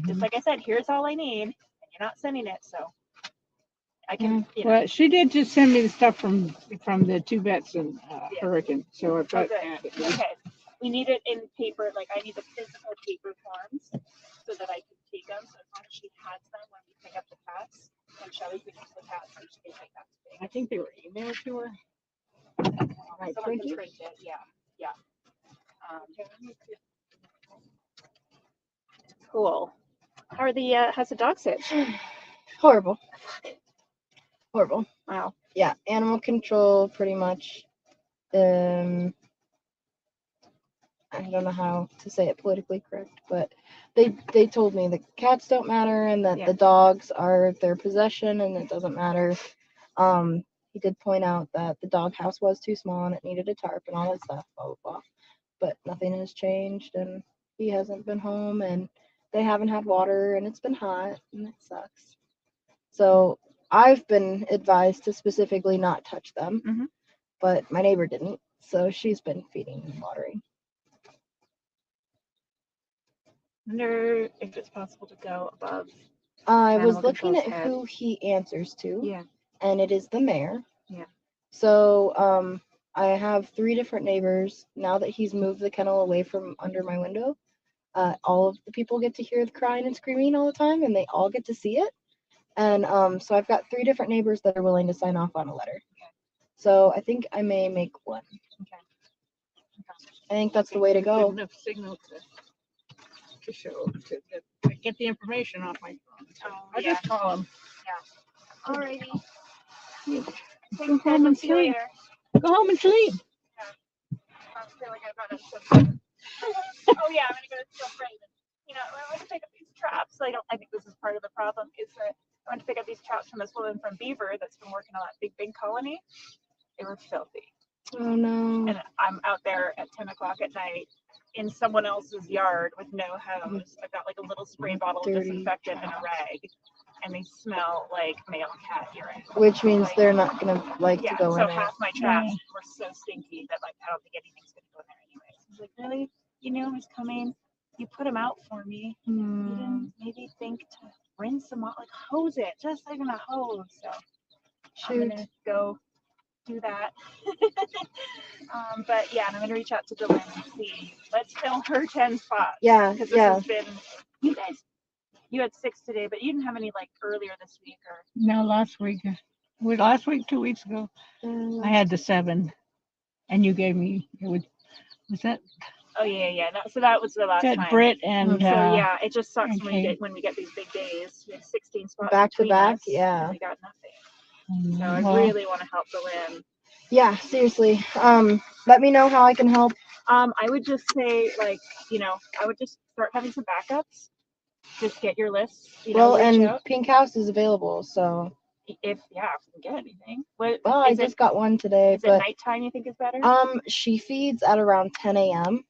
Just like I said, here's all I need. And you're not sending it, so I can, Well, she did just send me the stuff from the two vets in Hurricane. So I've got that. Okay. We need it in paper. Like I need the physical paper forms so that I can take them. So as long as she has them when we pick up the cats, and Shelly can use the cats, so she can take that to me. I think they were emailed to her. Right, someone can print it. Yeah. Cool. How's the dog sit? Horrible. Wow. Yeah, animal control pretty much. I don't know how to say it politically correct, but they told me that cats don't matter and that the dogs are their possession and it doesn't matter. He did point out that the doghouse was too small and it needed a tarp and all that stuff, blah blah blah. But nothing has changed and he hasn't been home and they haven't had water and it's been hot and it sucks. So I've been advised to specifically not touch them, but my neighbor didn't, so she's been feeding and watering. I wonder if it's possible to go above. I was looking at who he answers to, and it is the mayor. Yeah. So I have 3 different neighbors. Now that he's moved the kennel away from under my window, all of the people get to hear the crying and screaming all the time, and they all get to see it. And so I've got 3 different neighbors that are willing to sign off on a letter. So I think I may make one. Okay. I think that's the way to go. Enough signal to show to get the information off my phone. So I'll just call them. Yeah. Alrighty. Go home and sleep. Go home and sleep. I'm feeling good about it. Oh yeah, I'm gonna go to Steel Raven. I want to pick up these traps. I think this is part of the problem. Is that I went to pick up these traps from this woman from Beaver that's been working on that big colony. They were filthy. Oh no. And I'm out there at 10 o'clock at night in someone else's yard with no hose. I've got like a little spray bottle of disinfectant and a rag, and they smell like male cat urine. Which means they're not gonna like to go in there. So half my traps were so stinky that I don't think anything's gonna go in there anyway. I was like, really? You knew I was coming? you put them out for me. You didn't maybe think to rinse them off, like hose it, just like in a hose. So I'm Shoot. gonna go do that. But yeah, and I'm gonna reach out to Dylan and see. Let's fill her 10 spots. Yeah, Because this yeah. has been, you guys, you had 6 today, but you didn't have any like earlier this week or. No, last week. Last week, 2 weeks ago, I had the 7, and you gave me. Was that Oh yeah. So that was the last time. Britt and? So yeah, it just sucks okay. when we get these big days. We have 16 spots Back to between back, us, yeah. and we got nothing. So I Well, really want to help Dylan. Yeah, seriously. Let me know how I can help. I would just say, like, I would just start having some backups. Just get your lists. Well, reach and out. Pink House is available, so. If we can get anything. What? Well, I just got one today, Is it but nighttime? You think is better? she feeds at around 10 a.m.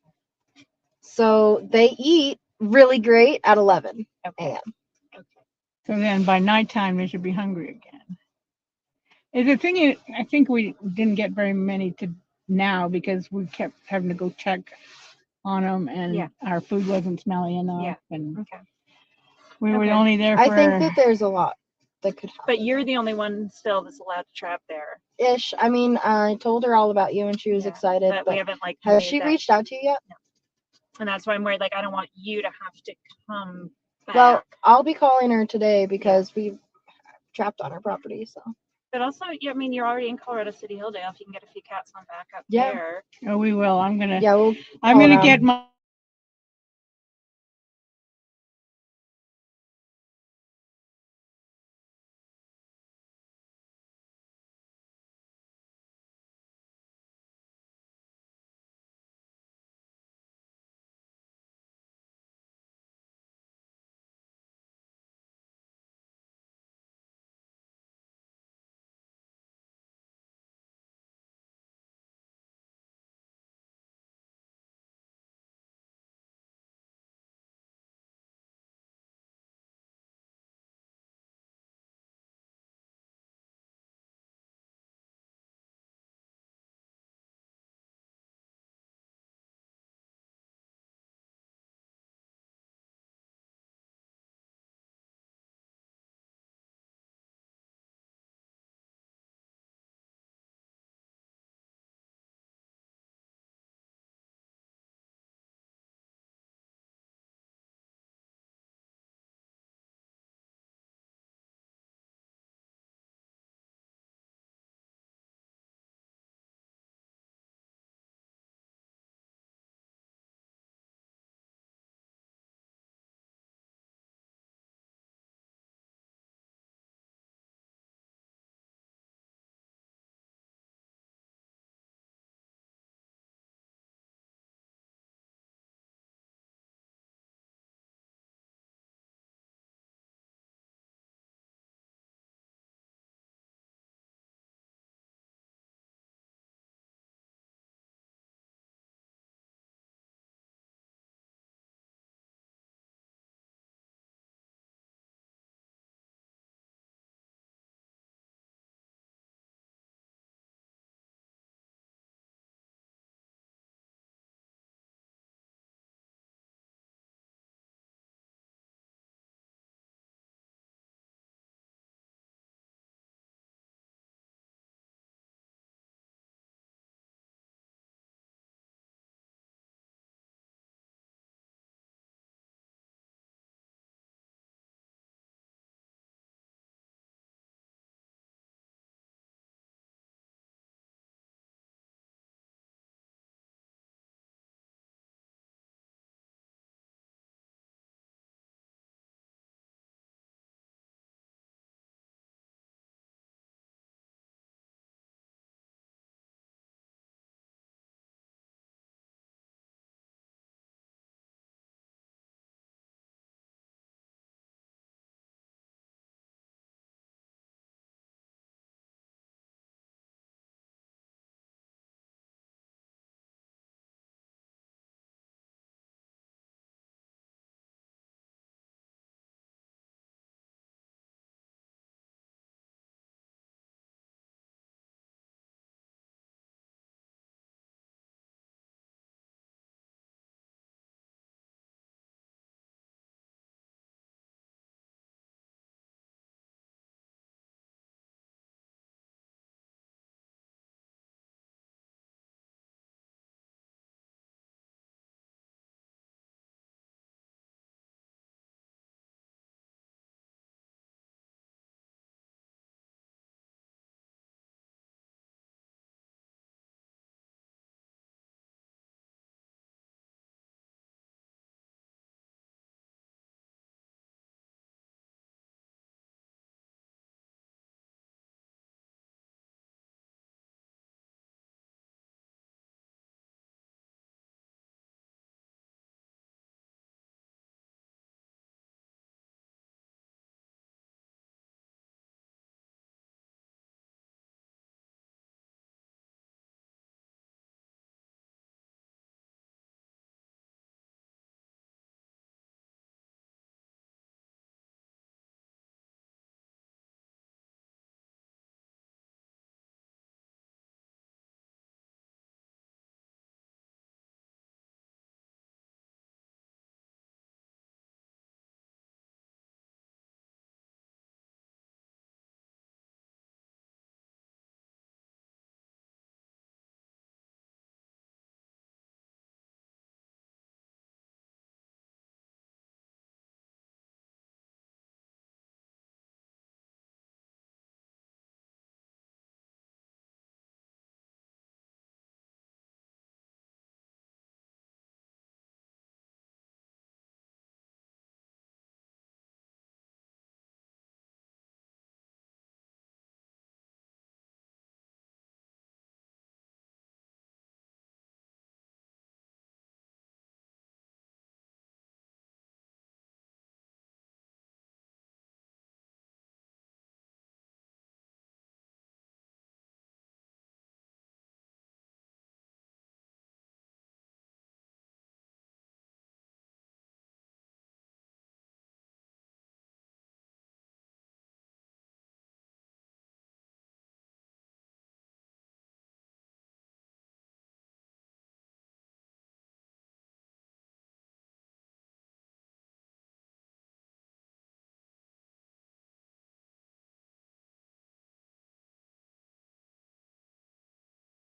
So they eat really great at 11 a.m. so then by nighttime they should be hungry again. And the thing is, I think we didn't get very many to now because we kept having to go check on them, and our food wasn't smelly enough, and we were only there for. I think that there's a lot that could happen. But you're the only one still that's allowed to trap there. Ish. I mean, I told her all about you and she was excited. But we haven't like. Has she reached out to you yet? No. And that's why I'm worried. Like, I don't want you to have to come back. Well, I'll be calling her today because we trapped on her property. So. But also, I mean, you're already in Colorado City, Hilldale. If you can get a few cats on back up there. Oh, we will. I'm gonna. Yeah, I'm gonna get my